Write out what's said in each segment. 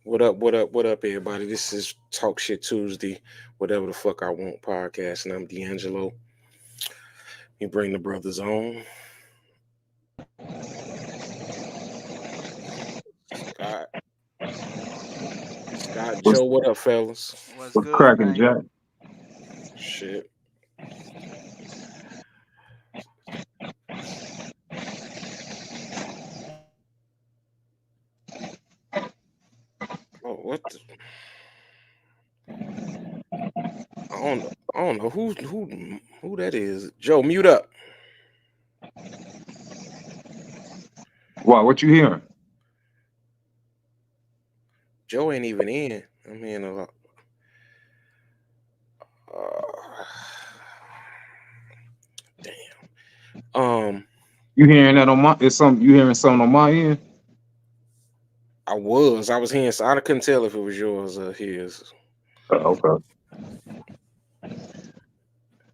What up? What up? What up, everybody? This is Talk Shit Tuesday, whatever the fuck I want podcast, and I'm D'Angelo. You bring the brothers on. Scott, Scott, What's Joe. What up, fellas? What's what's good, cracking, man? Jack? Shit. Oh, what? I don't know who that is. Joe, mute up. Why? What you hearing? Joe ain't even in. I'm hearing a lot. Uh, damn. You hearing that on my? It's some. You hearing something on my end? I was hearing. So I couldn't tell if it was yours or his, Okay.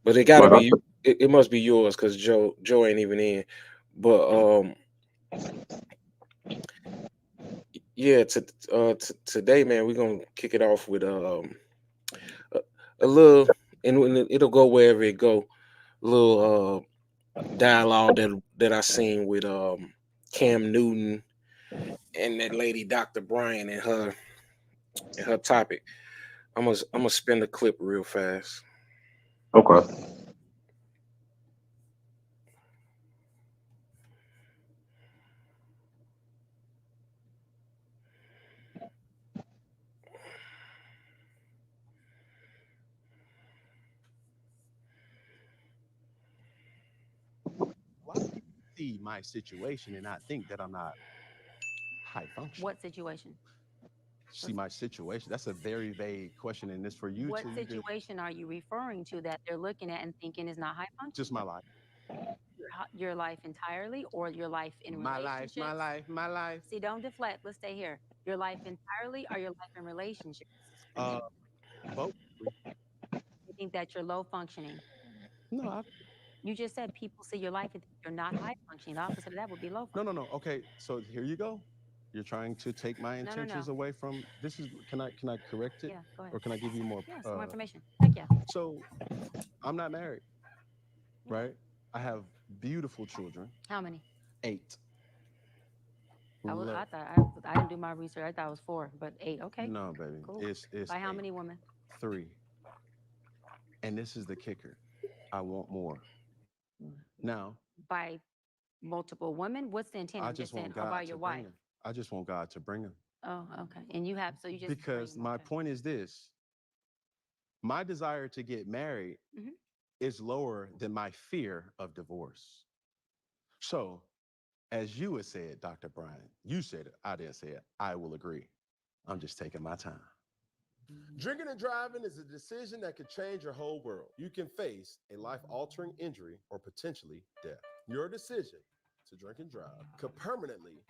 but it got to But be. It must be yours because Joe ain't even in. But yeah, today, man, we're gonna kick it off with a, a little, and it'll go wherever it go. A little dialogue that I seen with Cam Newton and that lady Dr. Bryan and her topic. I'm gonna spin the clip real fast. okay. A lot of people see my situation and not think that I'm not high functioning. What situation? See my situation. That's a very vague question, and this for you What to even situation are you referring to that they're looking at and thinking is not high just functioning? my life, Your life entirely or your life in my life, my relationships? life, my life. See, don't deflect. Let's stay here. Your life entirely or your life in relationships? Uh, both. You think that you're low functioning. No, You just said people see your life and think you're not high functioning. The opposite of that would be low no, no, functioning. no. Okay, so here you go. You're trying to take my No, no, intentions no. away from this. Is can I correct it, Yeah, go ahead. or can I give you more? Yeah, some more information. Heck yeah. So I'm not married, Yeah. right? I have beautiful children. How many? 8. I Look, thought I didn't do my research. I thought it was 4, but 8. Okay, no, baby, cool. it's By how 8. many women? 3. And this is the kicker. I want more. Now, By multiple women? What's the intent? I I'm just just saying, want or by God to your bring wife? them. I just want God to bring them. Oh, okay. And you have, so you just Because bring, my okay. point is this: my desire to get married Mhm. is lower than my fear of divorce. So, as you had said, Dr. Brian, you said it, I didn't say it. I will agree. I'm just taking my time. Drinking and driving is a decision that could change your whole world. You can face a life altering injury or potentially death. Your decision to drink and drive could permanently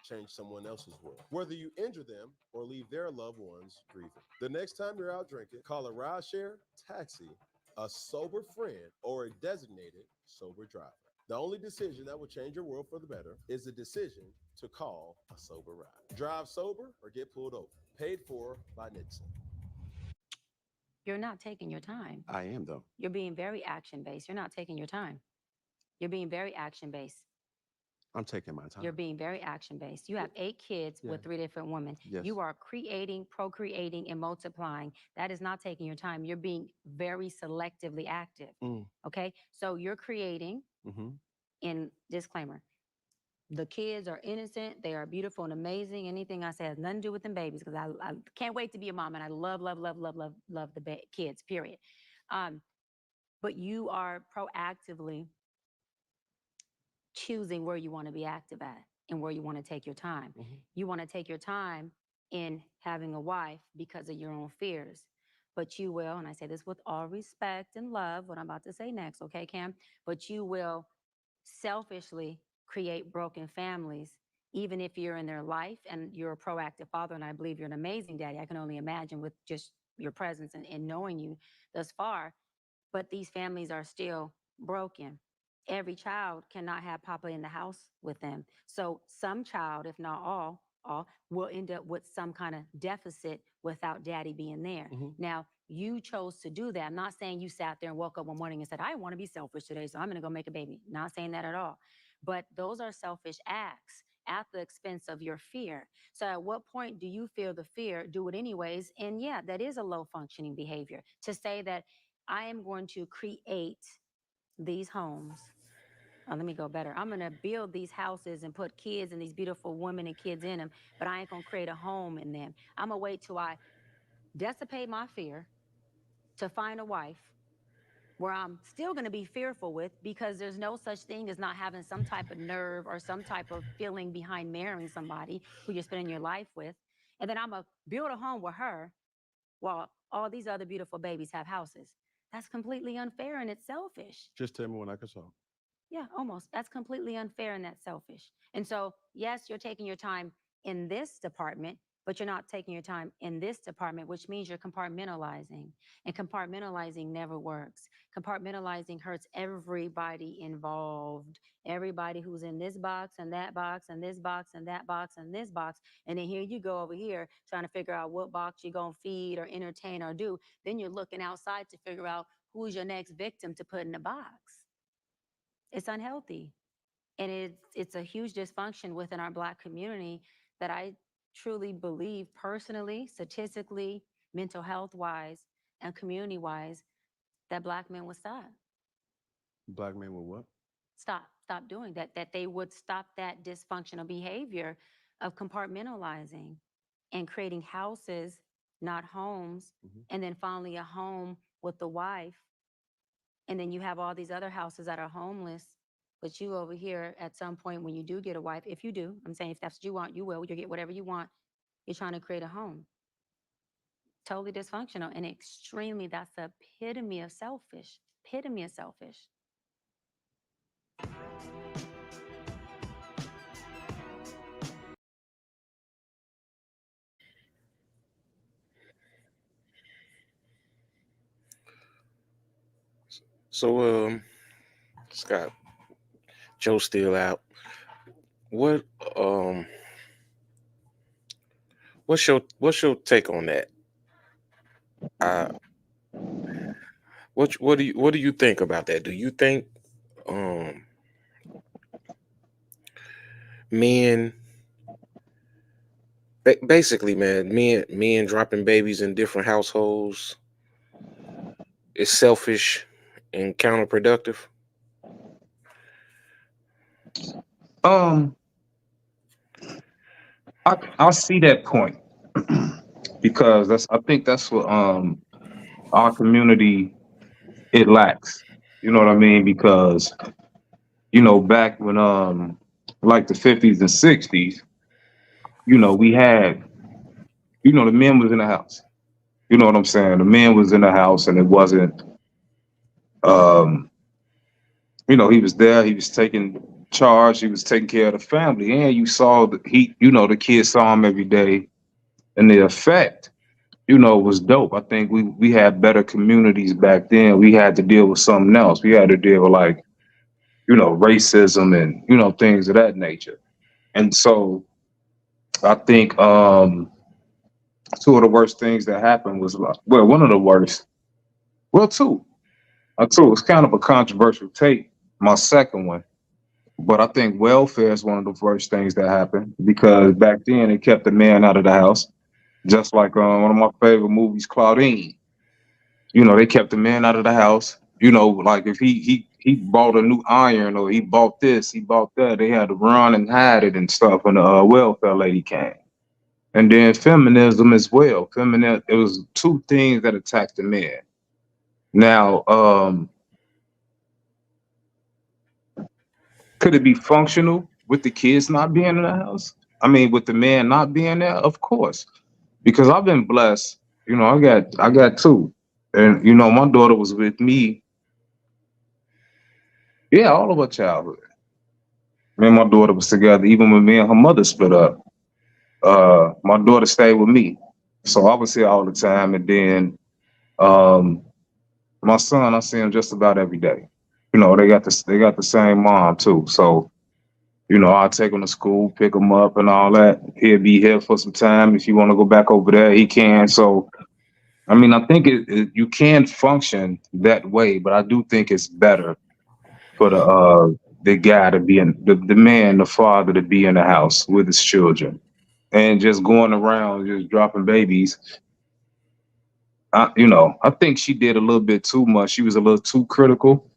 change someone else's world, whether you injure them or leave their loved ones grieving. The next time you're out drinking, call a rideshare, taxi, a sober friend, or a designated sober driver. The only decision that will change your world for the better is the decision to call a sober ride. Drive sober or get pulled over. Paid for by Nixon. You're not taking your time. I am, though. You're being very action based. You're not taking your time. You're being very action based. I'm taking my time. You're being very action based. You have 8 kids Yeah. with 3 different women. Yes. You are creating, procreating, and multiplying. That is not taking your time. You're being very selectively active. Mm. Okay. So you're creating, Mm-hmm. in disclaimer, the kids are innocent. They are beautiful and amazing. Anything I say has nothing to do with them babies because I can't wait to be a mom and I love, love, love, love, love, love the kids, period. Um, but you are proactively choosing where you want to be active at and where you want to take your time. Mm-hmm. You want to take your time in having a wife because of your own fears. But you will, and I say this with all respect and love, what I'm about to say next, okay, Cam? But you will selfishly create broken families, even if you're in their life and you're a proactive father. And I believe you're an amazing daddy. I can only imagine with just your presence and knowing you thus far. But these families are still broken. Every child cannot have papa in the house with them. So some child, if not all, will end up with some kind of deficit without daddy being there. Now, you chose to do that. I'm not saying you sat there and woke up one morning and said, I want to be selfish today, so I'm going to go make a baby. Not saying that at all. But those are selfish acts at the expense of your fear. So at what point do you feel the fear, do it anyways? And yeah, that is a low functioning behavior to say that I am going to create these homes. Let me go better. I'm going to build these houses and put kids and these beautiful women and kids in them, but I ain't going to create a home in them. I'm going to wait till I dissipate my fear to find a wife where I'm still going to be fearful with, because there's no such thing as not having some type of nerve or some type of feeling behind marrying somebody who you're spending your life with. And then I'm going to build a home with her while all these other beautiful babies have houses. That's completely unfair and it's selfish. Just tell me when I can solve. Yeah, almost. That's completely unfair and that's selfish. And so, yes, you're taking your time in this department, but you're not taking your time in this department, which means you're compartmentalizing. And compartmentalizing never works. Compartmentalizing hurts everybody involved. Everybody who's in this box and that box and this box and that box and this box. And then here you go over here trying to figure out what box you're going to feed or entertain or do. Then you're looking outside to figure out who's your next victim to put in the box. It's unhealthy. And it's a huge dysfunction within our Black community that I truly believe personally, statistically, mental health wise, and community wise, that Black men would stop. Black men will what? Stop doing that, that they would stop that dysfunctional behavior of compartmentalizing and creating houses, not homes, and then finally a home with the wife. And then you have all these other houses that are homeless, but you over here at some point when you do get a wife, if you do, I'm saying if that's what you want, you will, you'll get whatever you want. You're trying to create a home. Totally dysfunctional and extremely, that's the epitome of selfish, epitome of selfish. So, Scott, Joe's still out. What's your take on that? What do you think about that? Do you think men basically, man, men dropping babies in different households is selfish and counterproductive? I see that point because I think that's what our community it lacks. You know what I mean? Because back when like the 50s and 60s, we had the men was in the house. You know what I'm saying? The man was in the house and it wasn't he was there, he was taking charge, he was taking care of the family, and you saw the kids saw him every day, and the effect was dope. I think we had better communities back then. We had to deal with something else. We had to deal with like racism and things of that nature. And so I think two of the worst things that happened was one of the worst. Well, two. It's kind of a controversial take, my second one. But I think welfare is one of the worst things that happened because back then it kept the man out of the house. Just like one of my favorite movies, Claudine. They kept the man out of the house. Like if he bought a new iron or he bought this, he bought that, they had to run and hide it and stuff when the welfare lady came. And then feminism as well. It was two things that attacked the man. Now, could it be functional with the kids not being in the house? I mean, with the man not being there, of course. Because I've been blessed. I got two. And my daughter was with me. Yeah, all of her childhood. Me and my daughter was together, even when me and her mother split up. My daughter stayed with me. So I was here all the time. And then my son, I see him just about every day. They got the same mom too. So You know, I'll take him to school, pick him up and all that. He'll be here for some time. If you want to go back over there, he can. So, I mean, I think you can function that way, but I do think it's better for the guy to be in the man, the father to be in the house with his children and just going around just dropping babies. You know, I think she did a little bit too much. She was a little too critical,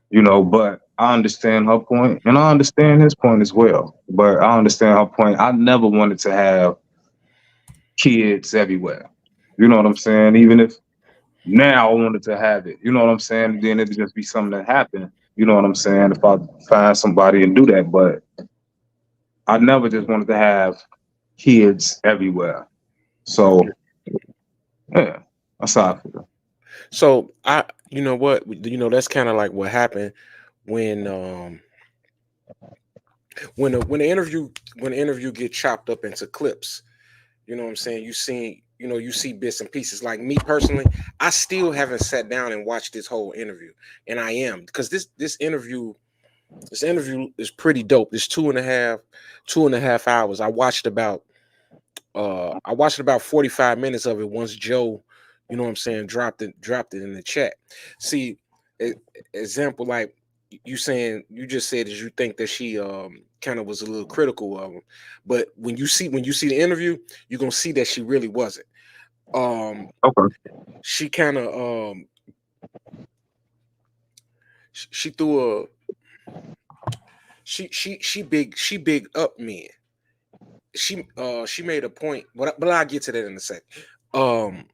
you know, but I understand her point and I understand his point as well. But I understand her point. I never wanted to have kids everywhere. You know what I'm saying? Even if now I wanted to have it, you know what I'm saying? Then it'd just be something that happened. You know what I'm saying? If I find somebody and do that, but I never just wanted to have kids everywhere. So yeah, that's how I feel. So you know what, that's kind of like what happened when when the interview get chopped up into clips. You know what I'm saying? You see bits and pieces. Like me personally, I still haven't sat down and watched this whole interview, and I am, because this interview is pretty dope. It's 2.5 hours. I watched about 45 minutes of it once Joe, you know what I'm saying, dropped it in the chat. See, example, like you just said is you think that she kind of was a little critical of him, but when you see the interview, you're gonna see that she really wasn't. Okay. She kind of she threw a she big up men. She made a point, but I'll get to that in a second. Um,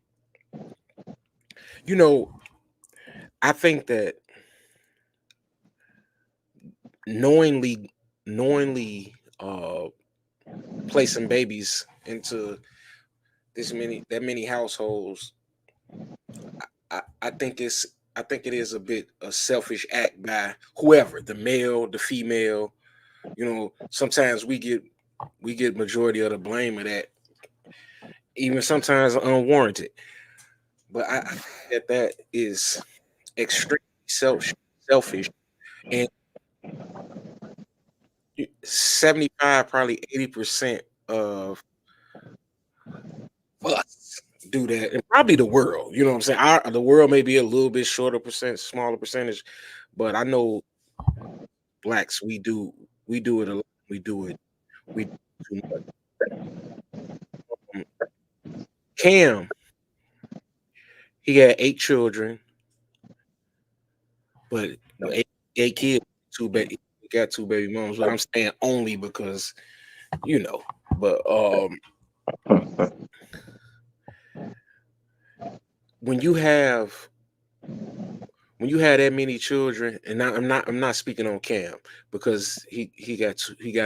you know, I think that knowingly placing babies into that many households, I think it is a bit a selfish act by whoever, the male, the female. You know, sometimes we get majority of the blame of that, even sometimes unwarranted. But I think that is extremely selfish, and 75, probably 80% of us do that, and probably the world. You know what I'm saying? The world may be a little bit smaller percentage, but I know blacks, we do it a lot. We do it too much. Cam, he had 8 children, but eight kids, he got 2 baby moms. But I'm saying only because, but when you have that many children, and I'm not speaking on Cam because he got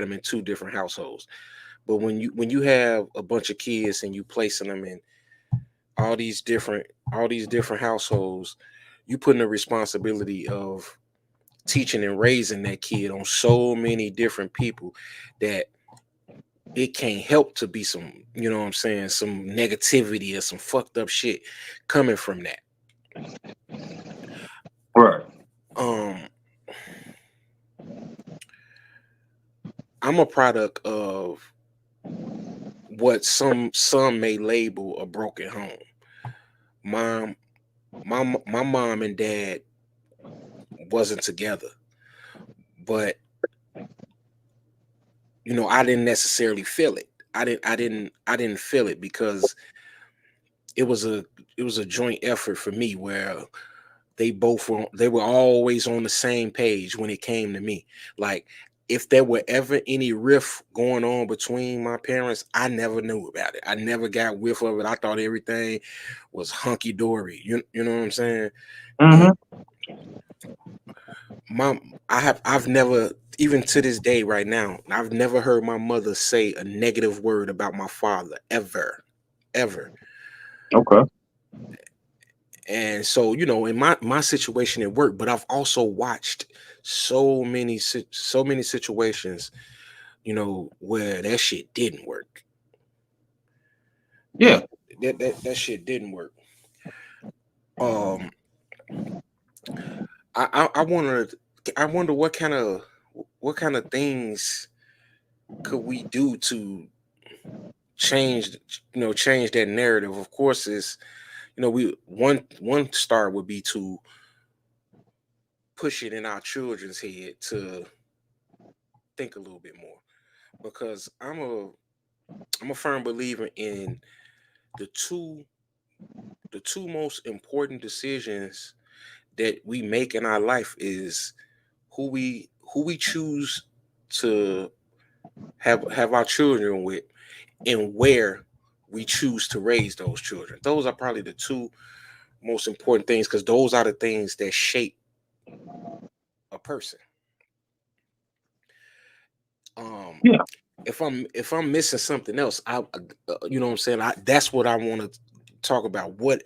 him in 2 different households. But when you have a bunch of kids and you placing them in all these different households, you putting the responsibility of teaching and raising that kid on so many different people that it can't help to be some, you know what I'm saying, some negativity or some fucked up shit coming from that. Right. I'm a product of what some may label a broken home. My mom and dad wasn't together, but I didn't necessarily feel it. I didn't feel it because it was a joint effort for me where they were always on the same page when it came to me. Like, if there were ever any rift going on between my parents, I never knew about it. I never got whiff of it. I thought everything was hunky dory. You know what I'm saying? Mm-hmm. I've never, even to this day right now, I've never heard my mother say a negative word about my father ever. Okay. And so, in my situation it worked, but I've also watched so many situations, where that shit didn't work. Yeah. That shit didn't work. I wonder what kind of what kind of things could we do to change, change that narrative? Of course, is we one start would be to push it in our children's head to think a little bit more, because I'm a firm believer in the two the two most important decisions that we make in our life is who we choose to have our children with, and where we choose to raise those children. Those are probably the two most important things, because those are the things that shape a person. Um, Yeah, if I'm missing something else, you know what I'm saying. That's what I want to talk about. What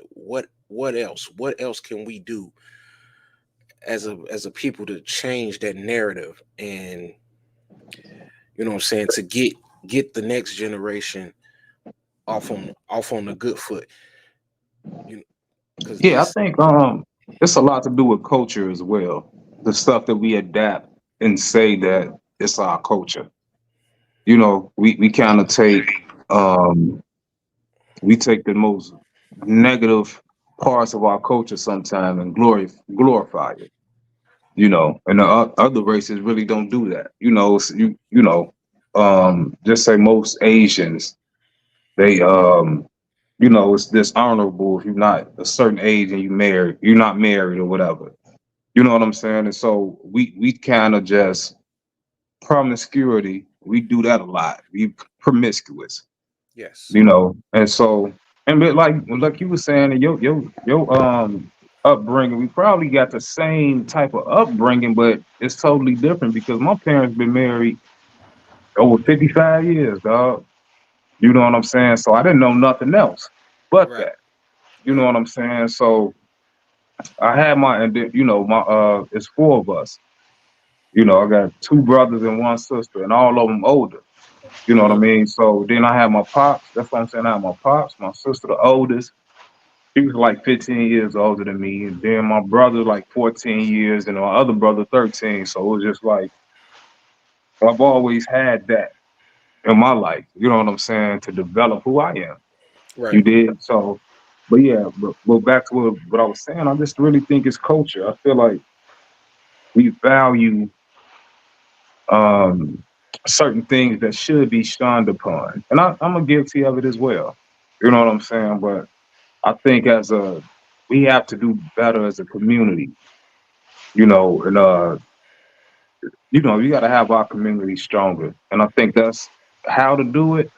else? What else can we do as a people to change that narrative, and what I'm saying, to get the next generation off on the good foot. You because yeah. I this think it's a lot to do with culture as well. The stuff that we adapt and say that it's our culture. We kind of um we take the most negative parts of our culture sometime and glorify it. And the other races really don't do that. Just say most Asians, they it's dishonorable if you're not a certain age and you're not married or whatever. You know what I'm saying? And so we kind of just promiscuity. We do that a lot. We promiscuous. yes, And so, and like you were saying, in your upbringing, we probably got the same type of upbringing, but it's totally different because my parents been married over 55 years, dog. You know what I'm saying? So I didn't know nothing else but right, that. You know right, what I'm saying? So I had and then, my it's four of us. I got two brothers and one sister, and all of them older. You know what I hmm mean? So then I have my pops. That's what I'm saying. I have my pops, my sister, the oldest. He was like 15 years older than me. And then my brother, like 14 years, and my other brother, 13. So it was just like, I've always had that in my life, you know what I'm saying, to develop who I am. right. You did? So, but yeah, but back to what I was saying, I just really think it's culture. I feel like we value um, certain things that should be shunned upon. And I'm a guilty of it as well. You know what I'm saying? But I think we have to do better as a community, and you got to have our community stronger. And I think that's how to do it.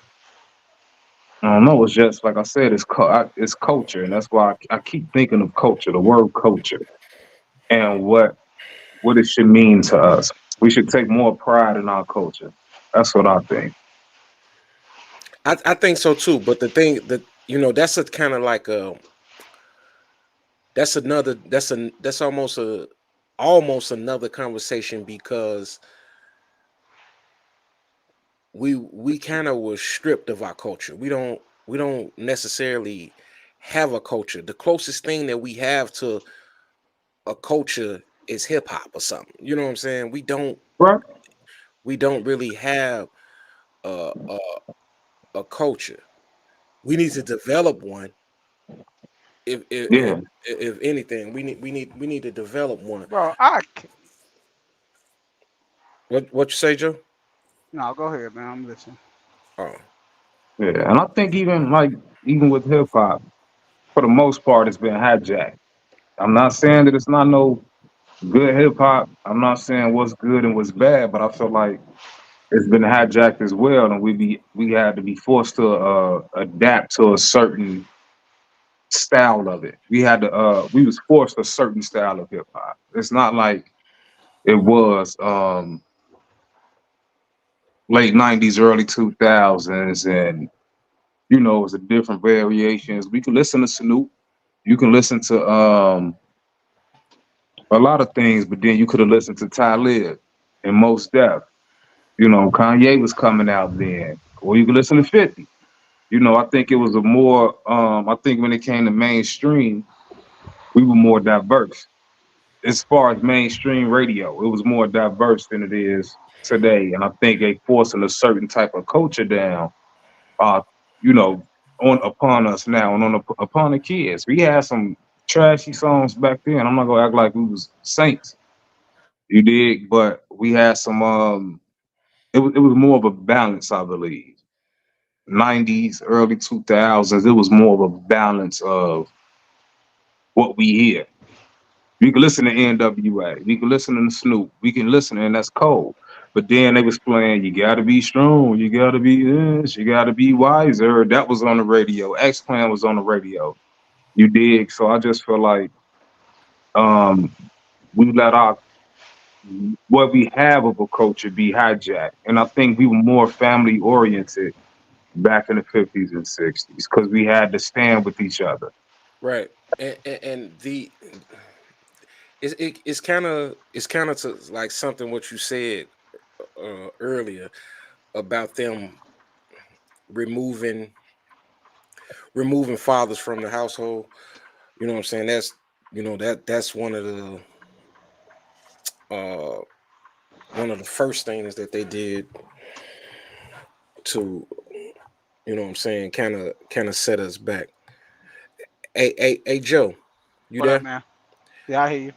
I don't know. It's just like I said, it's culture, and that's why I keep thinking of culture, the word culture, and what it should mean to us. We should take more pride in our culture. That's what I think. I think so too. But the thing that that's a kind of like that's almost another conversation, because we kind of were stripped of our culture. We don't necessarily have a culture. The closest thing that we have to a culture is hip hop or something. You know what I'm saying? Right? We don't really have a a, a culture. We need to develop one. If if, if Yeah. if anything, we need to develop one. Bro, What you say, Joe? no, go ahead, man. I'm listening. Oh, Yeah. And I think even with hip hop, for the most part, it's been hijacked. I'm not saying that it's not no good hip hop. I'm not saying what's good and what's bad, but I feel like it's been hijacked as well, and we had to be forced to adapt to a certain style of it. We was forced a certain style of hip hop. It's not like it was late '90s, early 2000s, and it was a different variations. We can listen to Snoop. You can listen to a lot of things, but then you could have listened to Talib and Most Def. Kanye was coming out then, or you could listen to 50. I think it was a more. I think when it came to mainstream, we were more diverse. As far as mainstream radio, it was more diverse than it is. today, and I think they forcing a certain type of culture down, uh, you know, on upon us now and upon the kids. We had some trashy songs back then. I'm not gonna act like we was saints, you dig? But we had some. It was more of a balance, I believe. 90s, early 2000s. It was more of a balance of what we hear. We can listen to NWA. We can listen to Snoop. We can listen, and that's cold. But then they was playing, you gotta be strong, you gotta be this, you gotta be wiser. That was on the radio. X Clan was on the radio. You dig? So I just feel like um we let our what we have of a culture be hijacked. And I think we were more family oriented back in the 50s and 60s because we had to stand with each other. Right. And the it's kind of to like something what you said earlier about them removing fathers from the household. You know what I'm saying? That's uh one of the first things that they did to, you know what I'm saying, kind of set us back. Hey Joe, you What up, there? man? Yeah, I hear you.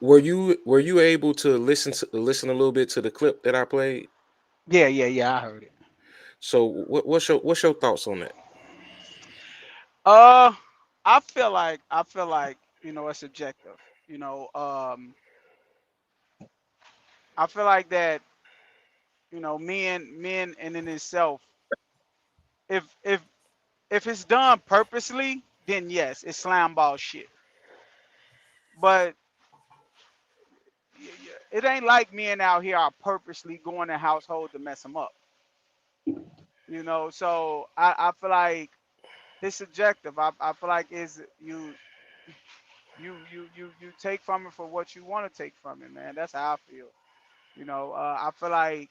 Were you able to listen a little bit to the clip that I played? Yeah, I heard it. So what's your thoughts on that? Uh, I feel like it's subjective. You know, I feel like that. Men and in itself, if if it's done purposely, then yes, it's slam ball shit. But it ain't like men out here are purposely going to household to mess them up. So I feel like it's subjective. I feel like is you take from it for what you want to take from it, man. That's how I feel. I feel like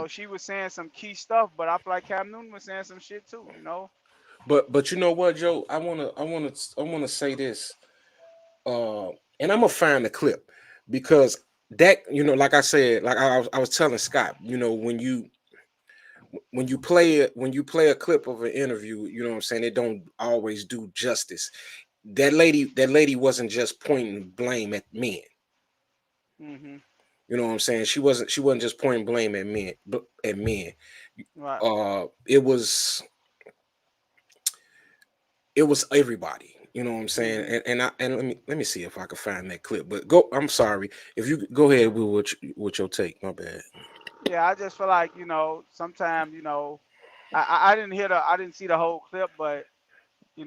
she was saying some key stuff, but I feel like Cam Newton was saying some shit too. But you know what, Joe? I wanna say this. Uh, and I'm gonna find the clip because that, like I said, like I was telling Scott, when you play a clip of an interview, you know what I'm saying, it don't always do justice. That lady wasn't just pointing blame at men. Hmm. You know what I'm saying? She wasn't just pointing blame at men, but at men. Right. It was everybody. You know what I'm saying? Hmm. And let me see if I can find that clip. But go. I'm sorry if you go ahead with your take. My bad. Yeah, I just feel like sometimes I didn't I didn't see the whole clip, but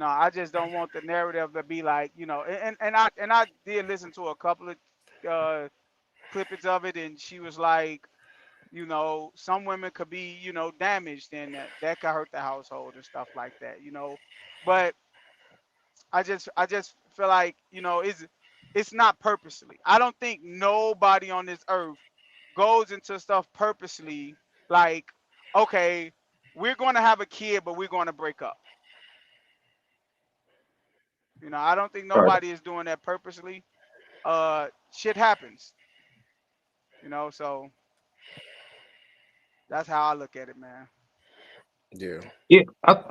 I just don't want the narrative to be like and I did listen to a couple of uh clippings of it, and she was like, some women could be damaged, and that could hurt the household and stuff like that. But I just feel like it's not purposely. I don't think nobody on this earth goes into stuff purposely, like, okay, we're going to have a kid but we're going to break up. I don't think Right. nobody is doing that purposely. Shit happens. So that's how I look at it, man. Yeah, Yeah,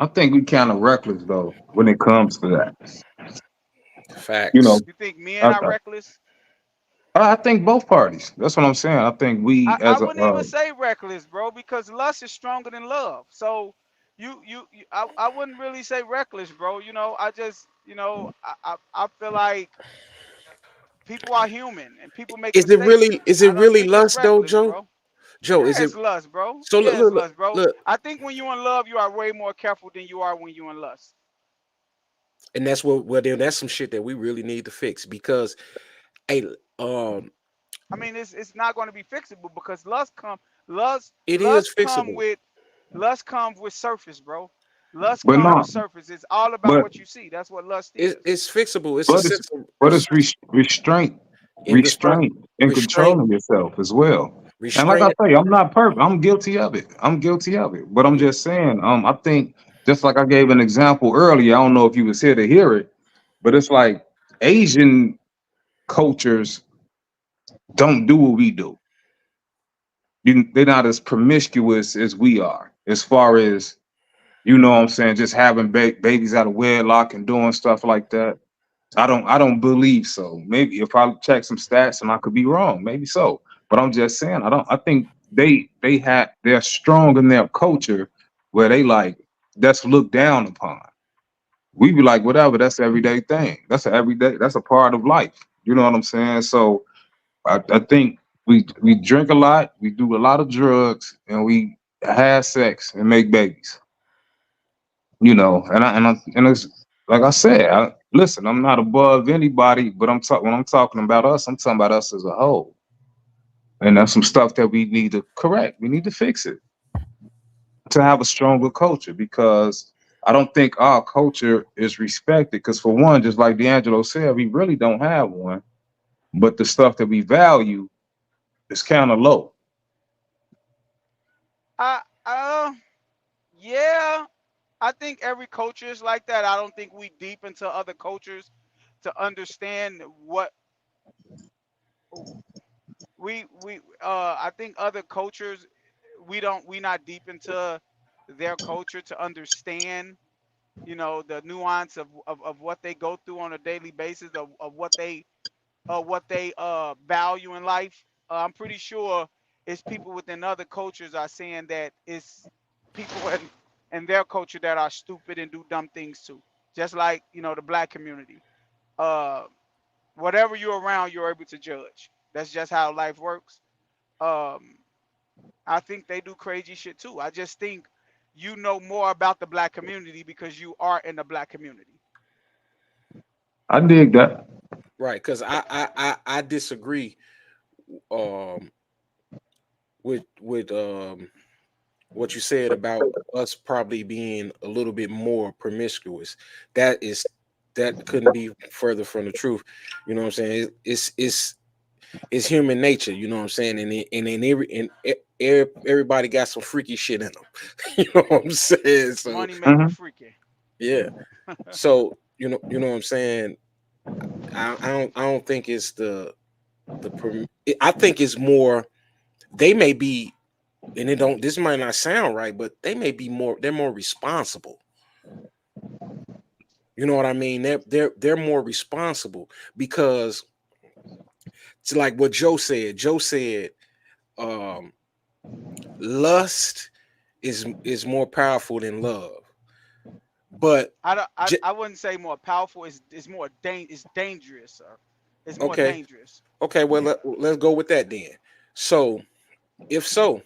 I think we kind of reckless though when it comes to that. You facts. know, You think men I, are reckless? I think both parties. That's what I'm saying. I think we I as a wouldn't even say reckless, bro, because lust is stronger than love. So I wouldn't really say reckless, bro. I just I feel like people are human and people make Is it mistakes. really? Is I it don't really think it's lust though, reckless, Joe? bro. Joe, is Yeah, it? it's lust, bro. So look, Yeah, it's look, look, lust, bro. look, I think when you in love, you are way more careful than you are when you in lust. and that's what. Well, then that's some shit that we really need to fix because, hey, um, I mean, it's not going to be fixable because lust it is lust come fixable. with lust comes with surface, bro. Lust but come with not surface. It's all about but what you see. That's what lust It's is. it's fixable. It's a but it's sense of but it's restraint, in response, and restraint, controlling yourself as well. And like I restraint. say, I'm not perfect. I'm guilty of it. I'm guilty of it. But I'm Yeah, just saying, I think just like I gave an example earlier, I don't know if you was here to hear it, but it's like Asian cultures don't do what we do. they're not as promiscuous as we are, as far as, you know what I'm saying, just having babies out of wedlock and doing stuff like that. I don't believe so. Maybe if I check some stats and I could be wrong, maybe so. But I'm just saying, I think they're strong in their culture where they like that's looked down upon. We be like, whatever, that's everyday thing. That's a part of life. You know what I'm saying? So I think we drink a lot, we do a lot of drugs, and we have sex and make babies. You know, and it's like I said, listen, I'm not above anybody, but when I'm talking about us, I'm talking about us as a whole. And that's some stuff that we need to correct. We need to fix it to have a stronger culture, because I don't think our culture is respected. Because for one, just like D'Angelo said, we really don't have one. But the stuff that we value is kind of low. I yeah, I think every culture is like that. I don't think we deep into other cultures to understand what I think other cultures, we not deep into their culture to understand, the nuance of what they go through on a daily basis, of what they value in life. I'm pretty sure it's people within other cultures are saying that it's people in their culture that are stupid and do dumb things too. Just like, the black community. Uh, Whatever you're around, you're able to judge. That's just how life works. Um, I think they do crazy shit too. I just think you know more about the black community because you are in the black community. I dig that. Right, because I disagree um with what you said about us probably being a little bit more promiscuous. That is that couldn't be further from the truth. You know what I'm saying? It's human nature. You know what I'm saying? Everybody got some freaky shit in them. You know what I'm saying? So Money make you Hmm. freaky. yeah. So you know what I'm saying. I don't think it's I think it's more. They may be, and it don't. This might not sound right, but they may be more. They're more responsible. You know what I mean? They're more responsible because it's like what Joe said. Joe said, um, lust is more powerful than love. But I don't, j- I wouldn't say more powerful. It's more it's dangerous, sir. It's more okay, dangerous. okay. Well, let's go with that then. So, if so,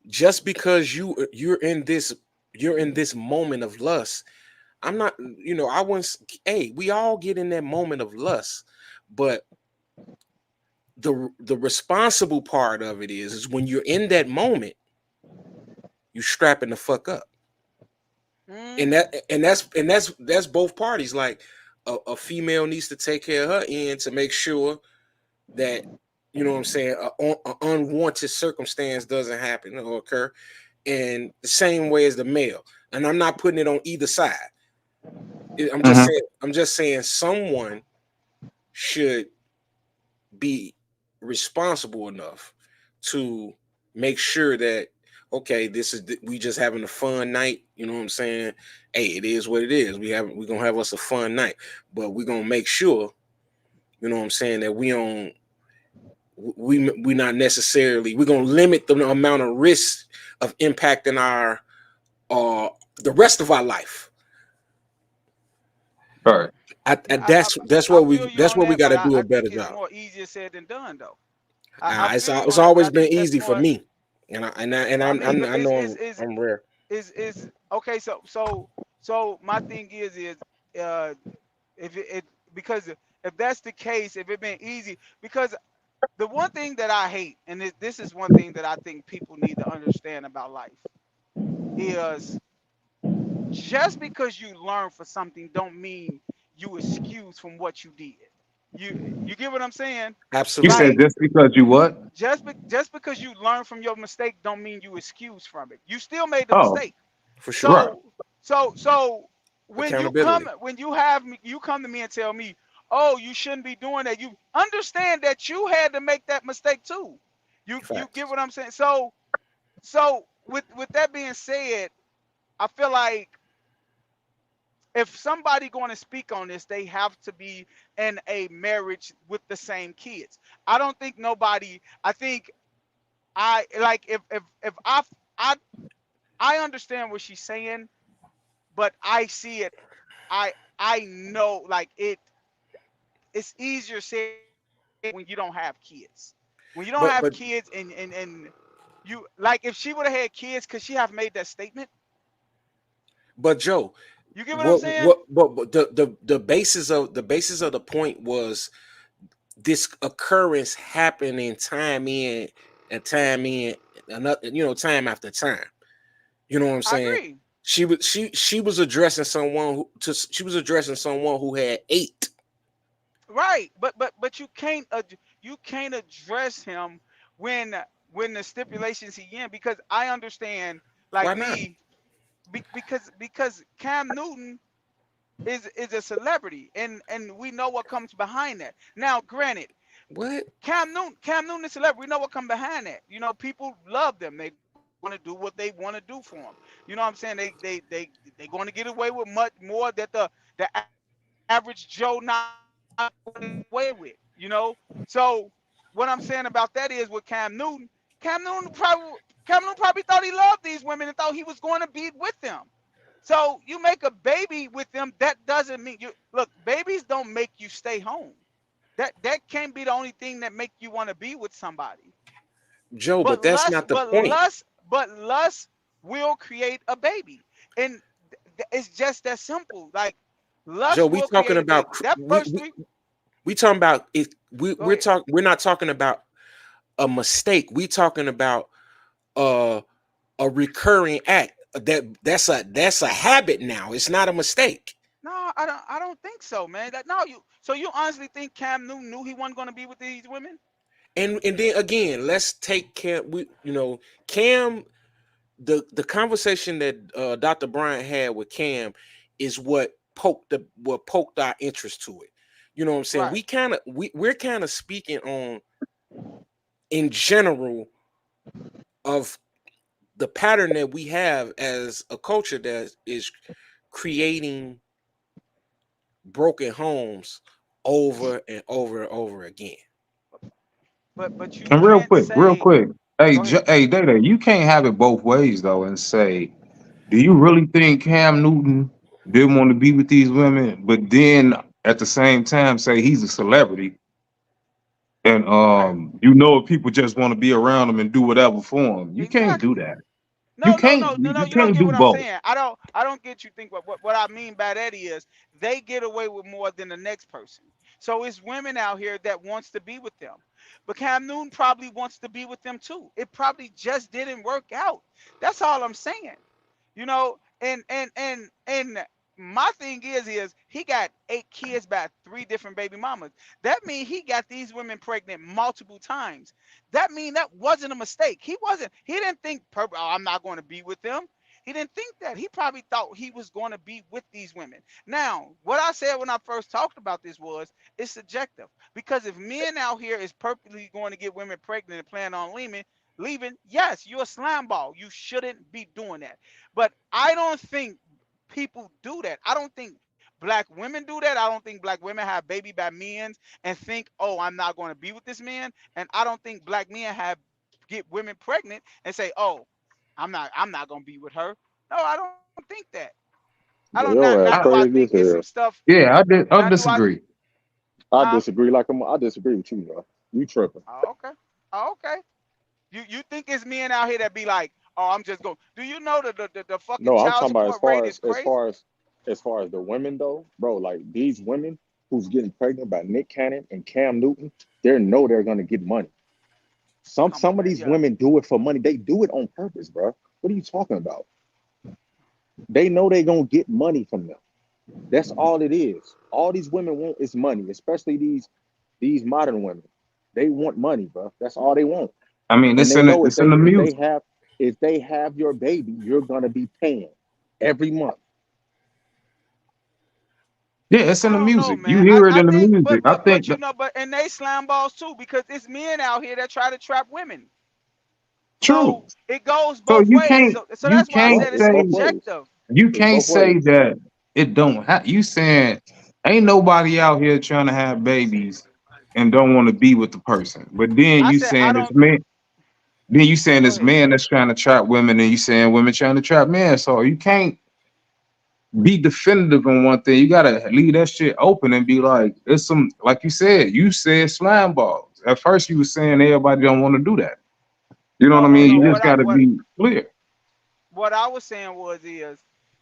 just because you're in this moment of lust, I'm not. I once. Hey, we all get in that moment of lust, but the responsible part of it is when you're in that moment, you strapping the fuck up. and Mm, that and that's both parties. Like a female needs to take care of her end to make sure that what I'm saying, a unwanted circumstance doesn't happen or occur, and the same way as the male. And I'm not putting it on either side. Hmm. I'm just saying someone should be responsible enough to make sure that, okay, we just having a fun night. You know what I'm saying? Hey, it is what it is. We're gonna have us a fun night, but we're gonna make sure, you know what I'm saying, that we not necessarily, we're gonna limit the amount of risk of impacting our uh the rest of our life. All right. I yeah, I, that's I what feel we you that's on what we that, got but to I, do I a better think it's job. more easier said than done, though. I feel you It's on that, but always I been think that's easy for more. me, and I mean, but I know I'm rare. is okay. So my thing is uh if it because if that's the case, if it been easy, because the one thing that I hate, and this is one thing that I think people need to understand about life, is just because you learn for something don't mean you excuse from what you did. You get what I'm saying? You Absolutely. said Like just because you what? just because you learn from your mistake don't mean you excuse from it. You still made the Oh, mistake. For sure. right. So Accountability. when you have me, you come to me and tell me, oh, you shouldn't be doing that. You understand that you had to make that mistake too. You get Facts. what I'm saying? So with that being said, I feel like if somebody going to speak on this, they have to be in a marriage with the same kids. I don't think nobody. I think I like if I I understand what she's saying, but I see it. I know like it's easier said when you don't have kids. When you don't But have but kids and you like if she would have had kids, could she have made that statement? but Joe, You get what I'm saying? what the basis of the point was this occurrence happening time in and time in, another, time after time. You know what I'm I saying? agree. She was addressing someone she was addressing someone who had eight. Right, but you can't address him when when the stipulations he in because I understand like Why not? me because Cam Newton is a celebrity and we know what comes behind that. Now, granted, What? Cam Newton is a celebrity. We know what comes behind that. You know, people love them. They want to do what they want to do for them. You know what I'm saying? They going to get away with much more that the average Joe not away with. You know, so what I'm saying about that is with Cam Newton probably Cam Newton probably thought he loved these women and thought he was going to be with them. So you make a baby with them. That doesn't mean you look. Babies don't make you stay home. That can't be the only thing that make you want to be with somebody. Joe, But but that's lust, not the but point. lust, but lust will create a baby, and it's just that simple. Like Joe, lust we will talking create a about baby. That we first we, three. we talking about it. Go ahead. We're not talking about a mistake. We talking about uh a recurring act. That's a habit now. It's not a mistake. No, I don't think so, man. That no, you. So you honestly think Cam Newton knew he wasn't going to be with these women? And then again, let's take Cam. Cam. The conversation that Dr. Bryant had with Cam is what poked our interest to it. You know what I'm saying? Right. We're kind of speaking on in general of the pattern that we have as a culture that is creating broken homes over and over and over again. But you And can't real say. quick, hey, Go ahead. Hey, Day, you can't have it both ways though, and say, do you really think Cam Newton didn't want to be with these women, but then at the same time say he's a celebrity, and Right. people just want to be around him and do whatever for him? You can't do Exactly. that. No, no, no, no, no. You You don't can't get do what I'm both. saying. I don't get you think what I mean by that is they get away with more than the next person. So it's women out here that wants to be with them. But Cam Newton probably wants to be with them too. It probably just didn't work out. That's all I'm saying. You know, and my thing is he got 8 kids by 3 different baby mamas. That means he got these women pregnant multiple times. That means that wasn't a mistake. He didn't think oh, I'm not going to be with them. He didn't think that. He probably thought he was going to be with these women. Now, what I said when I first talked about this was it's subjective. Because if men out here is purposely going to get women pregnant and plan on leaving, yes, you're a slime ball. You shouldn't be doing that. But I don't think people do that. I don't think black women do that. I don't think black women have baby by men and think, oh, I'm not going to be with this man. And I don't think black men have get women pregnant and say, oh, I'm not going to be with her. No, I don't think that. I don't But not your now ass do I, I crazy think as it's some hell. stuff yeah, I now do I disagree. I huh? disagree. I disagree with you, bro. You tripping? Oh, okay. Oh, okay. You think it's men out here that be like, oh, I'm just going. Do you know that the fucking No, I'm child talking about support rate is crazy? as far as the women though, bro. Like these women who's getting pregnant by Nick Cannon and Cam Newton, they know they're gonna get money. Come on, Some of man. these Yeah. women do it for money. They do it on purpose, bro. What are you talking about? They know they're gonna get money from them. That's all it is. All these women want is money, especially these modern women. They want money, bro. That's all they want. I mean, And they know it's in the music. if they have your baby, you're gonna be paying every month. Yeah, it's in I the don't know, music. You man. I, hear it I in the think, music. I think but you that, know, but and they slime balls too because it's men out here that try to trap women. True. So it goes So both ways. So you that's why I can't Right, said it's it's say both ways. subjective. you It's can't both ways. say that it don't have. You saying ain't nobody out here trying to have babies and don't want to be with the person. But then I you said I saying this don't. man, then you saying Go this ahead. man that's trying to trap women, and you saying women trying to trap men. So you can't be definitive on one thing. You gotta leave that shit open and be like, it's some like you said slime balls. At first you were saying everybody don't want to do that. You know what No, I no, mean? no. You just gotta be clear. What I was saying was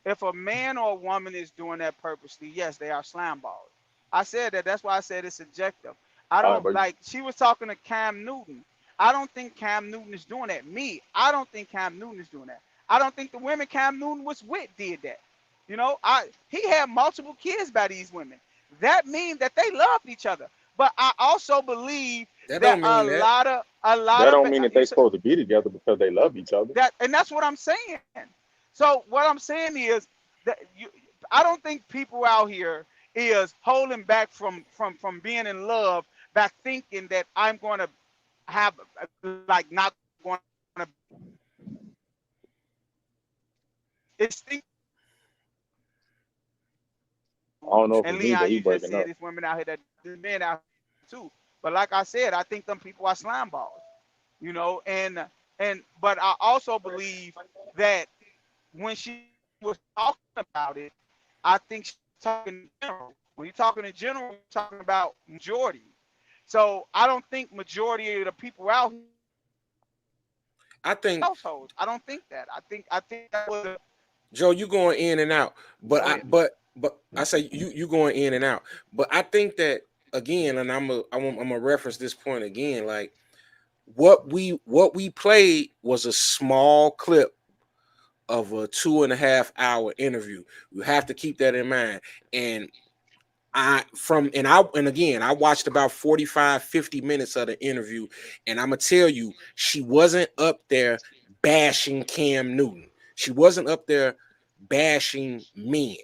if a man or a woman is doing that purposely, yes, they are slime balls. I said that. That's why I said it's subjective. I All right, don't but like. She was talking to Cam Newton. I don't think Cam Newton is doing that. I don't think Cam Newton is doing that. I don't think the women Cam Newton was with did that. You know, he had multiple kids by these women. That means that they loved each other. But I also believe That that don't a mean that. lot of a lot that of don't mean that you they said supposed to be together because they love each other. that, and that's what I'm saying. So what I'm saying is that I don't think people out here is holding back from being in love by thinking that I'm going to have like not going to. It's think I don't know if and it's me, but Leon, he you just breaking said up. it's women out here that the men out here too. But like I said, I think them people are slime balls, you know, and but I also believe that when she was talking about it, I think she's talking in general. When you're talking in general, you're talking about majority. So I don't think majority of the people out here I think households. I don't think that. I think that was Joe, you going in and out, but go I ahead. but I say you going in and out. But I think that again, and I'm gonna reference this point again. Like what we played was a small clip of a 2.5 hour interview. You have to keep that in mind. And and again, I watched about 45, 50 minutes of the interview, and I'm gonna tell you, she wasn't up there bashing Cam Newton. She wasn't up there bashing men.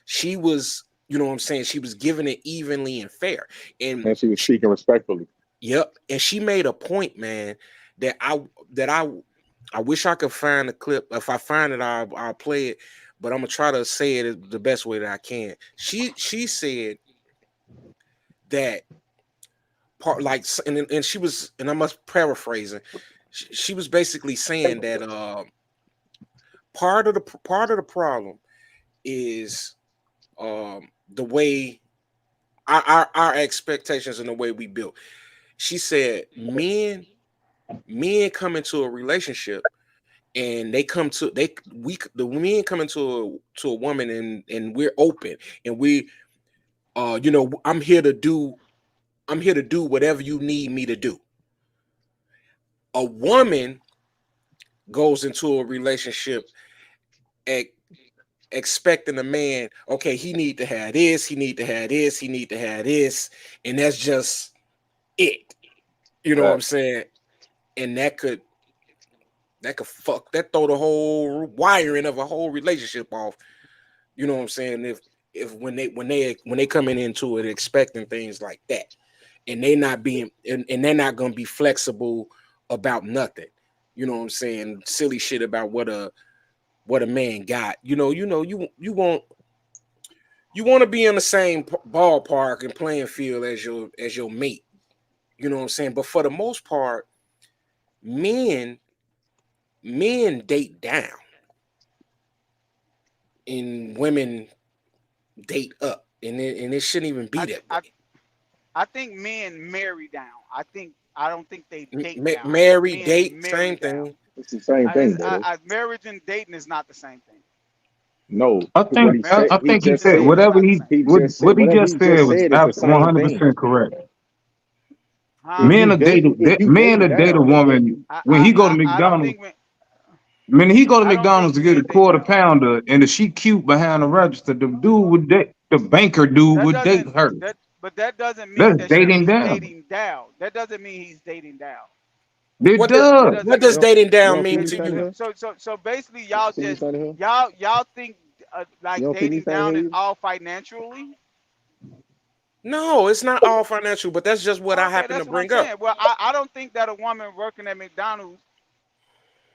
She was, you know what I'm saying, she was giving it evenly and fair. And And she was speaking respectfully. yep, and she made a point, man, that I wish I could find the clip. If I find it, I'll play it. But I'm gonna try to say it the best way that I can. She said that part, like, and she was, and I must paraphrasing. She was basically saying that part of the problem is the way our expectations and the way we built. She said men come into a relationship and the men come into a woman and we're open and we I'm here to do whatever you need me to do. A woman goes into a relationship expecting a man, okay, he need to have this, he need to have this, he need to have this, and that's just it. You know what I'm Facts. saying? And that throw the whole wiring of a whole relationship off. You know what I'm saying? If when they coming into it expecting things like that, and they not being and they're not gonna be flexible about nothing. You know what I'm saying? Silly shit about what a man got. You want to be in the same ballpark and playing field as your mate. You know what I'm saying? But for the most part, men date down and women date up, and it shouldn't even be I, that I way. I think men marry down. I don't think they date down. I think Marry, men date, marry same down. thing. It's the same thing, brother. Marriage and dating is not the same thing. No, I what think he I, said, Marriage I and he think he just dating said said, is whatever not the same thing. what he whatever just he said just was said is the same thing. 100% correct. Huh? If you Men dating will date a down, woman when he go to I don't McDonald's. think When he go to I don't think McDonald's to get a men date quarter down. pounder, and if she cute behind the register, the banker dude That would date doesn't her. that but that doesn't mean That's that dating he's down. dating down. That doesn't mean he's dating down. It What does That does. doesn't what mean does dating you down don't see mean me to standing you? here. so basically You y'all see me just standing here. y'all think You like don't see me dating standing down is here. all financially. No, it's not all financial, but that's just what I Okay, happen to that's what I'm bring up. saying. Well, I don't think that a woman working at McDonald's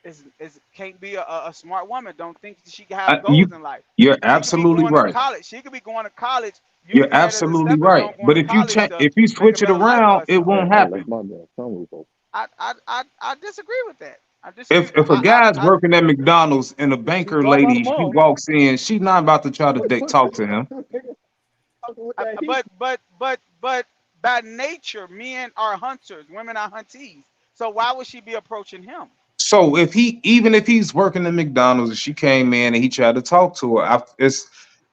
is can't be a smart woman. Don't think she can I, have you goals in life. you're She could be absolutely going to right. college. She could be going to college, You're using that as a absolutely stepping right. stone, going But to if you college change, to if you make a switch it better life for around, it herself. won't Oh, that's happen. my bad. Phone was I disagree with that. I disagree. If a guy's working at McDonald's and a He banker talking about lady, them she all. walks in, she's not about to try to Wait, what? talk to him. Talking with that heat. But by nature, men are hunters, women are huntees. So why would she be approaching him? So if he, even if he's working at McDonald's and she came in and he tried to talk to her,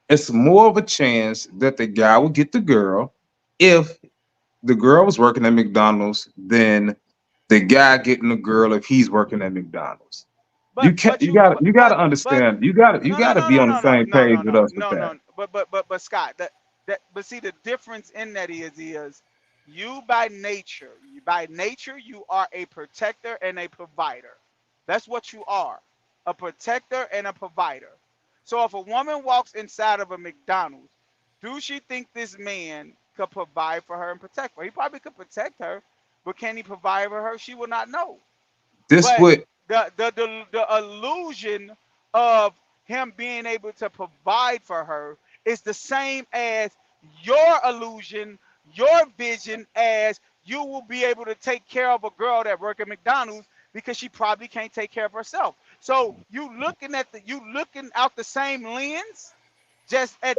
it's more of a chance that the guy would get the girl if the girl was working at McDonald's than the guy getting the girl if he's working at McDonald's. But You but you gotta you gotta but understand. You no no gotta no be no on the no no same no page no with no us with no that. no. But Scott, that but see the difference in that is you by nature you are a protector and a provider. That's what you are, a protector and a provider. So if a woman walks inside of a McDonald's, do she think this man could provide for her and protect her? He probably could protect her, but can he provide for her? She will not know. This But what the illusion of him being able to provide for her is the same as your illusion, your vision as you will be able to take care of a girl that work at McDonald's because she probably can't take care of herself. So you looking out the same lens, just at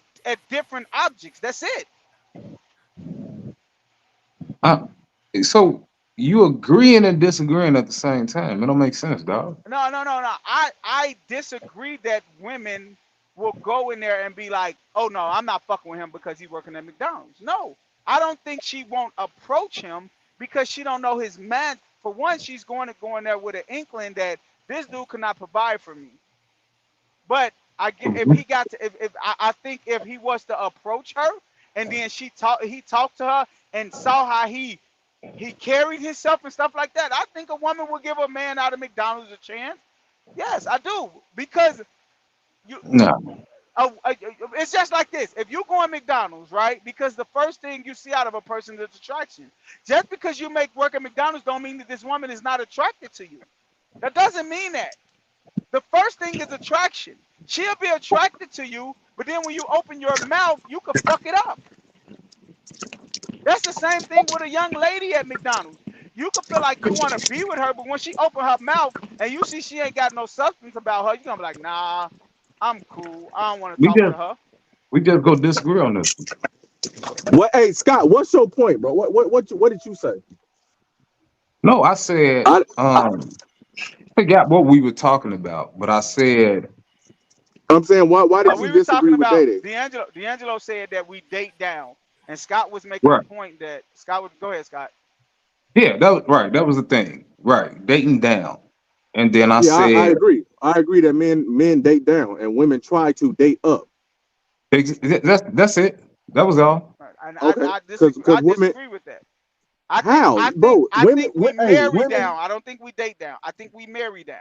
different objects. That's it. uh, so you agreeing and disagreeing at the same time. It don't make sense, dog. No. I disagree that women will go in there and be like, "Oh no, I'm not fucking with him because he's working at McDonald's." No, I don't think she won't approach him because she don't know his man. For one, she's going to go in there with an inkling that this dude cannot provide for me. But I get if he got to if I think if he was to approach her and then he talked to her and saw how he carried himself and stuff like that, I think a woman would give a man out of McDonald's a chance. Yes, I do because you. No. It's just like this. If you go in McDonald's, right? Because the first thing you see out of a person is attraction. Just because you make work at McDonald's don't mean that this woman is not attracted to you. That doesn't mean that. The first thing is attraction. She'll be attracted to you, but then when you open your mouth, you can fuck it up. That's the same thing with a young lady at McDonald's. You could feel like you want to be with her, but when she open her mouth and you see she ain't got no substance about her, you're gonna be like, nah, I'm cool. I don't want to We talk to just her. we just go disagree on this. What? Hey, Scott, what's your point, bro? What did you say? No, I said I, forgot what we were talking about, but I said I'm saying, why did you We were talking disagree with about dating? D'Angelo. D'Angelo said that we date down, and Scott was making a right. point that Scott would go ahead, Scott. Yeah, that was right. That was the thing. Right. Dating down. And then I Yeah, I said agree. I agree that men date down and women try to date up. that's it. That was all. And Okay, I because disagree. I women, disagree with that. how, bro? I think we Hey, marry women. down. I don't think we date down. I think we marry down.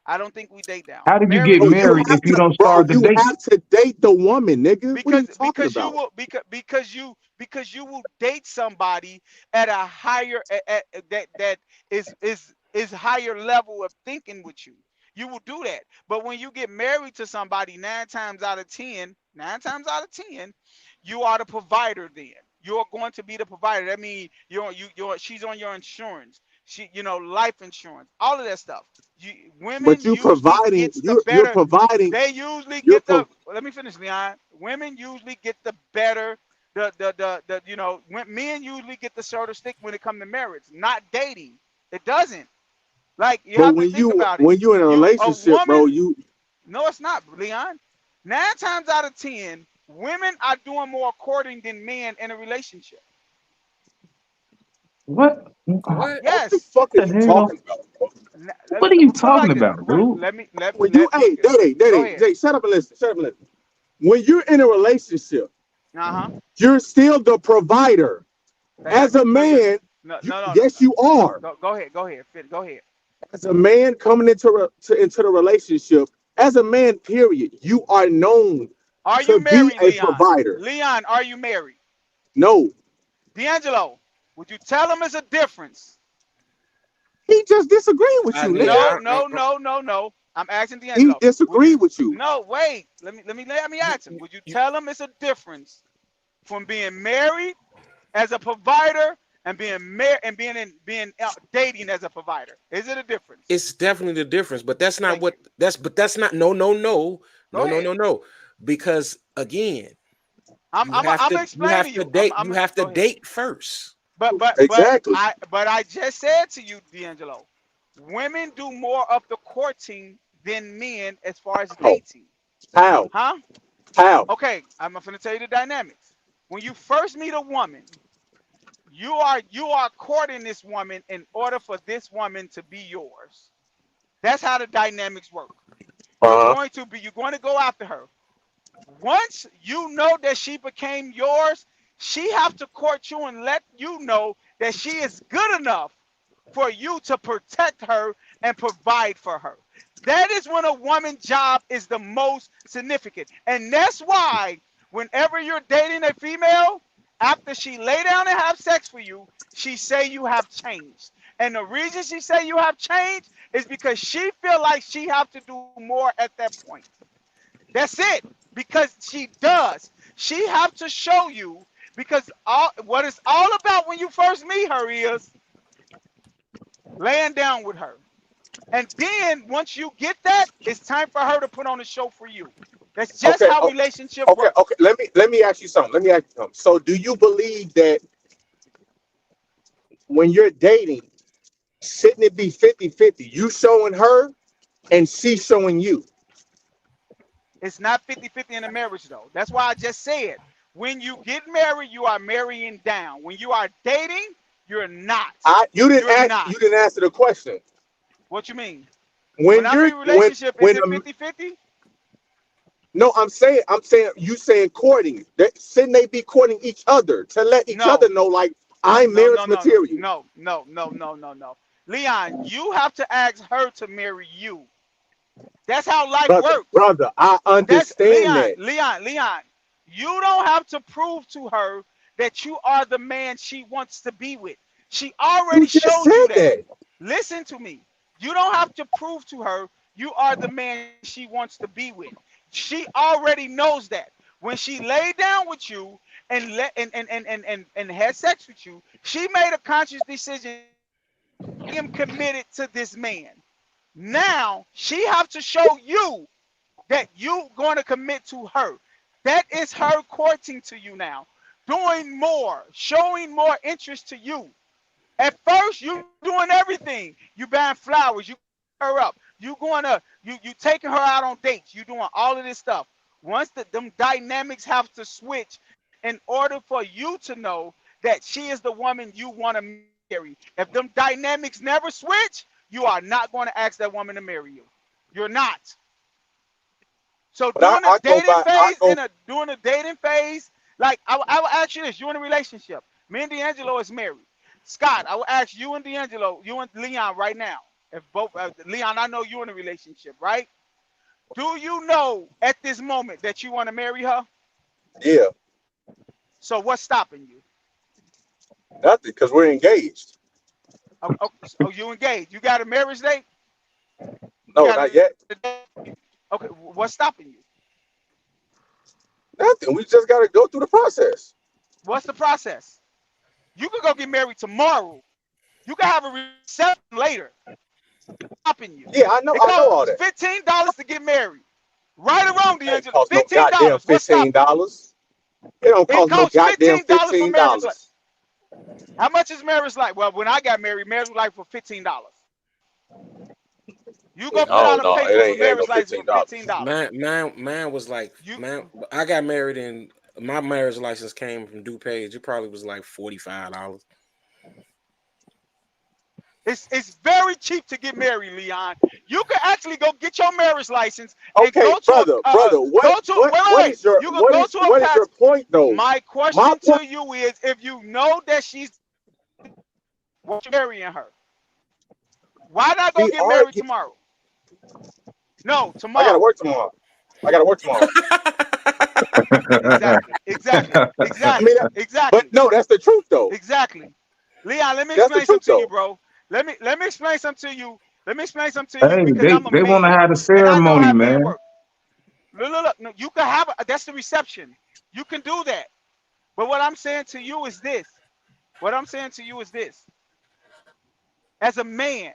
I don't think we date down. How did you Marry get Bro, is you married different have if you to, don't bro. start the You date? have to date the woman, nigga. What are you talking because you about? will because you will date somebody at a higher that is higher level of thinking with you. You will do that. But when you get married to somebody, nine times out of ten, you are the provider then. You're going to be the provider. That means she's on your insurance. Life insurance, all of that stuff. Women But you usually providing, gets the you're better. providing, They usually you're get the. pro, Let me finish, Leon. Women usually get the better. Men usually get the shorter stick when it comes to marriage, not dating. It doesn't. Like you but have to think about it. when you're in a A relationship, bro, woman. you No, it's not, Leon. 9 times out of 10, women are doing more courting than men in a relationship. What? What? what the Yes. fuck are The you hell? talking about? What are you Put it talking like this. about, dude? When you, hey, Go Daddy, ahead. Jay, shut up and listen. Shut up and listen. When you're in a relationship, Uh huh. you're still the provider. As a No, you. man, No. yes, you are. Go ahead. Go ahead. Go ahead. As a man coming into the relationship, as a man, period, you are known Are you to be married, a Leon? provider. Leon, are you married? No, D'Angelo, would you tell him there's a difference He just disagreed with I you, mean, nigga. No. I'm asking He D'Angelo. disagreed with you. No, wait. Let me ask him. Would you tell him it's a difference from being married as a provider and being married and being dating as a provider? Is it a difference? it's definitely the difference, but that's not Thank what you. that's not no, Go ahead. because again, I'm you have to explaining to you. date, I'm you have to go ahead. date first. But Exactly. I just said to you, D'Angelo, women do more of the courting than men as far as dating. How? Huh? How? Okay, I'm gonna tell you the dynamics. When you first meet a woman, you are courting this woman in order for this woman to be yours. That's how the dynamics work. You're Uh-huh. going to go after her. Once you know that she became yours, she have to court you and let you know that she is good enough for you to protect her and provide for her. That is when a woman's job is the most significant. And that's why whenever you're dating a female, after she lay down and have sex for you, she say you have changed. And the reason she say you have changed is because she feel like she have to do more at that point. That's it. Because she does. She have to show you, because what it's all about when you first meet her is laying down with her. And then once you get that, it's time for her to put on a show for you. That's just Okay. how relationship Okay. works. Okay. Let me ask you something. So do you believe that when you're dating, shouldn't it be 50-50? You showing her and she showing you. It's not 50-50 in a marriage though. That's why I just said, when you get married, you are marrying down. When you are dating, you're not. You You're didn't not. answer the question. What you mean? When When I'm you're in a relationship, is when it 50-50? no, I'm saying you saying courting. Shouldn't they be courting each other to let each other No. know, like, I'm marriage material? No. Leon, you have to ask her to marry you. That's how life Brother, works. brother, I That's understand Leon, that. Leon. You don't have to prove to her that you are the man she wants to be with. She You already just showed you said that. that. Listen to me. You don't have to prove to her you are the man she wants to be with. She already knows that. When she laid down with you and had sex with you, she made a conscious decision. I am committed to this man. Now she have to show you that you going to commit to her. That is her courting to you now, doing more, showing more interest to you. At first, you doing everything. You buying flowers. You her up. You taking her out on dates. You doing all of this stuff. Once them dynamics have to switch in order for you to know that she is the woman you want to marry. If them dynamics never switch, you are not going to ask that woman to marry you. You're not. So But during the I go dating by, I phase, go, like I will ask you this: you in a relationship? Me and D'Angelo is married. Scott, I will ask you and D'Angelo, you and Leon right now. If both Leon, I know you're in a relationship, right? Do you know at this moment that you want to marry her? yeah, So what's stopping you? nothing, because we're engaged. Oh, you engaged? You got a marriage date? You No, got not yet. okay, what's stopping you? Nothing. We just got to go through the process. What's the process? You could go get married tomorrow. You can have a reception later. Stopping you. Yeah, I know It all costs that. $15 to get married. Right or wrong, It ain't D'Angelo? cost no goddamn $15. What's stopping you? $15. It don't It cost no costs goddamn $15 for marriage. $15. How much is marriage like? Well, when I got married, marriage was like for $15. You go fill Oh out a no, paper for it ain't no marriage license for $15. $15. Mine was like, You man, I got married and my marriage license came from DuPage. It probably was like $45. it's very cheap to get married, Leon. You can actually go get your marriage license and Okay, go to brother, go to what is your you can go to a what is your pastor. point though? My My question point. to you is, if you know that she's marrying her, why not go We get married argue. tomorrow? No, I gotta tomorrow. work tomorrow. I gotta work tomorrow. I mean, but Exactly. no, that's the truth though. Exactly. Leon, let me That's the explain truth something to you, though. bro. let me explain something to you. Let me explain something to you Hey, because I'm a they want to man have the and I know ceremony, how men man. work. Look. No, you can have that's the reception. You can do that. But what I'm saying to you is this. What I'm saying to you is this. As a man,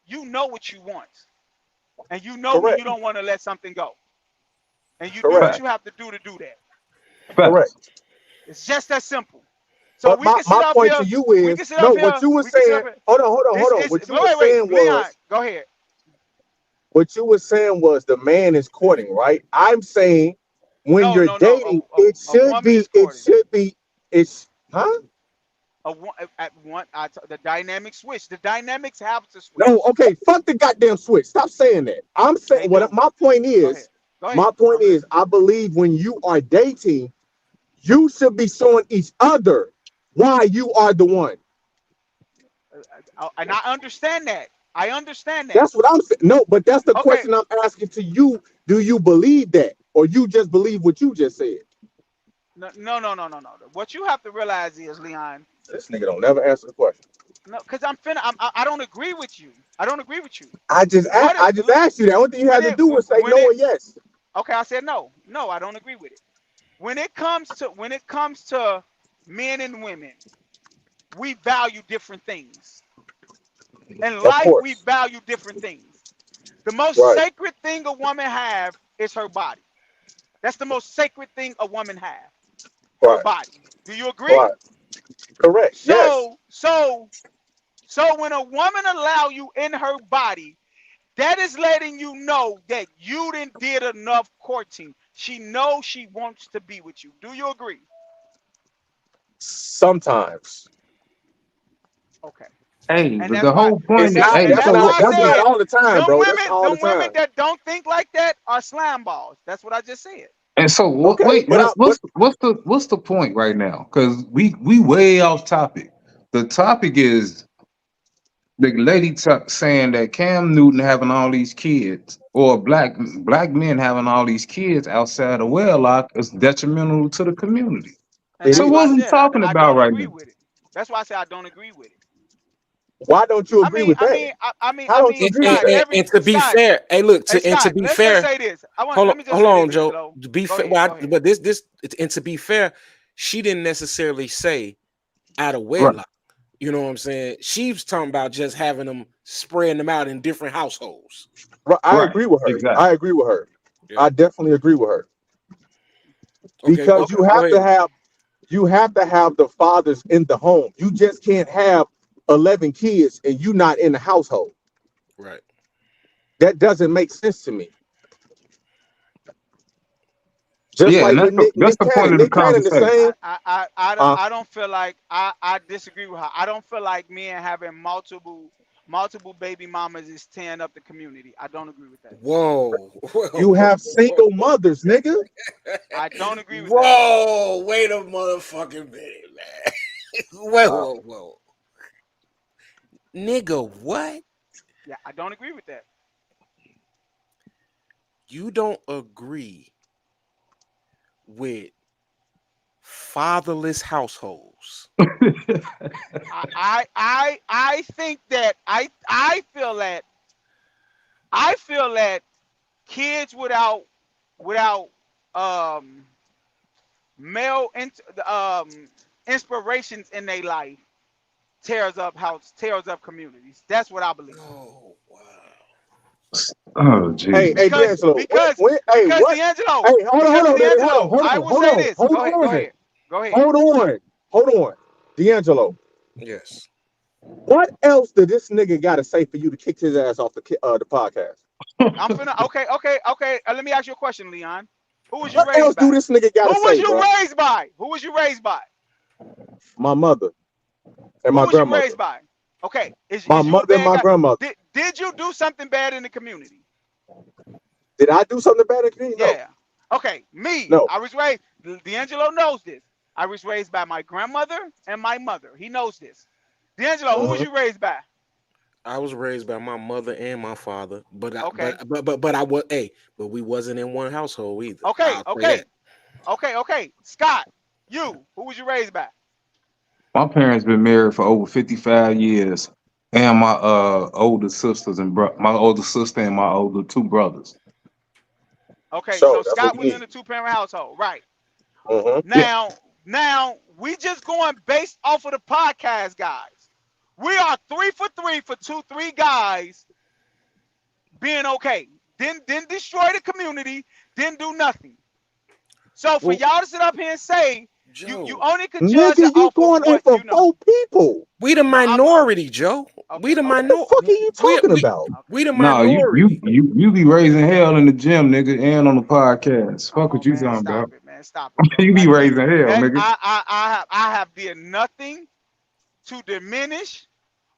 you know what you want, and you know when you Correct. don't want to let something go, and you do Correct. what Fact, you have to do that. Correct. facts. It's just that simple. So But we can sit my up point to here. you We is can sit no. up What here. you were We can sit up saying. here. Hold on. It's What you were wait. saying Leon, was go ahead. the man is courting, right? I'm saying when No, you're no, no. dating, A woman is it courting. should be, it's, huh? At one, the dynamic switch. The dynamics have to No, switch. okay, fuck the goddamn switch. Stop saying that. I'm saying They do. my point Go ahead. is, Go ahead. I'm listening. I believe when you are dating, you should be showing each other why you are the one. And I understand that. I understand that. That's what I'm saying. No, but that's the Okay. question I'm asking to you. Do you believe that? Or you just believe what you just said? No. What you have to realize is, Leon. This nigga don't never answer the question. No, because I don't agree with you. I don't agree with you. I just asked you that. Only thing you When had to it do was say when no it or yes. okay, I said no. No, I don't agree with it. When it comes to men and women, we value different things. In Of life, we course. value different things. The most Right. sacred thing a woman have is her body. That's the most sacred thing a woman have. Her Right. body. Do you agree? Right. Correct. Yes. So when a woman allow you in her body, that is letting you know that you didn't did enough courting. She knows she wants to be with you. Do you agree? Sometimes. Okay. Hey, And the that's why whole point is, hey, That's that's why so not I said all the time, bro. That's all the them women time. that don't think like that are slam balls. That's what I just said. and so what? Okay, Wait, but what's the point right now? Because we way off topic. The topic is the lady saying that Cam Newton having all these kids, or black men having all these kids outside of wedlock is detrimental to the community. And it So that's is. why I what are we said talking I about don't right agree now? with it. That's why I said I don't agree with it. Why don't you I agree mean, with I that? mean, I, I mean, How I don't you mean, agree with that? And to be Scott, fair, hey, look, hey and to Scott, be let's just fair, say this. Let me just hold say on, this, Joe. Angelo. To be Go fair, ahead, go ahead. but this, and to be fair, she didn't necessarily say out of Right. wedlock. You know what I'm saying? She's talking about just having them, spreading them out in different households. Right, I Right. agree with her. Exactly. I agree with her. Yeah. I definitely agree with her. Okay, Because Okay. go ahead. you have to have the fathers in the home. You just can't have 11 kids and you not in the household. Right. That doesn't make sense to me. Just Yeah, and like with that's Nick the point Cannon. of the Nick Cannon the conversation. same. I don't feel like I disagree with her. I don't feel like men having multiple baby mamas is tearing up the community. I don't agree with that. Whoa. You have Whoa. single mothers, nigga. I don't agree with that. Whoa. Wait a motherfucking minute, man. Whoa. Nigga, what? Yeah, I don't agree with that. You don't agree with fatherless households? I think that I feel that kids without um male inspirations in their life tears up communities. That's what I believe. Oh, wow. Oh, Hey, Jesus. D'Angelo. Hey, Because what? D'Angelo, Hey, D'Angelo, I will say this. Go ahead, go ahead. Hold on. D'Angelo. Yes. What else did this nigga got to say for you to kick his ass off the podcast? I'm finna. Okay. Let me ask you a question, Leon. Who was you What else raised do by? this nigga got Who to was say, you bro? raised by? Who was you raised by? My mother and Who my was you grandmother. raised by? Okay, My is you a mother and bad my guy? grandmother. Did you do something bad in the community? Did I do something bad in the community? No. Yeah. Okay, me. No. I was raised. D'Angelo knows this. I was raised by my grandmother and my mother. He knows this. D'Angelo, who was Mhm. you raised by? I was raised by my mother and my father, but Okay. I was, but we wasn't in one household either. Okay. I'll say Okay. that. Okay. Scott, who was you raised by? My parents been married for over 55 years. and my older sisters and my older sister and my older two brothers. Okay, So so that's Scott what was you in need. a 2-parent household, right? Yeah. Now we just going based off of the podcast guys. We are 3 for 3 for 3 guys being okay. Didn't destroy the community, didn't do nothing. So for Well, y'all to sit up here and say you Joe, only can judge Nigga, it you off of going what over you know. 4 people. we the No, I'm minority, Joe. We okay. the What the fuck are you talking about? we the No, minority. you be raising hell in the gym, nigga, and on the podcast. Fuck Oh what you man, talking stop about. it, man. Stop it, bro. You be Like raising hell, that nigga. I have did nothing to diminish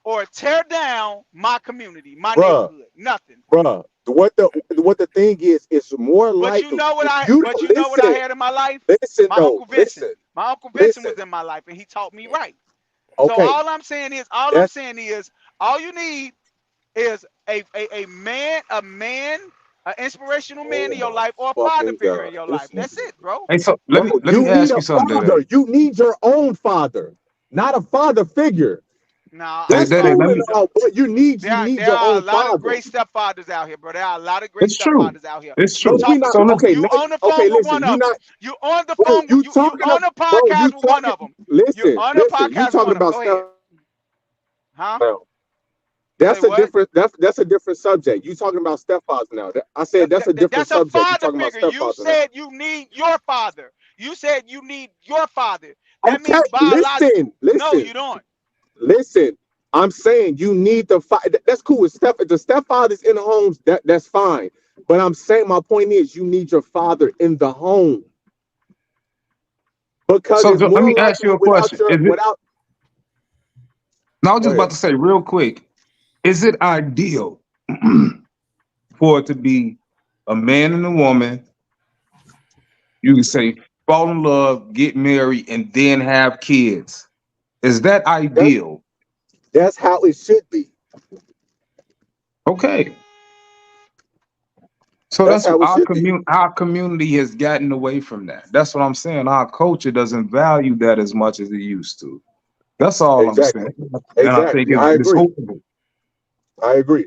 or tear down my community, my Bruh, neighborhood. Nothing. bruh. What the thing is, it's more But you likely know what if I you but don't you know what I listen. had in my life? Listen My though, Uncle Vincent. listen, My Uncle Vincent listen. was in my life and he taught me right. So Okay, all I'm saying is all you need is a man, an inspirational man in oh your my life or a father fucking figure god, in your life. this That's nigga. it, bro. Hey, so Bro, let you me need ask a you something, father. Dad. You need your own father, not a father figure. Now Hey, That's I Daddy, cool let and me. don't. all, but you need There your are a own lot of father. great stepfathers out here, bro. There are a lot of great It's true. stepfathers out here. It's You But true. we talking? not So listen, okay. You on the Okay, phone with listen. one You of them. not, You on the bro. phone with you on the Bro. You podcast with one talking? of them. You Listen, on the listen. You podcast with talking one of them. about Go stuff. ahead. Huh? Say That's a what? different. That's a different subject. You talking about stepfathers now? I said that's a different That's a subject. You father talking about figure. You stepfathers now? said you need your father. You said you need your father. That Okay, means biological. No, you don't. listen. I'm saying you need the that's cool. If the stepfather's in the homes, that's fine. But I'm saying my point is you need your father in the home because so it's let more me ask likely you a question. Is it? without. No, I was Go just ahead. about to say real quick. Is it ideal for it to be a man and a woman? You can say fall in love, get married, and then have kids. Is that That's ideal? that's how it should be. Okay. So That's that's how it our should be. community has gotten away from that. That's what I'm saying. Our culture doesn't value that as much as it used to. That's all I'm Exactly. saying. And I think Exactly. I it's agree. horrible. I agree.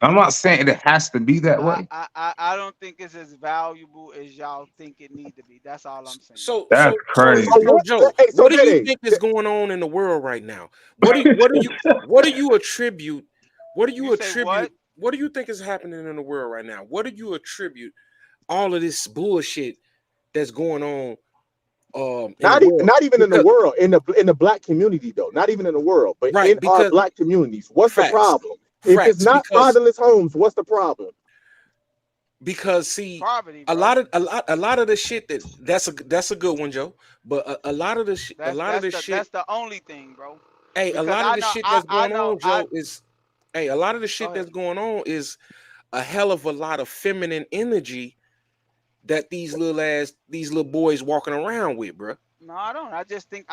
I'm not saying it has to be that way. I don't think it's as valuable as y'all think it need to be. That's all I'm saying. So That's crazy. So what? Joe, Hey, so what do you Dede, think is going on in the world right now? What do you attribute You say what? what do you think is happening in the world right now? What do you attribute all of this bullshit that's going on in the world? not even in the Because world, in the black community though, not even in the world, but right, in our because black communities. What's the facts, problem? If it's not because fatherless homes, what's the problem? see Poverty, a bro. lot of the shit that's a good one, Joe. But a lot of the a lot of the shit, That's the only thing, bro. hey, a Because lot of the shit that's I going know on, Joe, is hey, a lot of the go shit ahead. that's going on is a hell of a lot of feminine energy that these little boys walking around with, bro. No, I don't. I just think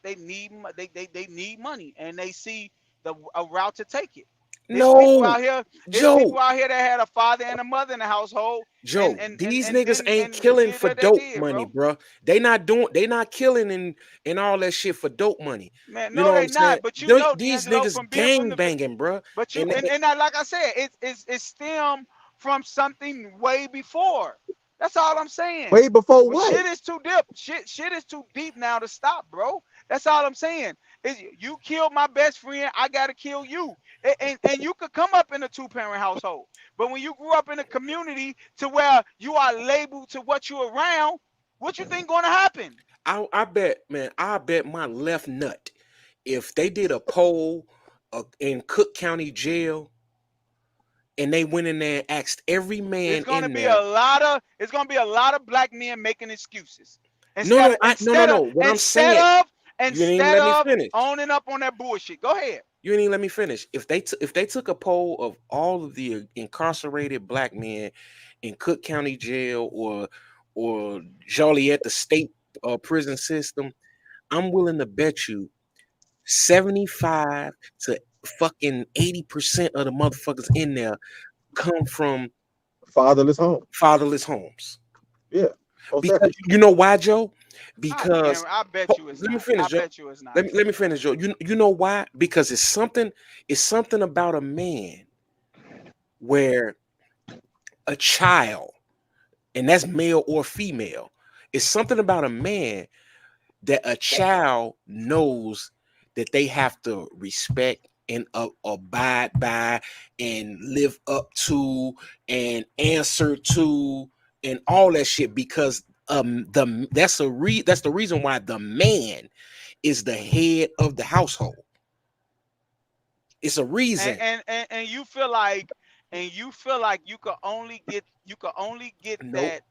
they need they need money and they see a route to take it. It's people No, out here. It's Joe, people out here that had a father and a mother in the household, Joe, these and niggas ain't the killing shit for that they dope did, money, bro. bro. They not killing and all that shit for dope money. Man, You no, know what they I'm saying? not. But you know, These D'Angelo, niggas from being from gang the banging, bro. but you And and I, like I said, it stemmed from something way before. That's all I'm saying. Way before But what? shit is too deep. Shit is too deep now to stop, bro. That's all I'm saying. Is you killed my best friend, I gotta kill you. And you could come up in a 2-parent household, but when you grew up in a community to where you are labeled to what you're around, what you think gonna happen? I bet, man, I bet my left nut if they did a poll in Cook County Jail and they went in there and asked every man in there. It's gonna be a lot of black men making excuses No, no, no. What I'm saying, you didn't even instead let me of finish. owning up on that bullshit. Go ahead. You didn't even let me finish. If they took a poll of all of the incarcerated black men in Cook County Jail or Joliet, the state prison system, I'm willing to bet you 75 to fucking 80% of the motherfuckers in there come from Fatherless home. fatherless homes. Yeah, most Because definitely. you know why, Joe? because I bet you it's let me not. finish, I Joe. bet you it's not. Let me finish, Joe. You know why? Because it's something about a man where a child, and that's male or female, it's something about a man that a child knows that they have to respect and abide by and live up to and answer to and all that shit, because that's the reason why the man is the head of the household. It's a reason. And you feel like you could only get Nope, that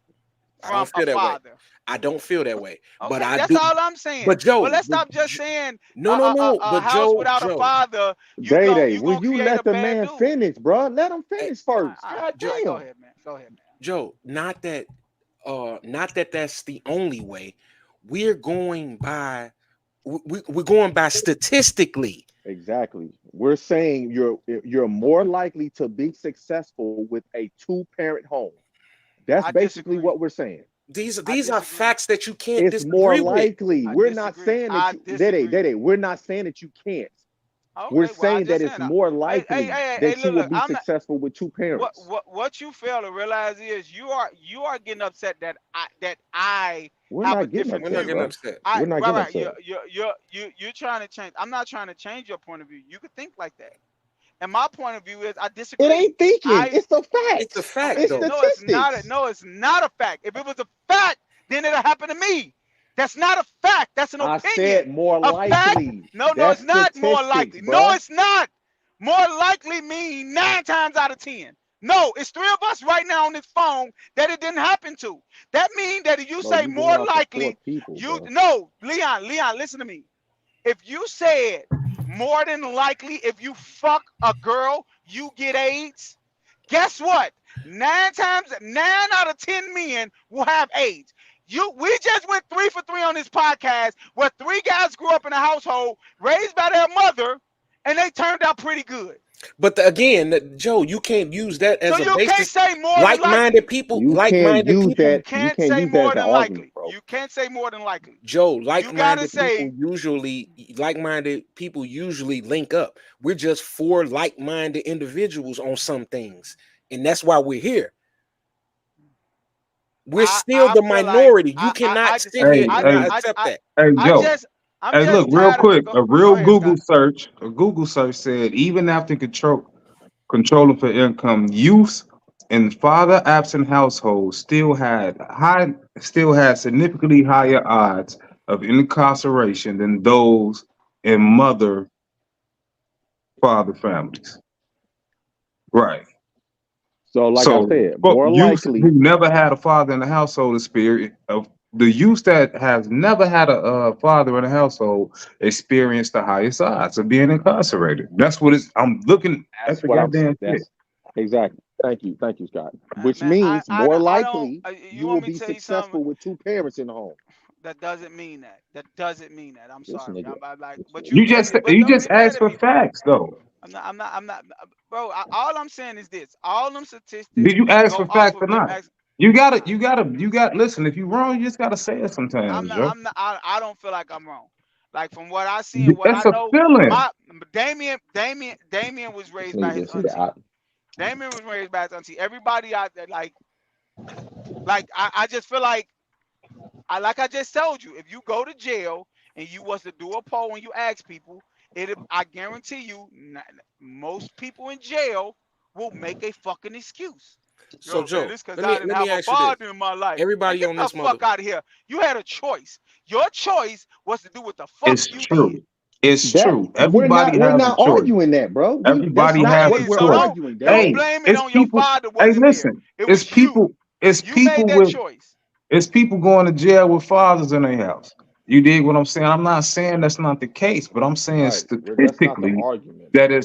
I don't from a feel that way. father. I don't feel that way, but Okay, I that's do. all I'm saying. But Joe, But let's but stop just saying no. a But house without a Joe, father. Day, You will gonna you create a let the bad man dude. finish, bro? Let him eh, finish All right, first. all right, God all right, go damn. ahead, man. Go ahead, man. Joe, not that that's the only way. We're going by we're going by statistically. Exactly. We're saying you're more likely to be successful with a two-parent home. That's I basically disagree. what we're saying. These I are disagree. facts that you can't It's more disagree with. likely. I We're not disagree. saying that I you disagree. Day, we're not saying that you can't. We're Okay, well, I saying just that it's saying. more Hey, likely hey, that you will look. be I'm not. successful with two parents. What you fail to realize is you are getting upset that I We're have a not getting different We're not upset, getting view. bro. upset. We're not getting Right. upset. You're trying to change. I'm not trying to change your point of view. You could think like that. And my point of view is I It disagree. ain't thinking. I It's the It's a facts. fact, It's though. no, it's not. statistics. No, it's not a fact. If it was a fact, then it'll happen to me. That's not a fact. That's an I said opinion. more A fact? likely. No, it's That's not more statistics, likely. No, bruh. it's not. More likely mean 9 times out of 10. No, it's 3 of us right now on this phone that it didn't happen to. That means that if you Bro, say you going more off of 4 likely, people, you bro. no, Leon, listen to me. If you said more than likely, if you fuck a girl, you get AIDS, guess what? 9 out of 10 men will have AIDS. We just went 3 for 3 on this podcast where 3 guys grew up in a household raised by their mother and they turned out pretty good. But again, Joe, you can't use that So as a you can't basis. say more than likely. Like-minded people, You can't use You that. You can't can't say use that more as an than argument, likely. bro. You can't say more than likely. Joe, You gotta say like-minded people usually link up. We're just 4 like-minded individuals on some things, and that's why we're here. We're still I the feel like minority. You cannot just sit here Hey, and not hey, accept that. hey, I Joe. just I'm Hey, look, just real tired of quick. go ahead, Scott. A Google search said even after controlling for income, youth in father-absent households still had significantly higher odds of incarceration than those in mother-father families. Right. So, like I So, said, but more youth who likely. never had a father in the household experience of the youth that has never had a father in the household experience the highest odds of being incarcerated. That's what it's. I'm looking at That's the what I'm. goddamn shit. That's exactly. Thank you, Scott. Which Man, means more I don't. likely You you will want me be to tell you something? successful with two parents in the home. That doesn't mean that. That doesn't mean that. I'm This sorry. nigga. I'm like, This but You nigga. just but don't get mad asked at for me. facts though. I'm not, bro. All I'm saying is this. All them statistics Did you ask go for off facts or of them. not? You got. Listen, if you're wrong, you just gotta say it sometimes, Joe. I don't feel like I'm wrong. Like from what I see and what I That's a know, feeling. Damien was This raised by nigga his just said, auntie. Damien was raised by his auntie. Everybody out there, like I just feel like I just told you, if you go to jail and you was to do a poll and you ask people, I guarantee you, most people in jail will make a fucking excuse. So, Yo, man, Joe, this because I didn't let me have a ask you this. father in my life. Man, Everybody get on the this mother, fuck out of here. You had a choice. Your choice was to do what the fuck It's you did. true. It's that true. Everybody we're has a not choice. arguing that, bro. That's Everybody not has Okay, what a then. we're So choice. arguing, don't Day. Hey, blame it it's on your people. father Hey, wasn't there. listen. It It's was you. people. It's You made people that with. choice. It's people going to jail with fathers in their house. You dig what I'm saying? I'm not saying that's not the case, but I'm saying Right. That's not the statistically argument, that bro.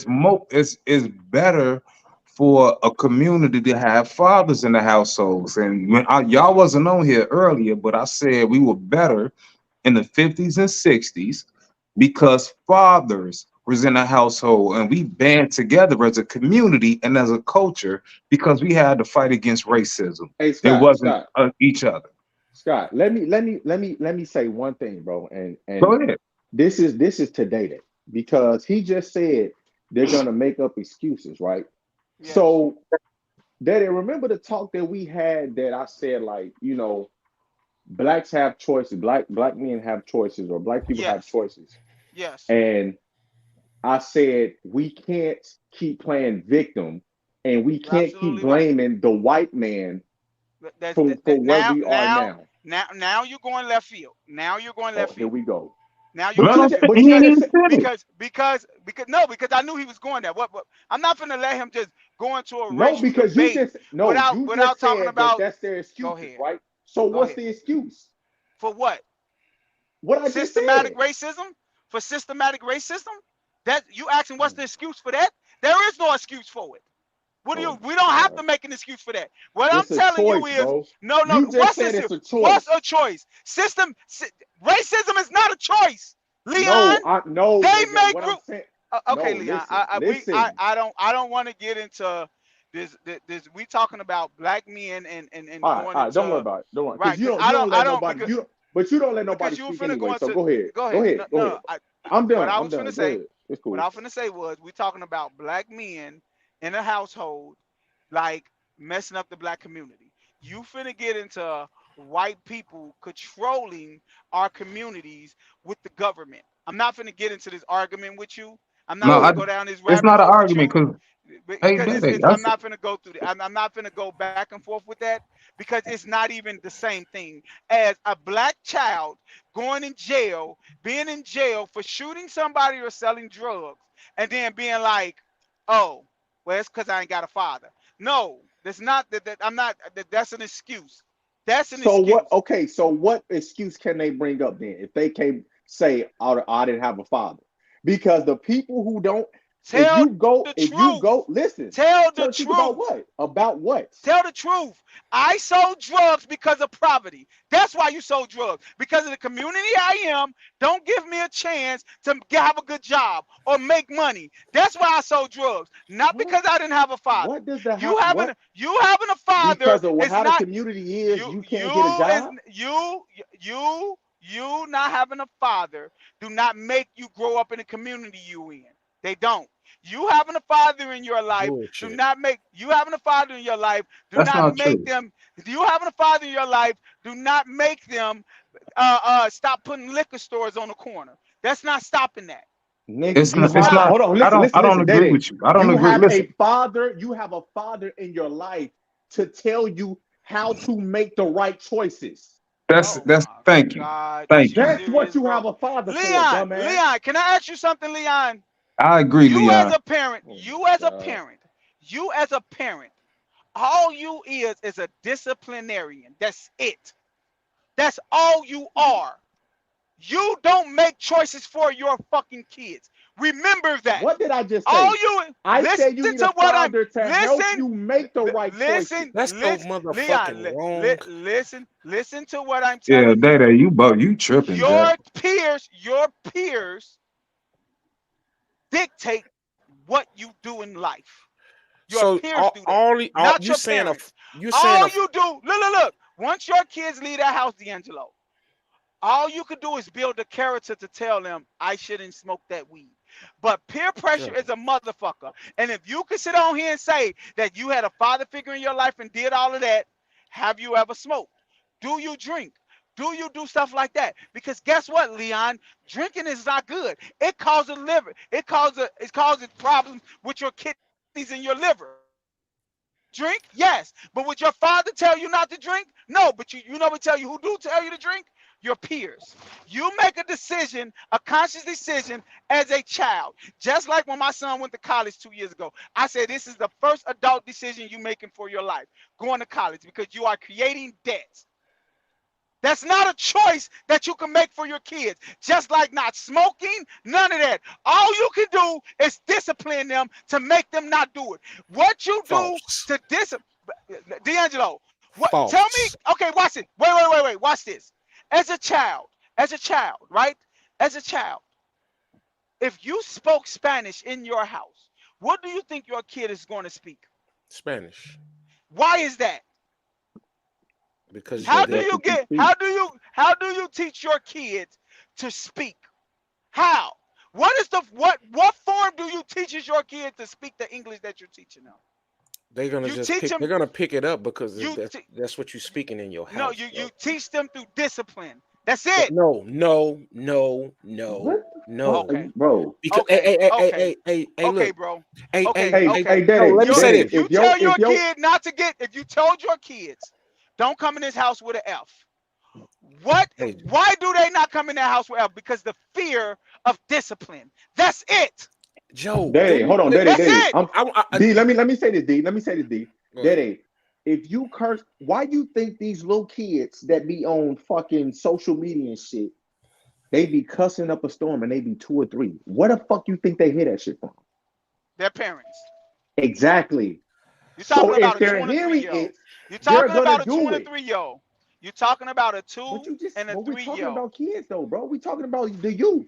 is better for a community to have fathers in the households. And y'all wasn't on here earlier, but I said we were better in the 50s and 60s because fathers was in a household and we band together as a community and as a culture because we had to fight against racism. Hey, It Scott. wasn't each other. Scott, let me say one thing, bro, and Go ahead. this is to date it because he just said they're gonna make up excuses, right? Yes. So, Daddy, remember the talk that we had that I said like, blacks have choices, black men have choices, or black people have Yes. choices, Yes. and I said we can't keep playing victim, and we You're can't keep absolutely right. blaming the white man That's for where now, we are now. now you're going left field. Now you're going left Oh, here field. we go. Now you're But going Let you left him. just field but He you ain't just even said finished. because no, because I knew he was going there. What I'm not gonna let him just go into a no, racial because you debate just no, you just without talking said that about. that's their Go excuses, ahead. right? So Go what's ahead. the excuse? For what? What I just Systematic said. racism? For systematic racism? That you asking what's Oh, the excuse for that? There is no excuse for it. oh We my don't have God. to make an excuse for that. What I'm It's a telling you choice, is, bro. no. You just What's said this? it's a What's choice. a choice? Racism is not a choice, Leon. No, I no They nigga. make What I'm saying. okay, No, Leon. listen, listen. I don't want to get into this. We talking about black men and All right, going all right. Don't worry into about it. Don't worry, because right because you don't I let don't nobody because but you don't let nobody you speak finna anyway. go So into go ahead, go go ahead. ahead, No, go no. ahead. I'm What done. I I'm was done. finna Go say, ahead. It's what cool. I was finna say was we talking about black men in a household like messing up the black community. You finna get into white people controlling our communities with the government. I'm not finna get into this argument with you. I'm not No, finna No, go down this it's rabbit not an hole with argument you because hey, because Daddy, I'm not finna go through I'm not finna go back and forth with that because it's not even the same thing as a black child going in jail, being in jail for shooting somebody or selling drugs, and then being like, oh, well, it's because I ain't got a father. No, that's not I'm not that's an excuse. That's an so what? excuse. Okay, so what excuse can they bring up then if they can't say, I didn't have a father? Because the people who don't, Tell the if you truth. go, listen, Tell the tell the truth about truth. what? About what? Tell the truth. I sold drugs because of poverty. That's why you sold drugs. Because of the community I am, don't give me a chance to have a good job or make money. That's why I sold drugs. Not What? because I didn't have a father. What does that You have? having What? you having a father Because of is how the not community is, you you can't get a you is job. you not having a father do not make you grow up in the community you in. They don't. You having a father in your life do Bullshit. not make you having a father in your life do that's not not make true. them you having a father in your life do not make them stop putting liquor stores on the corner. That's not stopping that. Nigga, It's you not. It's have Not. not. hold on, I listen, don't. listen, I don't listen, agree Daddy. with you. I don't You agree. have a Listen, father, you have a father in your life to tell you how to make the right choices. Oh that's. my Thank you. God, is Thank you you. That's what serious, you bro? have a father for, Leon, dumbass. Leon, can I ask you something, Leon? I agree, You as Leon. a parent, Oh my God. you as a parent, all you is a disciplinarian. That's it. That's all you are. You don't make choices for your fucking kids. Remember that. What did I just All say? you I listen said you need a to what I'm father to help listen, you make the right choices. listen, That's so listen, motherfucking Leon, wrong. listen to what I'm Yeah, telling you. Daddy, you tripping, Jack. Your peers dictate what you do in life. Your So peers do that, all not you your saying parents. you saying All you do, look. Once your kids leave that house, D'Angelo, all you could do is build a character to tell them I shouldn't smoke that weed. But peer pressure is a motherfucker. And if you can sit on here and say that you had a father figure in your life and did all of that, have you ever smoked? Do you drink? Do you do stuff like that? Because guess what, Leon? Drinking is not good. It causes liver. It causes problems with your kidneys and your liver. Drink, yes. But would your father tell you not to drink? No. But you know what tell you who do tell you to drink? Your peers. You make a decision, a conscious decision as a child. Just like when my son went to college 2 years ago. I said this is the first adult decision you making for your life. Going to college because you are creating debts. That's not a choice that you can make for your kids. Just like not smoking, none of that. All you can do is discipline them to make them not do it. What you do false. to discipline, D'Angelo, what tell me, False. okay, watch it. Wait, watch this. As a child, right? As a child, if you spoke Spanish in your house, what do you think your kid is going to speak? Spanish. Why is that? because How Because do they, that's you what you get? teach. How do you teach your kids to speak? How? What is the what form do you teach your kids to speak the English that you're teaching them? they're gonna You just teach pick. They're them. gonna pick it up because You that's what you're speaking in your no. house, You bro. teach them through discipline. That's it. No, no, no, no, What the fuck, no. are Okay. you, bro? Because Okay. Okay. Look, Okay, bro. hey, Okay. hey, Hey, hey, Okay. hey, no. Daddy, Let me say Daddy, this. If you tell your kid not to get, if you told your kids, don't come in this house with an F. What? Hey, Why do they not come in that house with F? Because the fear of discipline. That's it. Joe, Daddy, hold on, Daddy, That's Daddy. it. D. Let me say this, D. Let me say this, D. Go ahead. Daddy, if you curse, why you think these little kids that be on fucking social media and shit, they be cussing up a storm and they be 2 or 3? What the fuck you think they hear that shit from? Their parents. Exactly. You're So talking if about a 2 they're and a hearing 3-year-old. it, You're they're talking gonna about a 2 do and a it. 3-year-old. You're talking about a But 2 and a we're talking 3-year-old. about kids though, bro. We're talking about the youth.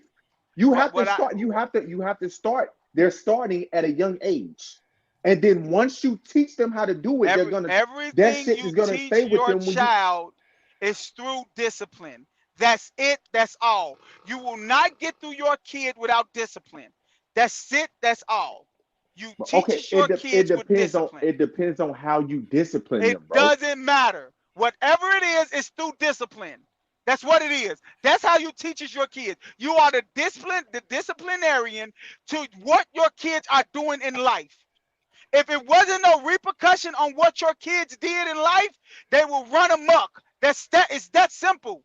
You have to What I start. You have to start. They're starting at a young age, and then once you teach them how to do it, that everything shit you is gonna teach stay with your them when you. child is through discipline. That's it. That's all. You will not get through your kid without discipline. That's it. That's all. You Okay, teach your kids with discipline. it depends on how you discipline It them, bro. doesn't matter. Whatever it is, it's through discipline. That's what it is. That's how you teach your kids. You are the disciplinarian to what your kids are doing in life. If it wasn't no repercussion on what your kids did in life, they will run amok. It's that simple.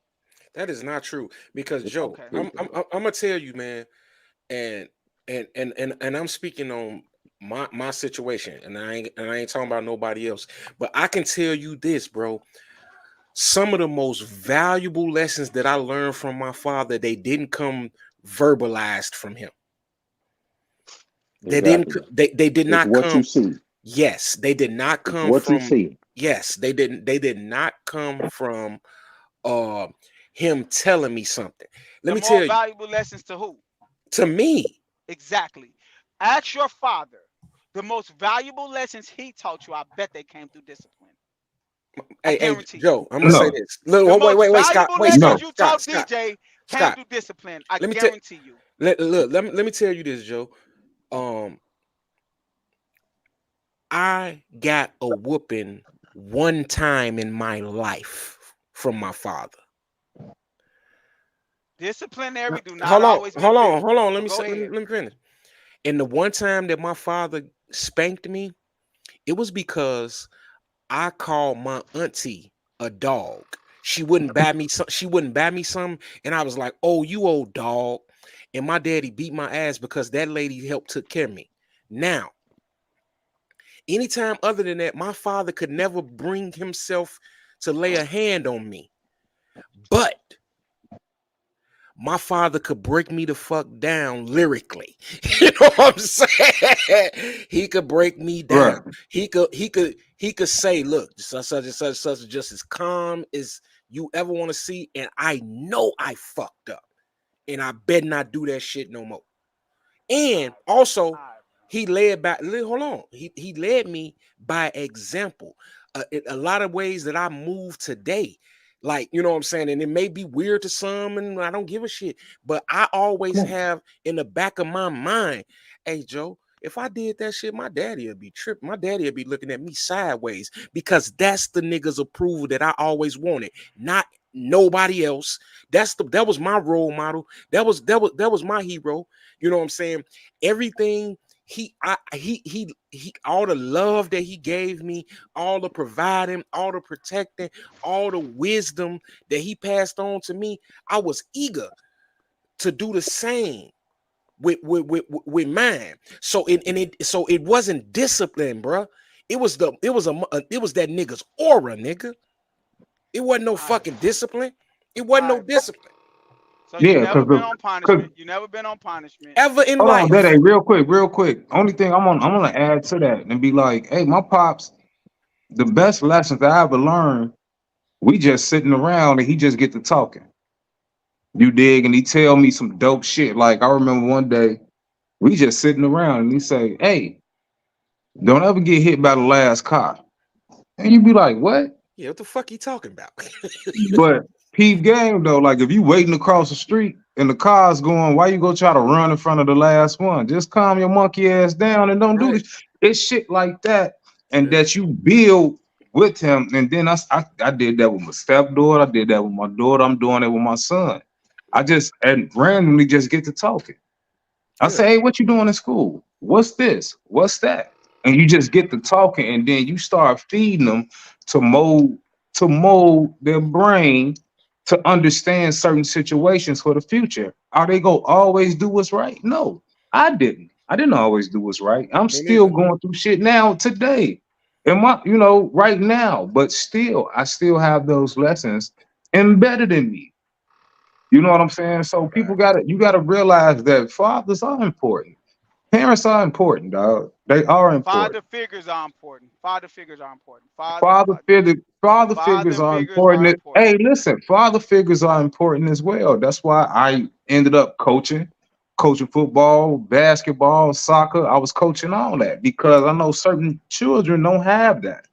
That is not true. Because Joe, Okay. I'm gonna tell you, man, and and I'm speaking on my situation, and I ain't talking about nobody else. But I can tell you this, bro. Some of the most valuable lessons that I learned from my father, they didn't come verbalized from him. They didn't. Exactly. They did It's not what you come. see. Yes, they did not It's come what you from. see. Yes, they didn't. They did not come from uh him telling me something. Let The me more tell you. valuable lessons to who? To me, Exactly. Ask your father. The most valuable lessons he taught you, I bet they came through discipline. I hey, guarantee you. Joe, I'm gonna say No, this. Look, The most wait, Scott, valuable wait, lessons Scott, no. you Scott, taught Scott, DJ came Scott. through discipline. I Let me tell. guarantee you. Let me tell you this, Joe. Um, I got a whooping one time in my life from my father. Disciplinary do not always mean physical. Hold on. But go ahead. Let me finish. And the one time that my father spanked me, it was because I called my auntie a dog. She wouldn't buy me some. She wouldn't buy me some, and I was like, "Oh, you old dog!" And my daddy beat my ass because that lady helped took care of me. Now, anytime other than that, my father could never bring himself to lay a hand on me. But my father could break me the fuck down lyrically. You know what I'm saying? He could break me Right. down. He could say, look, such and such just as calm as you ever want to see. And I know I fucked up. And I better not do that shit no more. And also, he led by hold on. He led me by example. In a lot of ways that I move today. Like, you know what I'm saying? And it may be weird to some, and I don't give a shit. But I always Come on. have in the back of my mind, hey Joe, if I did that shit, my daddy would be tripping. My daddy would be looking at me sideways because that's the nigga's approval that I always wanted, not nobody else. That was my role model. That was my hero. You know what I'm saying? Everything he all the love that he gave me, all the providing, all the protecting, all the wisdom that he passed on to me, I was eager to do the same with mine. So it wasn't discipline, bro. It was that nigga's aura, nigga. It wasn't no fucking discipline. It wasn't no All right. discipline So you Yeah, never been on cause punishment. You never been on punishment. ever in hold on, life. that real quick. Only thing I'm gonna add to that and be like, hey, my pops, the best lessons that I ever learned, we just sitting around and he just get to talking. You dig? And he tell me some dope shit. Like I remember one day we just sitting around and he say, hey, don't ever get hit by the last car. And you be like, what? Yeah, what the fuck you talking about? But peep game though, like if you waiting across the street and the car's going, why you go try to run in front of the last one? Just calm your monkey ass down and don't do Right. this. It's shit like that, and Yeah. that you build with him. And then I did that with my stepdaughter. I did that with my daughter. I'm doing it with my son. I just and randomly just get to talking. I Yeah. say, hey, what you doing in school? What's this? What's that? And you just get to talking, and then you start feeding them to mold their brain to understand certain situations for the future. Are they gonna always do what's right? No, I didn't. I didn't always do what's right. I'm Me still neither. going through shit now today. Right now, but still, I still have those lessons embedded in me. You know what I'm saying? So people Facts. you gotta realize that fathers are important. Parents are important, dog. They are Father important. figures are important. Father figures are important. Father figure, father figures Father are figures are important. important. Hey, listen, father figures are important as well. That's why I ended up coaching football, basketball, soccer. I was coaching all that because I know certain children don't have that.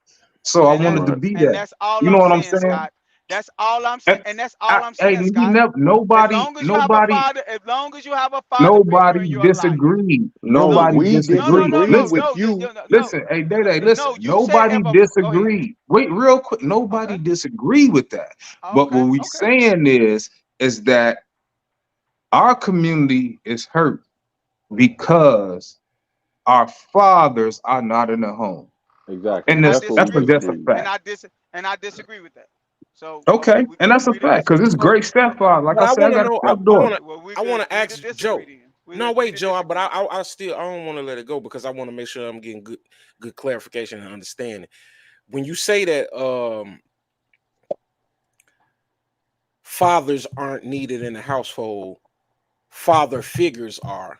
So I And that wanted to Right. be and that. that's all You know I'm what I'm saying, saying? Scott. That's all I'm saying. And And that's all I'm saying, we Scott. never As nobody, long as you have a nobody father, as long as you have a father figure Nobody in your life. disagreed. As No, long Nobody we no, no, disagreed. no, disagree no, Listen, with no, you. listen. Hey, Day, listen. no. You said Nobody if a go ahead. disagreed. Wait, real quick. Okay. Nobody disagreed with that. But Okay. what we Okay. saying is that our community is hurt because our fathers are not in the home, Exactly. and And I That's what we disagree with that's a that. disagree with. And fact. I disagree with that. So Okay, we and can that's a agree to fact because it's disagree. But great stepfather. Like but I I said, I want to got a know. I stepdaughter. want to. Well, we I can want to agree to ask Joe. disagree then. We can No, agree wait, to Joe. But disagree then. I don't want to let it go because I want to make sure I'm getting good clarification and understanding. When you say that fathers aren't needed in the household, father figures are.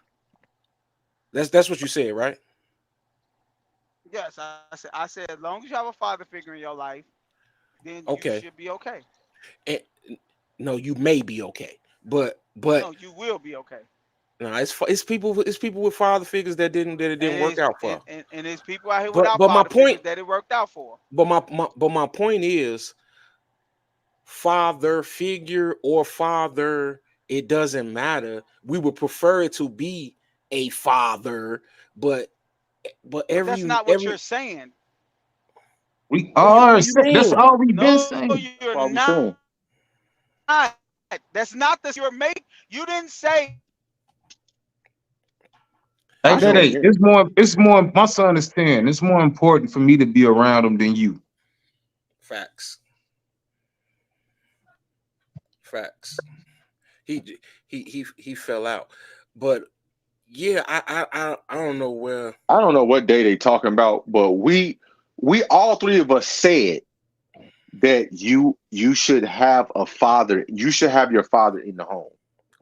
That's what you said, right? Yes, I said as long as you have a father figure in your life, then you Okay. should be okay. And, no, you may be okay, but No, you will be okay. no, it's people with father figures that it didn't And work it's out and, for. and, and there's people out here But without but my father figures point, that it worked out for. but my point is father figure or father, it doesn't matter. We would prefer it to be a father, but but But that's every not what you're every saying. We what are. you That's saying? all we've been No, saying. you're That's all we not. saying. That's not the you're making. You didn't say Hey, I Joe, didn't Daddy, hear. it's more. My son is 10. It's more important for me to be around him than you. facts, facts. He fell out, but yeah, I don't know where. I don't know what day they talking about, but we all three of us said that you should have a father. You should have your father in the home.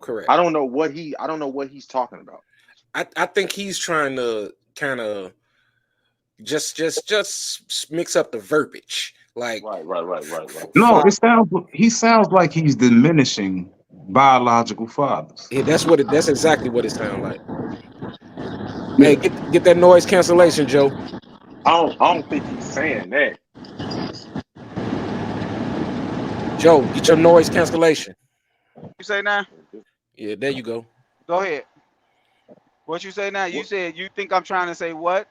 Correct. I don't know what he's talking about. I think he's trying to kind of just mix up the verbiage. Like, Right. No, fa- he sounds like he's diminishing biological fathers. yeah, that's exactly what it sounds like. Hey, Yeah. get that noise cancellation, Joe. I don't think he's saying that. Joe, get your noise cancellation. you say now. Yeah, there you go. Go ahead. What you say now? You said you think I'm trying to say what?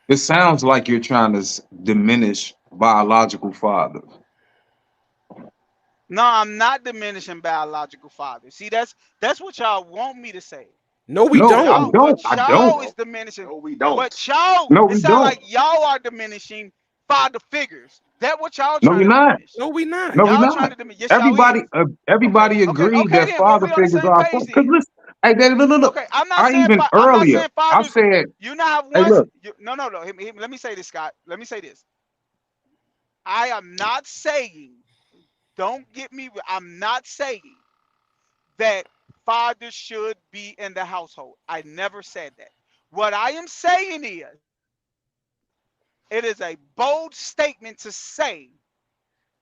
It sounds like you're trying to diminish biological fathers. No, I'm not diminishing biological father. See, that's what y'all want me to say. No, we No, I Y'all, don't. don't. what I don't. y'all is diminishing. No, we don't. What y'all, No, it we sound don't. like y'all are diminishing father figures. That what y'all No, trying we're to not. diminish. No, we not. No, we're Y'all trying not. to diminish. Yes, y'all Everybody, is. Okay, everybody okay, agreed okay. that Then, well, father we on the figures same are page important. Because then. listen, hey, Daddy, look. Okay, I'm not I saying even I'm not earlier, saying I fathers. said, You not have hey, once. look, No. Let me say this, Scott. Let me say this. I am not saying. Don't get me. I'm not saying that fathers should be in the household. I never said that. What I am saying is, it is a bold statement to say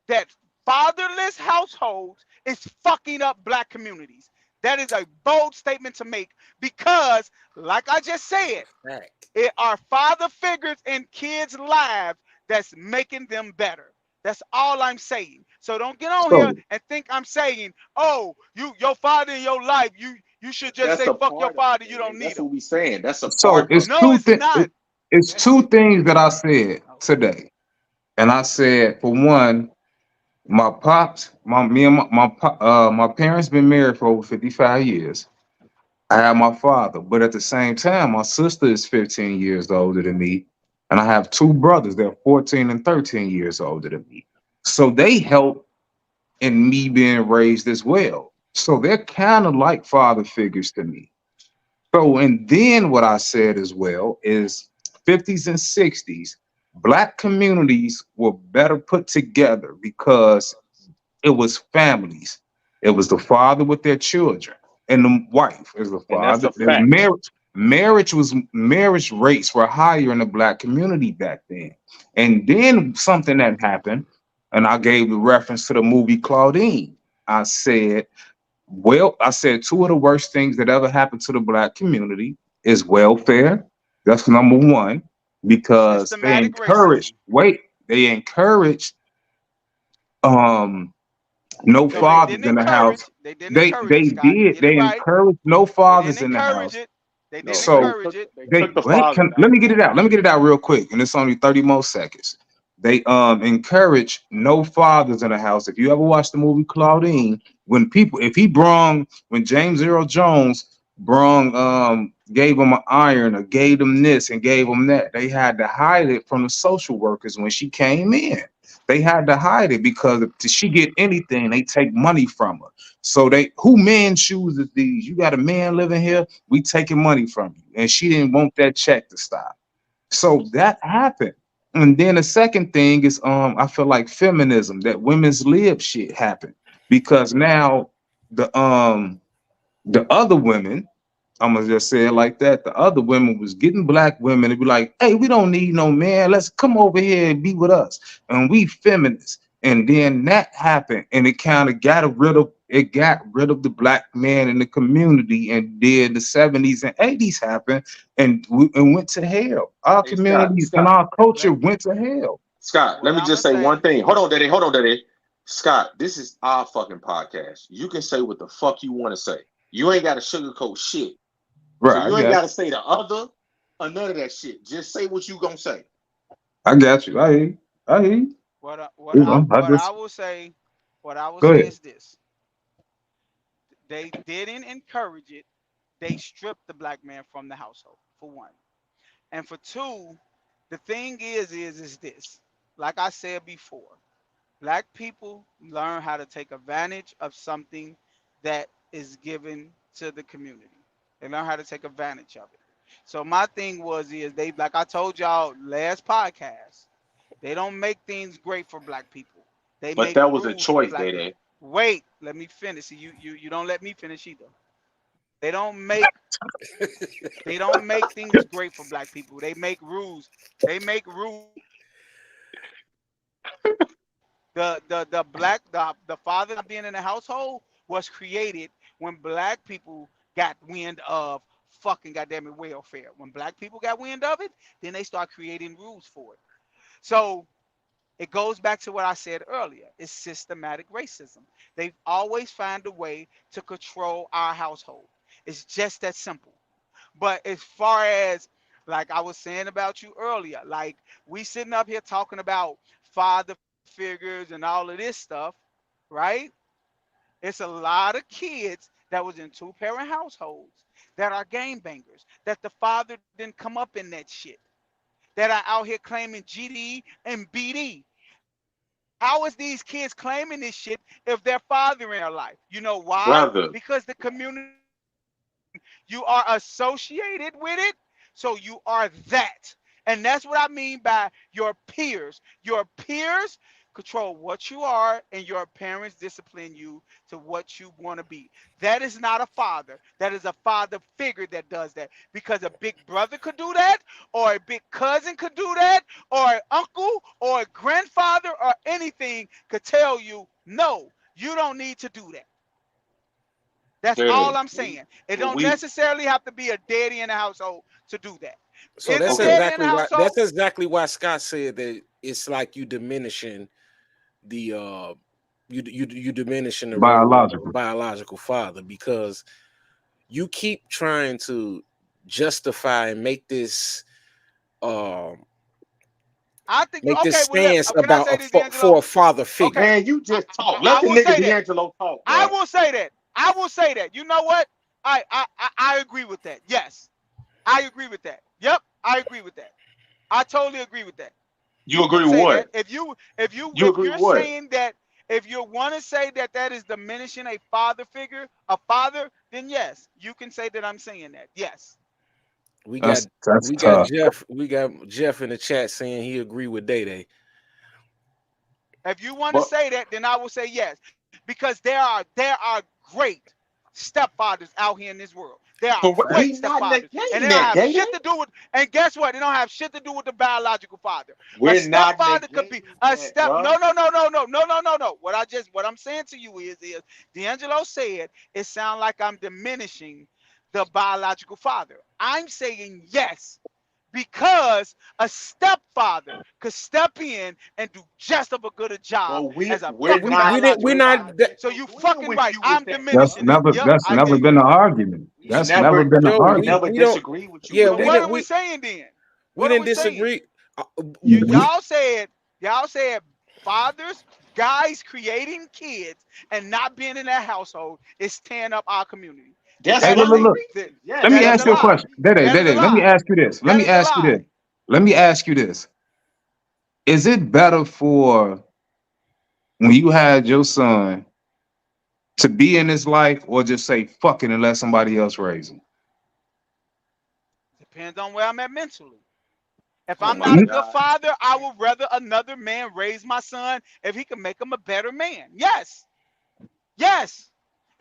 that fatherless households is fucking up black communities. That is a bold statement to make because, like I just said, Fact. it are father figures in kids' lives that's making them better. That's all I'm saying. So don't get on here So and think I'm saying, oh, your father in your life, you should just That's say a fuck your part of it, father. You don't man. need That's him. what we saying. That's a so part it's of it. No, two it's not. it's That's two it. things that I said Oh, today. And I said, for one, my pops, my parents been married for over 55 years. I have my father, but at the same time, my sister is 15 years older than me, and I have two brothers. They're 14 and 13 years older than me. So they help in me being raised as well. So they're kind of like father figures to me. So, and then what I said as well is 50s and 60s, black communities were better put together because it was families. It was the father with their children, and the wife is the And that's father. a The fact. marriage rates were higher in the black community back then. And then something that happened, and I gave the reference to the movie Claudine. I said, well, I said two of the worst things that ever happened to the black community is welfare. That's number one, because systematic racism. they encouraged um no No, they fathers didn't in the house. encourage. They didn't They encourage it, they Scott. did. Get it They right. encouraged no They didn't fathers in the encourage house. it. They didn't No, So encourage it. they they took the wait. fathers Let out. me get it out. Let me get it out real quick, and it's only 30 more seconds. They encourage no fathers in the house. If you ever watched the movie Claudine, when James Earl Jones brung gave him an iron or gave them this and gave them that, they had to hide it from the social workers when she came in. They had to hide it because if she get anything, they take money from her. So who man shoes is these? You got a man living here, we taking money from you. And she didn't want that check to stop. So that happened. And then the second thing is I feel like feminism, that women's lib shit happened. Because now the other women, I'm gonna just say it like that. The other women was getting black women to be like, "Hey, we don't need no man. Let's come over here and be with us." And we feminists. And then that happened, and it kind of got rid of the black man in the community. And then the 70s and 80s happened, and went to hell. Our Hey, Scott, communities and Scott, our culture Let went to hell. Scott, let what me I'm just gonna say one say. thing. Hold on, Daddy. Hold on, Daddy. Scott, this is our fucking podcast. You can say what the fuck you want to say. You ain't got to sugarcoat shit. So Right? you ain't got to say the other or none of that shit. Just say what you gonna say. I got you. I hear you. I hear you. What I, what You I know, I what I just will say. What I will go say ahead. is this: they didn't encourage it. They stripped the black man from the household, for one, and for two, the thing is this. Like I said before, black people learn how to take advantage of something that is given to the community. They learn how to take advantage of it. So my thing is they, like I told y'all last podcast, they don't make things great for black people. They But make that was a rules for choice, black people. Daddy. Wait, let me finish. See, you don't let me finish either. They don't make they don't make things great for black people. They make rules. They make rules. The father not being in the household was created when black people got wind of fucking goddamn it welfare. When black people got wind of it, then they start creating rules for it. So it goes back to what I said earlier. It's systematic racism. They always find a way to control our household. It's just that simple. But as far as like I was saying about you earlier, like we sitting up here talking about father figures and all of this stuff, right? It's a lot of kids that was in two-parent households that are game bangers, that the father didn't come up in that shit, that are out here claiming GD and BD. How is these kids claiming this shit if their father in their life? You know why? Brother, Because the community you are associated with it, so you are that. And that's what I mean by your peers. Your peers control what you are, and your parents discipline you to what you want to be. That is not a father. That is a father figure that does that. Because a big brother could do that, or a big cousin could do that, or an uncle, or a grandfather, or anything could tell you, no, you don't need to do that. That's all Daddy, I'm saying. It don't we necessarily have to be a daddy in the household to do that. So Is a okay. daddy in the household? that's exactly why Scott said that it's like you diminishing you diminishing the role of a Biological. biological father, because you keep trying to justify and make this I think make okay. this Well, look, stance can I about say a this, for D'Angelo? a father figure. Okay, Man, you just talk. I Let the will nigga say that. D'Angelo talk, I bro. will say that. I will say that. You know what? I agree with that. Yes, I agree with that. Yep, I agree with that. I totally agree with that. You You can agree with say that what? You if agree you're with what? saying that, if you want to say that that is diminishing a father figure, a father, then yes, you can say that I'm saying that. Yes. We got That's tough. Jeff in the chat saying he agree with Day Day. If you want to But say that, then I will say yes, because there are great stepfathers out here in this world. There are we great not stepfathers, and they negating don't that, have Day shit to do with. And guess what? They don't have shit to do with the biological father. A We're not stepfather could be negating a that, step. bro. No. What I'm saying to you is D'Angelo said it sounds like I'm diminishing the biological father. I'm saying yes, because a stepfather could step in and do just as good a job But as a we're fucking not biological We're father. not So you agreeing fucking with right. you with I'm that, That's bro. diminishing it. never Yep, that's I never agree. been an argument. We That's never never been an Joe. we argument. never We don't. disagree with you Yeah, with So we what that. are didn't. we saying then? We What are didn't we saying? disagree. You We- y'all said fathers, guys creating kids and not being in that household is tearing up our community. That's Hey, That is one a look. reason. Let Yes, me that is that's a ask you a one lie. question. reason. That is a Let me lie. ask you this. Let That me is a ask you lie. this. Let me ask you this. Is it better for when you had your son to be in his life, or just say fuck it and let somebody else raise him? Depends on where I'm at mentally. If Oh I'm my not a You- good God. father, I would rather another man raise my son if he can make him a better man. Yes. Yes.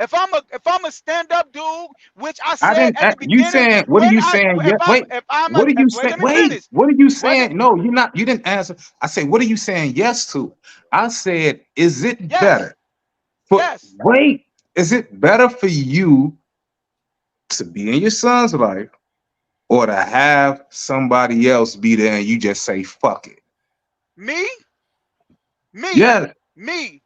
If I'm a stand-up dude, which I I said didn't. at the You beginning, saying? What are when you I saying? Yeah. if I'm Wait. if I'm a What are you wait, saying? let me Wait. finish. What are you What saying? No, you're not. You didn't answer. I say, what are you saying? Yes to. I said, is it yes, better for? yes. Wait. Is it better for you to be in your son's life, or to have somebody else be there and you just say fuck it? Me, me, Yeah. me.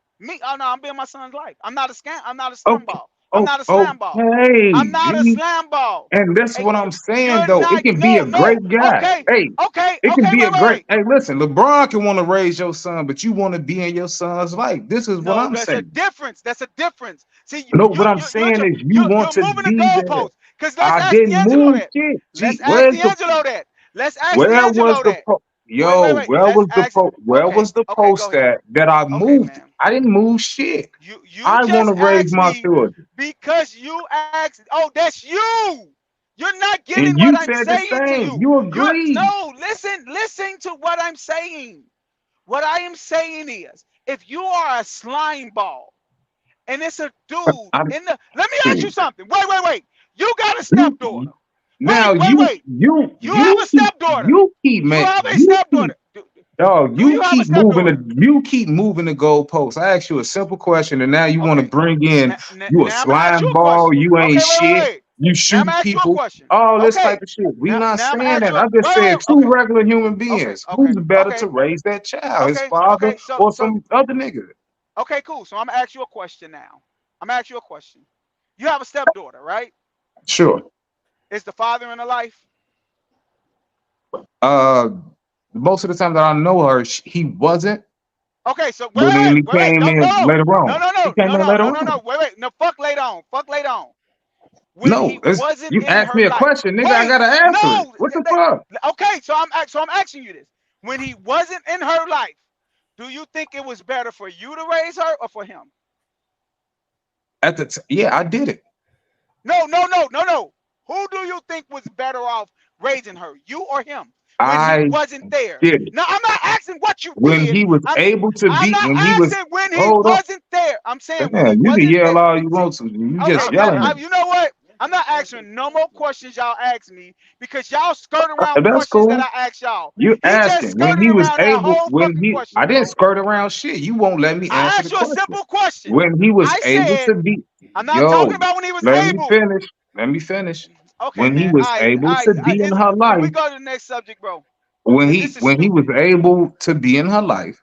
Oh no, I'm being my son's life. I'm not a scam. I'm not a slam Okay. ball. I'm not a slam ball. Okay. I'm not a G. slam ball. And that's Hey, what I'm saying, you're though. It not. can be No, a no. great guy. Okay, Hey, okay, it can okay. be a Wait, wait, great. wait. Hey, listen, LeBron can want to raise your son, but you want to be in your son's life. This is what No, I'm that's a saying. difference. That's a difference. See, No, what I'm saying is you want you're to moving the be there. goalposts. Cause let's I ask didn't D'Angelo move that. shit. Let's Gee, ask D'Angelo that. Let's ask where was D'Angelo the that. yo? Wait. Where Let's was the ask. where Okay, was the okay. Go post ahead. that I Okay, moved? man. I didn't move shit. You I want just to raise asked my me children, because you asked. Oh, that's you. You're not getting and what you I'm said the saying to same. you. You You're agreed. no. Listen to what I'm saying. What I am saying is, if you are a slime ball, and it's a dude I, in the. Let me ask you something. Wait. You got a you stepdaughter. now Wait. You have a stepdaughter. man, Do you you have a keep moving stepdaughter? the goalposts. I asked you a simple question, and now you want to Okay. bring in you a Now I'm gonna ask slime you a ball, question. you ain't Okay, shit, wait. you Now I'm shoot gonna ask you a people, question. all this type Okay. of shit. We Now not I'm gonna saying ask that. you. I just said two Okay. regular human Okay. beings. Okay. Who's better to Okay. raise that child, his Okay. father Okay. So or so some other nigga? okay, cool. So I'm gonna ask you a question now. I'm gonna ask you a question. You have a stepdaughter, right? Sure. Is the father in her life? Uh, most of the time that I know her, he wasn't, Okay, so but then he wait, came in later on. He came in later on. wait. No, fuck later on. Fuck later on. When No, he wasn't you in asked her me a life. question, nigga. I Wait, gotta answer it. no. What the fuck? Okay, so I'm asking you this. When he wasn't in her life, do you think it was better for you to raise her or for him? Yeah, I did it. No. Who do you think was better off raising her, you or him, when he I wasn't there? did it Now I'm not asking what you when did. he was I'm able to I'm be. not When he was, asking when he hold on, wasn't there. I'm saying when he man. You can wasn't there. yell all you See, want to. You okay, just man. yelling at me. You know what? I'm not asking no more questions y'all ask me because y'all skirt around That's questions that cool. I asked y'all. You He just asking when skirted he was around that able. whole When fucking he, I question, didn't bro. skirt around shit. You won't let me I answer asked the you a question. simple question. When he was I able said, to be, I'm not talking yo, about when he was let me able. finish. Let me finish. Okay, When he man. was able to be in her Can we life, go to the next subject, bro? when Because he this is when he was stupid. able to be in her life,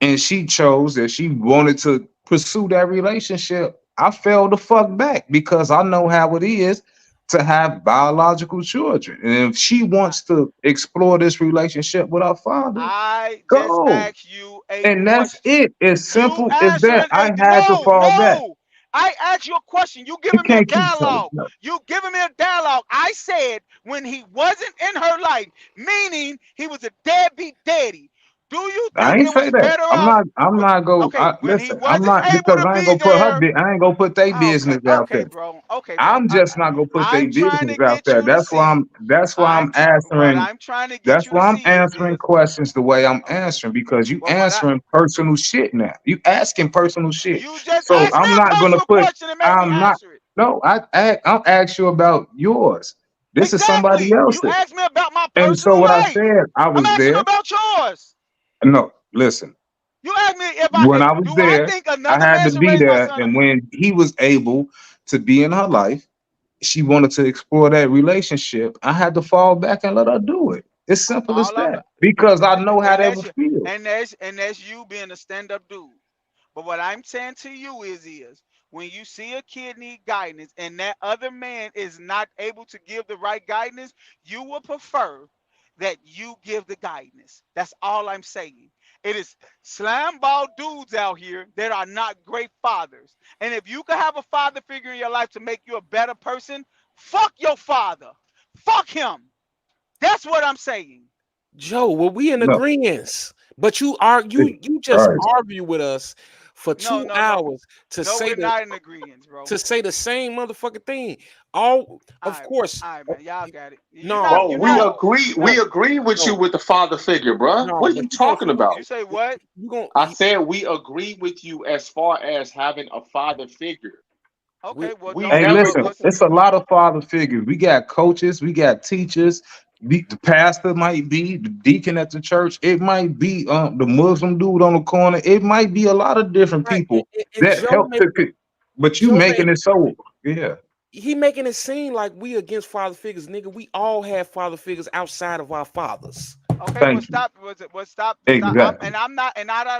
and she chose that she wanted to pursue that relationship, I fell the fuck back because I know how it is to have biological children. And if she wants to explore this relationship with her father, I just go. asked you a And that's question. it. As You simple as that. answering I a had to fall back. no. I asked you a question. You You giving me a can't keep telling dialogue. me. You giving me a dialogue. I said when he wasn't in her life, meaning he was a deadbeat daddy. Do you I think ain't it say was that. better I'm off? not. I'm not go. Okay, when he Listen. I'm wasn't not able because to I ain't be gonna put her. there. I ain't gonna put their Okay, business out okay, there. bro. Okay, bro. I'm just not gonna put their I'm trying business to out get there. you to That's why see. I'm. That's why I'm What answering. I'm trying to get That's you to why I'm see is answering this. questions the way I'm Okay. answering because you Well, answering personal shit now. You asking personal shit. you just So asked me I'm a not gonna personal put. question and made me I'm not. answer it. No, I'll ask you about yours. This is somebody Exactly. You else's. asked me about my And so personal what I life. said, I I'm was asking there. about yours. No, listen. You asked me When I was do I there, think I another had man to should be raise my there. son? And when he was able to be in her life, she wanted to explore that relationship. I had to fall back and let her do it. It's simple as All I'm that. Because I know how and that would that's feel. and that's you being a stand-up dude. But what I'm saying to you is when you see a kid need guidance and that other man is not able to give the right guidance, you will prefer that you give the guidance. That's all I'm saying. It is slam ball dudes out here that are not great fathers. And if you could have a father figure in your life to make you a better person, fuck your father. Fuck him. That's what I'm saying. Joe, well, we in No. agreement, but you just Right. argue with us for No, 2 no, no. hours to No, say we're the not in agreement, bro. same motherfucking thing. All of course, All right, man. Y'all got it. no, You're Bro, we not. no, agree. no, We agree with you no, with the father figure, bruh. no. What are But you talking about? You say what? you gonna I said we agree with you as far as having a father figure. Okay, we, well, We Hey, never. listen, what's it's a lot of father figures. We got coaches, we got teachers. The pastor might be the deacon at the church. It might be the Muslim dude on the corner. It might be a lot of different right? And, people and- and that help to. But you Joe made making it so, yeah. he making it seem like we against father figures, nigga. We all have father figures outside of our fathers. okay? Well, Thank you. stop. Stop. Stop. Exactly.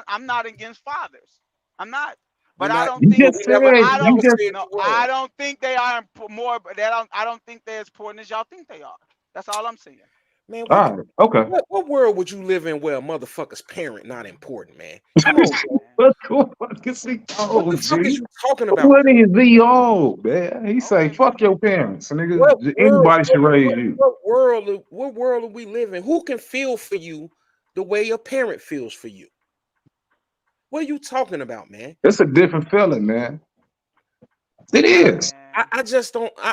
I'm not against fathers. I'm not. You're But I not, don't You but think. just we said never But we I you don't. never just said No, you were. I don't think they are more. But I don't think they're as important as y'all think they are. That's all I'm saying. Man, all right. Okay. what world would you live in where a motherfucker's parent not important, man? Come on, Hey, bro. man. What the fuck is he What the on, fuck is G? you talking about? What is he on, man? He say, Okay. fuck your parents. What Nigga, world? anybody should raise you. What world are we living? Who can feel for you the way your parent feels for you? What are you talking about, man? It's a different feeling, man. It Hey, is. man.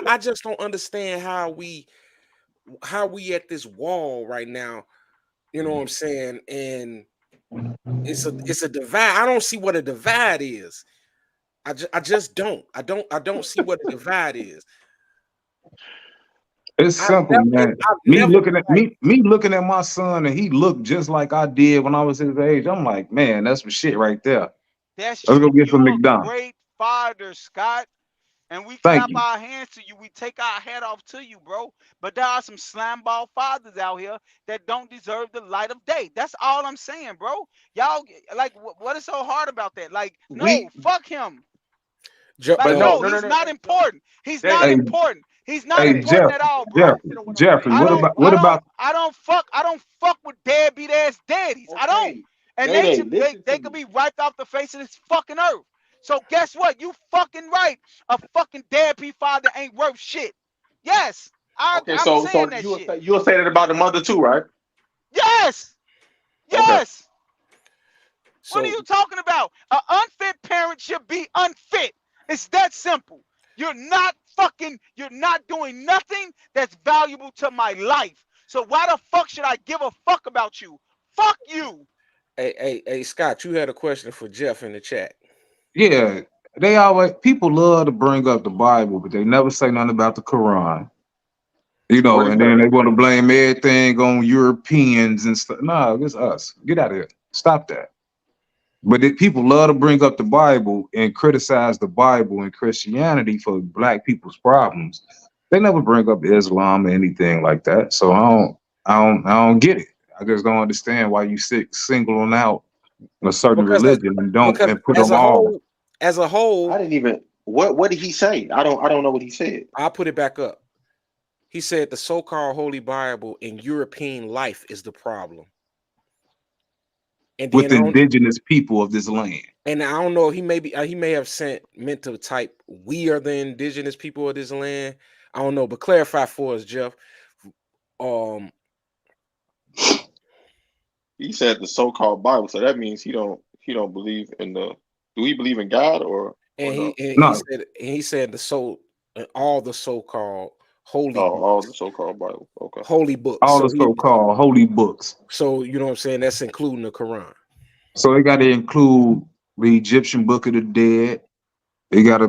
I just don't understand how we at this wall right now. You know what I'm saying? And it's a divide. I don't see what a divide is. I just don't. I don't see what a divide is. It's simple, man. I've Me never looking at me looking at my son, and he looked just like I did when I was his age. I'm like, man, that's some shit right there. That's Let's go you. get some You a McDonald's. great father, Scott. And we Thank clap you. our hands to you. We take our hat off to you, bro. But there are some slam ball fathers out here that don't deserve the light of day. That's all I'm saying, bro. Y'all like what is so hard about that? Like, no, We, fuck him. but Like, no, no, no, no, he's no. not important. He's not Daddy, Hey, important. He's not hey, daddy. important Jeff, at all, bro. Jeffrey. I don't What about I don't fuck with deadbeat ass daddies. I don't. Okay, And Day, listen to they could me. be wiped off the face of this fucking earth. So guess what? You fucking right. A fucking deadbeat father ain't worth shit. Yes. Okay, I'm so saying that shit. you'll say that about the mother too, right? Yes. Okay. Yes. What are so you talking about? An unfit parent should be unfit. It's that simple. You're not doing nothing that's valuable to my life. So why the fuck should I give a fuck about you? Fuck you. hey Scott, you had a question for Jeff in the chat. yeah? They always people love to bring up the Bible, but they never say nothing about the Quran. What And is then that? they want to blame everything on Europeans and stuff. No, it's us. Get out of here. Stop that. But people love to bring up the Bible and criticize the Bible and Christianity for black people's problems. They never bring up Islam or anything like that. So I don't get it. I just don't understand why you singling out a certain because that's religion and don't because and put them all. as a I whole, didn't even. What did he say? I don't know what he said. I'll put it back up. He said the so-called Holy Bible and European life is the problem. And With then the I don't, indigenous people of this land. and I don't know. He may have meant to type we are the indigenous people of this land. I don't know, but clarify for us, Jeff. Um, He said the so-called Bible, so that means he don't believe in the. Do he believe in God or no? No, he said the all the so-called holy Oh, all the books, so-called Bible. Okay. holy books. all the so-called holy books. So you know what I'm saying? That's including the Quran. So they got to include the Egyptian Book of the Dead. They got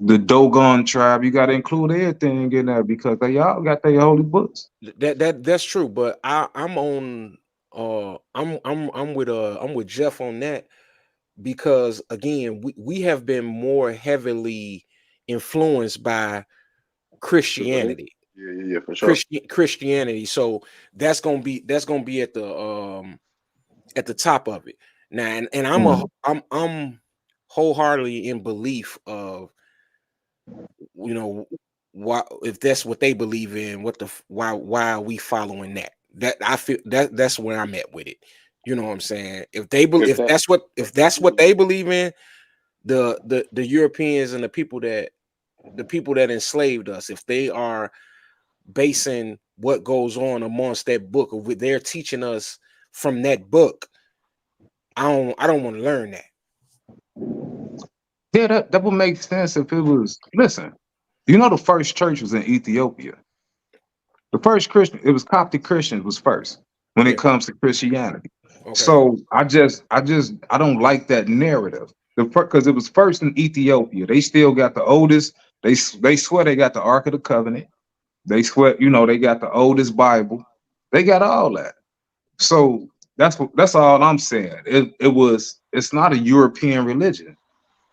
the Dogon tribe. You got to include everything in there because they all got their holy books. That's true, but I'm on I'm with Jeff on that because again we have been more heavily influenced by Christianity. Yeah, for sure. Christianity. So that's gonna be at the top of it. Now and I'm wholeheartedly in belief of, you know, why, if that's what they believe in, why are we following that? That I feel that's where I'm at with it. You know what I'm saying? If they If that if that's what they believe in, the Europeans and the people that enslaved us, if they are basing what goes on amongst that book, or they're teaching us from that book, I don't want to learn that. Yeah, that would make sense if it was. Listen, you know, the first church was in Ethiopia. The first Christian, it was Coptic Christians was first when Yeah. it comes to Christianity. Okay. So I don't like that narrative. Because it was first in Ethiopia. They still got the oldest. They swear they got the Ark of the Covenant. They swear, you know, they got the oldest Bible. They got all that. So that's all I'm saying. It's not a European religion,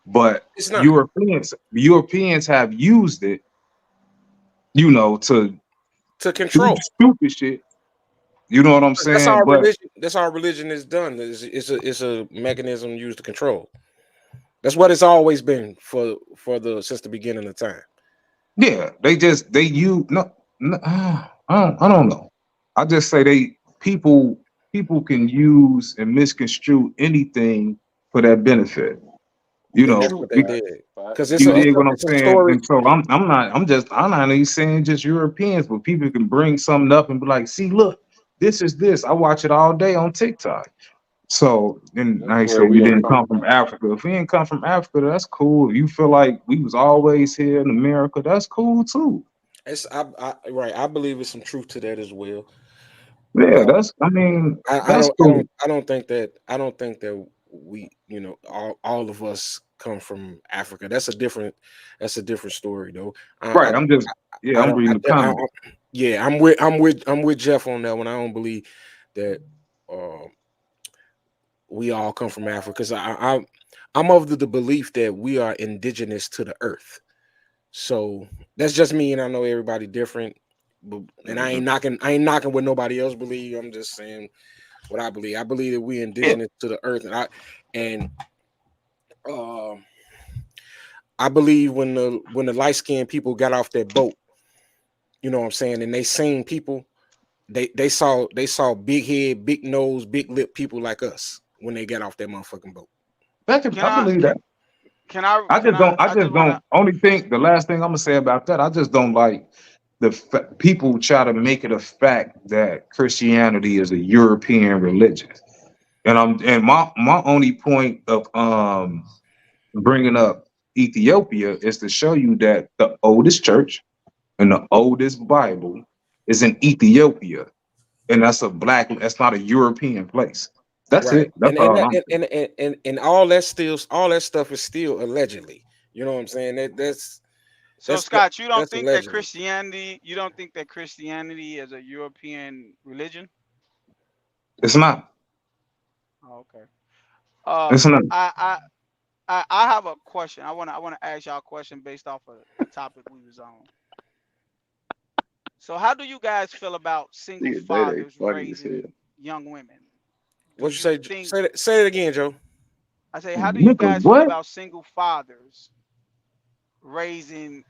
but It's not Europeans have used it, you know, to to do control. stupid shit. You know what I'm That's saying? all But religion. That's all religion is done. It's a mechanism used to control. That's what it's always been since the beginning of time. yeah, they use no I don't know. I just say people can use and misconstrue anything for their benefit. You And that's know, what they facts, did. facts. Because you dig what I'm it's a saying? story. And so I'm not even saying just Europeans, but people can bring something up and be like, see, look, this is this. I watch it all day on TikTok. So, and That's like I where said, we you didn't didn't come come from. from Africa. If we didn't come from Africa, that's cool. If you feel like we was always here in America, that's cool too. Right. I believe there's some truth to that as well. Yeah, But that's cool. I don't think that we, all of us come from Africa. That's a different story though. Right. I Yeah, I I'm don't reading the comments. yeah, I'm with Jeff on that one. I don't believe that we all come from Africa, because I'm of the belief that we are indigenous to the earth. So that's just me, and I know everybody different. But, and I ain't knocking what nobody else believe. I'm just saying what I believe. I believe that we indigenous to the earth, and I believe when the light skinned people got off that boat, you know what I'm saying, and they seen people, they saw big head, big nose, big lip people like us when they got off that motherfucking boat. Can I I believe that. I I just just don't. wanna Only thing, the last thing I'm gonna say about that, I just don't like people try to make it a fact that Christianity is a European religion. And my only point of bringing up Ethiopia is to show you that the oldest church and the oldest Bible is in Ethiopia, and that's not a European place. That's Right. it. That's all I'm saying. And all that stuff is still allegedly. You know what I'm saying? So Scott, you don't that's think that allegedly. Christianity is a European religion? It's not. Oh, okay. It's not. I have a question. I wanna ask y'all a question based off of the topic we was on. So how do you guys feel about single Nigga, Day Day fathers funny as hell. raising young women? Do What you say? think? Say it again, Joe. I say, how do you Nigga, guys feel what? about single fathers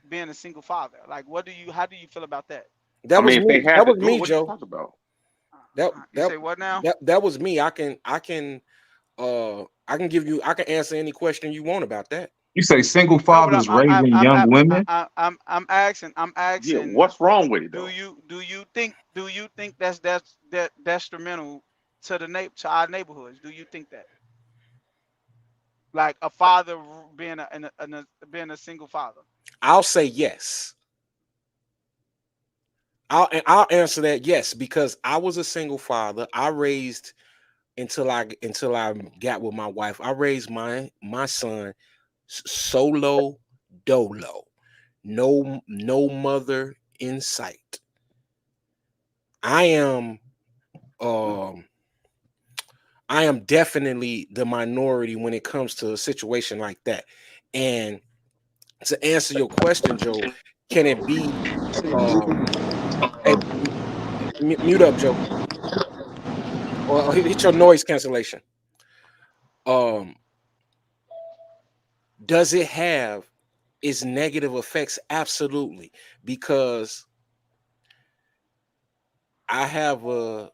being a single father? Like, how do you feel about that? I That was mean, if they me. had That to was do it, me, what are you Joe. talking about? That You that say what now? that was me. I can I can answer any question you want about that. You say single No, but fathers raising young women? I'm asking. Yeah, what's wrong with it Do though? you think that's detrimental to to our neighborhoods? Do you think that, like, a father being a single father? I'll say yes. I'll answer that yes, because I was a single father. I raised until I got with my wife. I raised my son solo dolo. No mother in sight. I am um I am definitely the minority when it comes to a situation like that. And to answer your question, Joe, can it be hey, mute up, Joe, or hit your noise cancellation? Um, does it have its negative effects? Absolutely, because I have a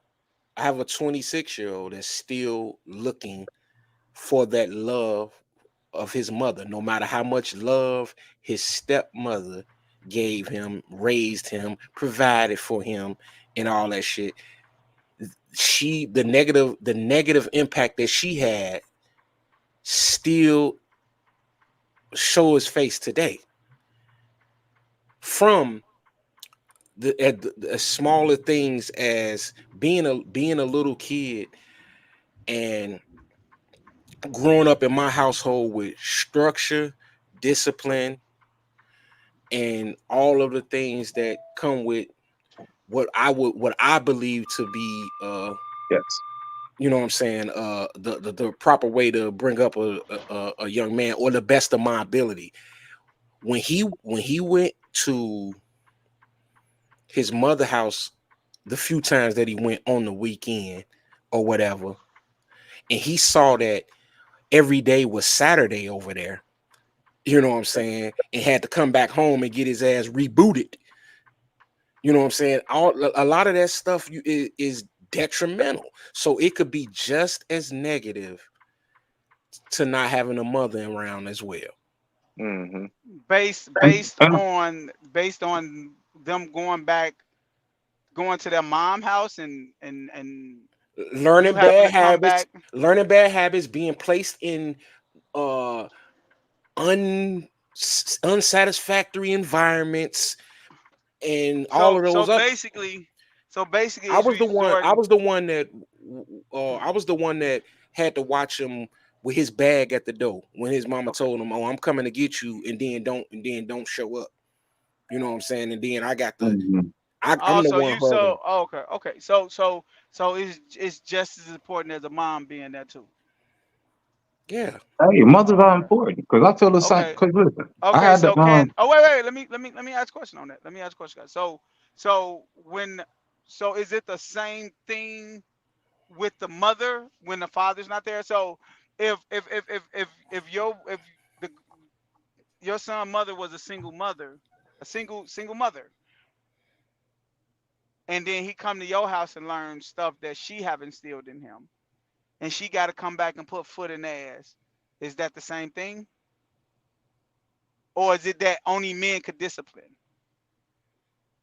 26-year-old that's still looking for that love of his mother, no matter how much love his stepmother gave him, raised him, provided for him, and all that shit. The negative impact that she had still show his face today. From the smaller things as being a little kid and growing up in my household with structure, discipline, and all of the things that come with what I believe to be Yes. you know what I'm saying, the proper way to bring up a young man, or the best of my ability. When he went to his mother house the few times that he went on the weekend or whatever, and he saw that every day was Saturday over there, you know what I'm saying, and had to come back home and get his ass rebooted. You know what I'm saying? A lot of that stuff is detrimental. So it could be just as negative to not having a mother around as well. Mm-hmm. Based And on them going to their mom house and you Learning having bad to come habits, back. being placed in uh unsatisfactory environments, and all So of so those other. basically, so basically, I it's was the one. I resorting. was the one that. I was the one that had to watch him with his bag at the door when his mama Okay. told him, "Oh, I'm coming to get you," and then don't show up. You know what I'm saying? And then I got the. Mhm. I'm Oh, the so one you hugging him. so oh, okay. So it's just as important as a mom being there too. Yeah. Hey, mothers Oh, are okay. important because I feel the same. Okay. Because listen, I Okay. had the So can wait. Let me ask a question on that. Let me ask a question, guys. So when so is it the same thing with the mother when the father's not there? So if the your son mother was a single mother, a single mother, and then he come to your house and learn stuff that she have instilled in him, and she got to come back and put foot in the ass. Is that the same thing, or is it that only men could discipline?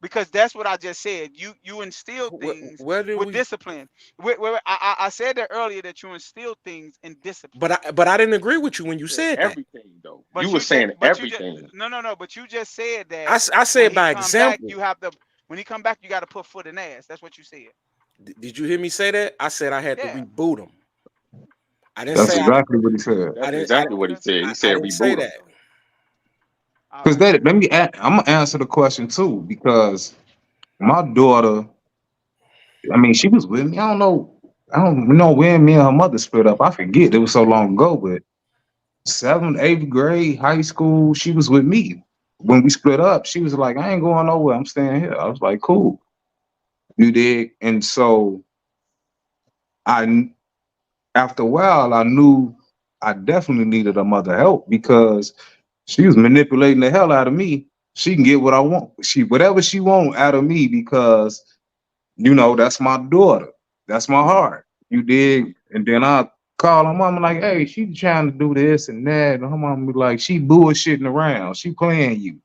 Because that's what I just said. You instill things Where did with we? discipline. I said that earlier that you instill things in discipline. But I didn't agree with you when you Said said that. everything though. You were saying But you just everything. no. But you just said I, that I when said he by come back, example. you have to. When he come back, you got to put foot in ass. That's what you said. Did you hear me say that? I said I had to Yeah. reboot him. I didn't that's say exactly what he said. I That's didn't. exactly what he Okay. said. He I said didn't say reboot him. that. All Because right. that I'm gonna answer the question too because my daughter, I mean, she was with me. I don't know when me and her mother split up. I forget. It was so long ago, but seventh, eighth grade, high school, she was with me. When we split up, she was like, I ain't going nowhere. I'm staying here. I was like, cool. You dig? And so I after a while, I knew I definitely needed a mother help because she was manipulating the hell out of me. She can get what I want. Whatever she want out of me because that's my daughter. That's my heart. You dig? And then I call her mama like, hey, she trying to do this and that. And her mama be like, she bullshitting around. She playing you.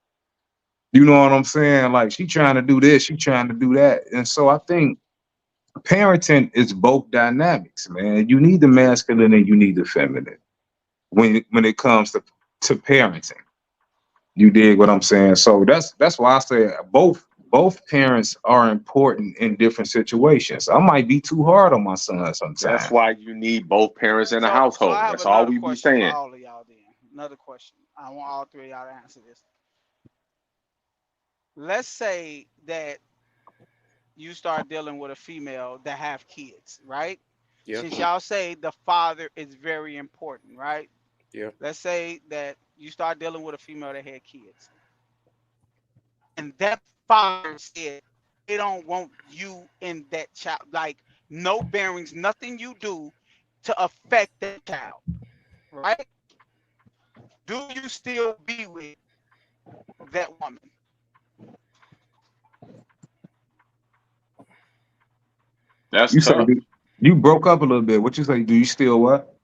You know what I'm saying? Like she trying to do this, she trying to do that. And so I think parenting is both dynamics, man. You need the masculine and you need the feminine when it comes to parenting. You dig what I'm saying? So that's why I say both parents are important in different situations. I might be too hard on my son That's sometimes. why you need both parents in a So household. I have That's all another we be question for saying. all of y'all. Then another question. I want all three of y'all to answer this. Let's say that you start dealing with a female that have kids, right? Yeah. Since y'all say the father is very important, right? Yeah. Let's say that you start dealing with a female that had kids, and that father said they don't want you in that child, like no bearings, nothing you do to affect that child, right? Do you still be with that woman? That's You say tough. you broke up a little bit. What you say? Do you still what?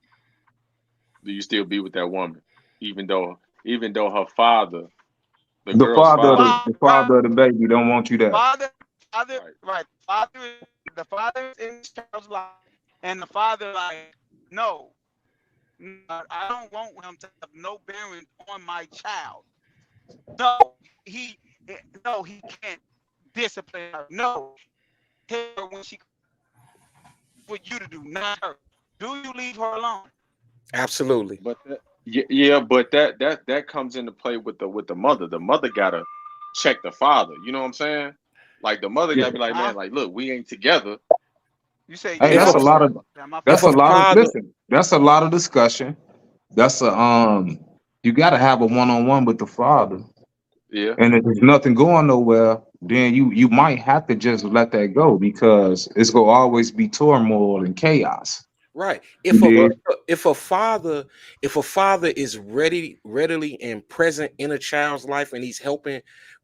Do you still be with that woman, even though her father, the The girl's father of father, Father, the father of the baby don't want you there. father, father, right? right? The father is in the child's life, and the father like, no, I don't want him to have no bearing on my child. No, he, no, he can't discipline her. No, tell her when she for you to do, not her. Do you leave her alone? Absolutely. But yeah, but that comes into play with the mother. The mother gotta check the father. You know what I'm saying? Like the mother Yeah. gotta be like, man, like look, we ain't together. You say Hey, If yeah, a that's a I'm lot sorry. of Yeah, my if that's fault. a a lot of father, listen. That's a lot of discussion. That's you got to have a one-on-one with the father. Yeah, And if there's nothing going nowhere, then you might have to just let that go because it's gonna always be turmoil and chaos. right? You but dig? If a father is readily and present in a child's life and he's helping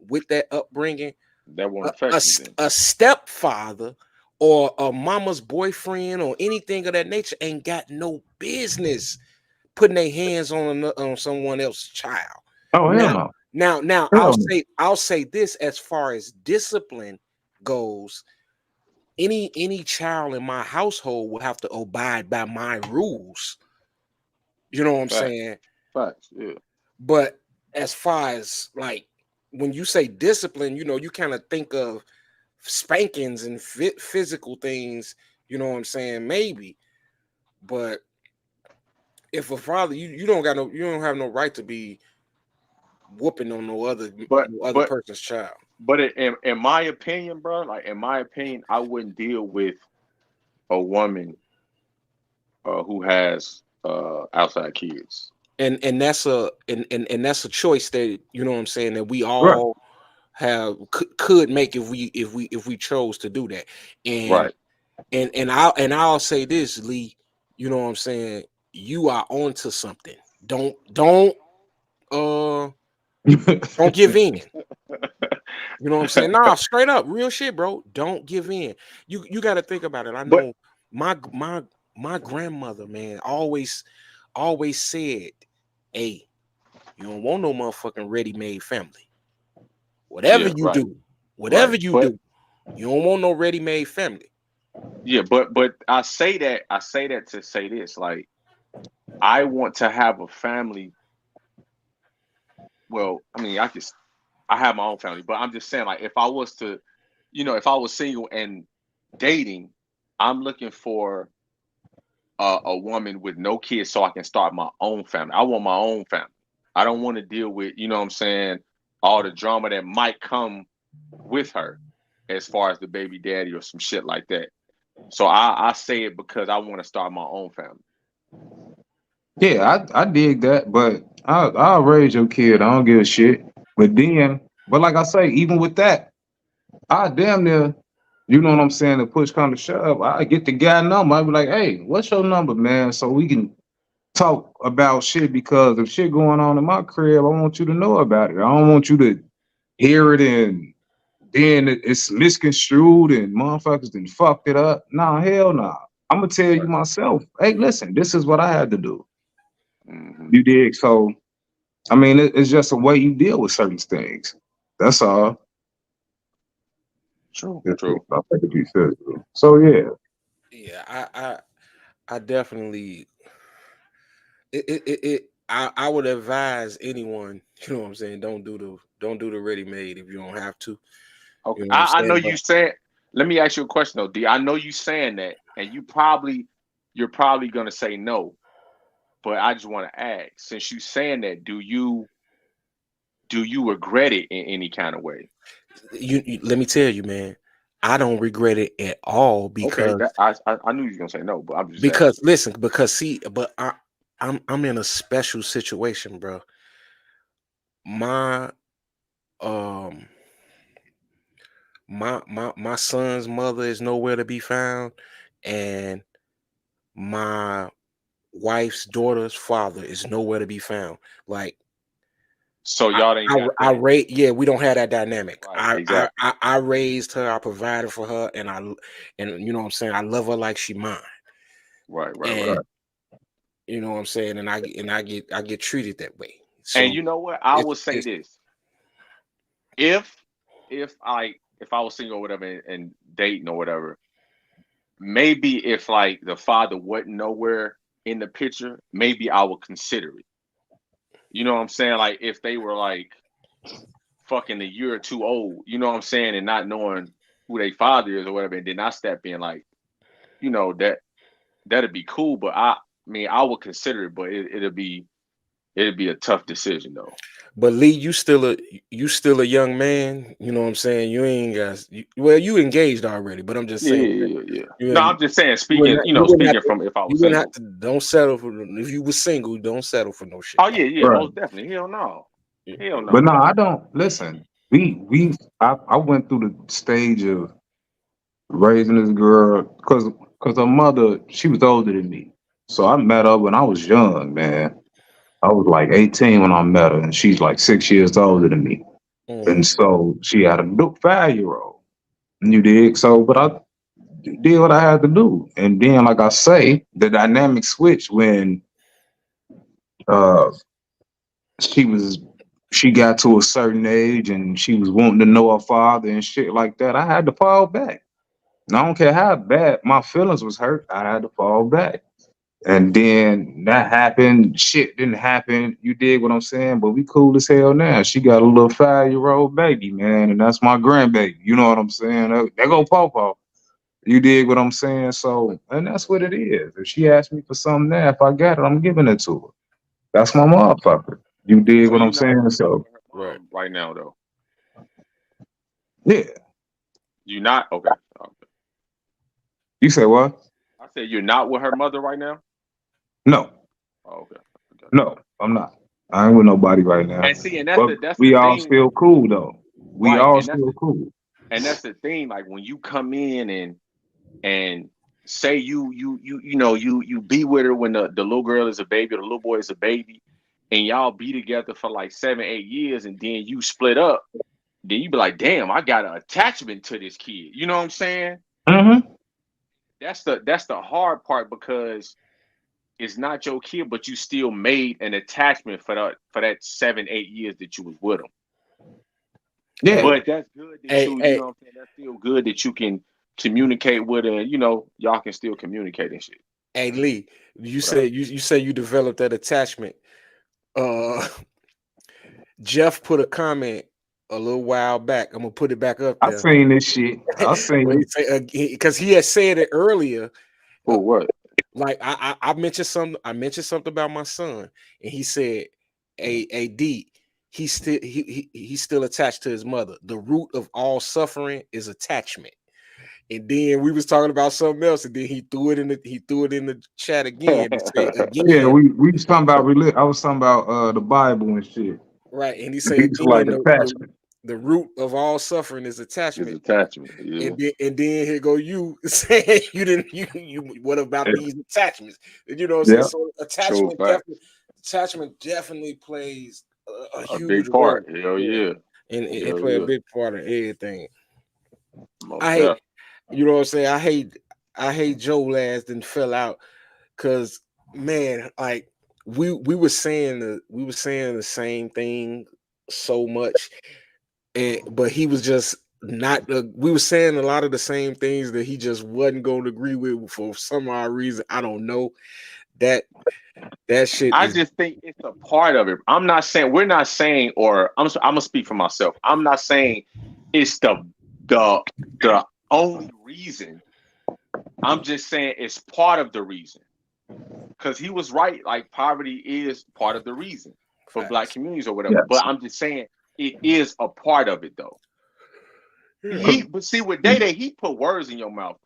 with that upbringing, that won't affect you then. a stepfather or a mama's boyfriend or anything of that nature ain't got no business putting their hands on someone else's child. Oh hell Now, no. now Hell no. I'll say this as far as discipline goes. Any child in my household will have to abide by my rules. You know what I'm Facts, saying? facts. Yeah, But as far as like when you say discipline, you kind of think of spankings and physical things. You know what I'm saying? Maybe, but if a father, you don't have no right to be whooping on but no other but person's child. but in my opinion, bro, like in my opinion, I wouldn't deal with a woman who has outside kids. And that's a choice that you know what I'm saying that we Right. all could make if we chose to do that. And Right. I'll say this, Lee, you know what I'm saying, you are onto something. Uh don't give in. You know what I'm saying? Nah, straight up, real shit, bro. Don't give in. You got to think about it. I But know my grandmother, man, always said, "Hey, you don't want no motherfucking ready-made family. Whatever yeah, you right, do, right. whatever you But do, you don't want no ready-made family." yeah, but I say that to say this, like I want to have a family. Well, I mean, I have my own family, but I'm just saying, like, if I was to, if I was single and dating, I'm looking for a woman with no kids so I can start my own family. I want my own family. I don't want to deal with, you know what I'm saying, all the drama that might come with her as far as the baby daddy or some shit like that. So I say it because I want to start my own family. Yeah, I dig that, but I'll raise your kid. I don't give a shit. But like I say, even with that, I damn near You know what I'm saying? The push come to shove, I get the guy number. I be like, hey, what's your number, man? So we can talk about shit, because if shit going on in my crib, I want you to know about it. I don't want you to hear it and then it's misconstrued and motherfuckers then fucked it up. Nah, hell nah. I'm gonna tell you myself, hey, listen, this is what I had to do. Mhm. You dig? So, I mean, it's just a way you deal with certain things. That's all. True. That's True. what I think you said. So yeah, Yeah, I definitely I would advise anyone, you know what I'm saying, don't do the ready made if you don't have to. Okay. You know what I'm I know saying? you saying. Let me ask you a question though, D. I know you saying that, and you're probably gonna say no, but I just want to ask, since you saying that, do you regret it in any kind of way? You let me tell you, man, I don't regret it at all Okay, because that I knew you was gonna say no, but I'm just saying. listen, because see, but I'm in a special situation, bro. My um my son's mother is nowhere to be found, and my wife's daughter's father is nowhere to be found. Like So y'all ain't got I that. rate, yeah, we don't have that dynamic. Right, exactly. I raised her, I provided for her, and you know what I'm saying, I love her like she mine. Right. And you know what I'm saying, and I get treated that way. So And you know what? I will say it's this: if I was single or whatever and dating or whatever, maybe if like the father wasn't nowhere in the picture, maybe I would consider it. You know what I'm saying? Like if they were like fucking a year or two old, you know what I'm saying, and not knowing who their father is or whatever, and then I step in, like, you know, that'd be cool. But I mean, I would consider it, but it'd be a tough decision though. But Lee, you still a young man. You know what I'm saying. You ain't got well, you engaged already. But I'm just saying, Yeah. you No, ain't- I'm just saying, you wouldn't speaking, you wouldn't have speaking to, from if I you was wouldn't have single. to. Don't settle for if you were single. Don't settle for no shit Oh like yeah, right. most definitely. Hell no. Hell But no. no, I don't listen. I went through the stage of raising this girl because her mother, she was older than me. So I met her when I was young, man. I was like 18 when I met her, and she's like 6 years older than me. that. And so she had a 5-year-old. You dig? So, but I did what I had to do. And then, like I say, the dynamic switched when uh she was she got to a certain age and she was wanting to know her father and shit like that. I had to fall back. And I don't care how bad my feelings was hurt, I had to fall back. And then that happened. Shit didn't happen. You dig what I'm saying? But we cool as hell now. She got a little 5-year-old baby, man, and that's my grandbaby. You know what I'm saying? There go Pawpaw. You dig what I'm saying? So, and that's what it is. If she asks me for something now, if I got it, I'm giving it to her. That's my motherfucker. You dig So what you're I'm not saying? with So, her Right. mom right now though. yeah. You not okay. You say what? I said you're not with her mother right now. No, Oh, okay. no, I'm not. I ain't with nobody right now. And see, and that's But the we all thing, still cool though. We right? all And still cool. that's the thing. Like when you come in and say you be with her when the little girl is a baby or the little boy is a baby, and y'all be together for like 7-8 years, and then you split up, then you be like, damn, I got an attachment to this kid. You know what I'm saying? Mm-hmm. That's the hard part because it's not your kid, but you still made an attachment for that 7-8 years that you was with him. Yeah. But that's good that Hey, you hey, know what I'm saying. That's still good that you can communicate with her, and y'all can still communicate and shit. hey, Lee. You What up? said you say you developed that attachment. Uh, Jeff put a comment a little while back. I'm gonna put it back up I there. seen this shit. I seen When he it. say because he had said it earlier. Oh, what? Like I mentioned something. I mentioned something about my son, and he said, "A D. He's still attached to his mother. The root of all suffering is attachment." And then we was talking about something else, and then he threw it in the chat again and said Yeah, again, we was talking about I was talking about the Bible and shit. right? And he And said he was like again, attachment. the root of all suffering is His attachment. attachment. Yeah. And then here go you saying you what about Yeah. these attachments? You know what I'm saying? Yeah. So True fact. attachment definitely plays a A huge big role. part. Hell Yeah. yeah. And it Hell play a yeah. big part in everything. Most I hate, definitely. you know what I'm saying? I hate Joe last and fell out because man, like we were saying the same thing so much, but he was just not. We were saying a lot of the same things that he just wasn't going to agree with for some odd reason. I don't know. That shit I is just think it's a part of it. I'm not saying we're not saying, or I'm gonna speak for myself. I'm not saying it's the only reason. I'm just saying it's part of the reason. Because he was right, like poverty is part of the reason for Black facts. communities or whatever. Yes. But I'm just saying it is a part of it though. Yeah. But see, with Day Day, he put words in your mouth.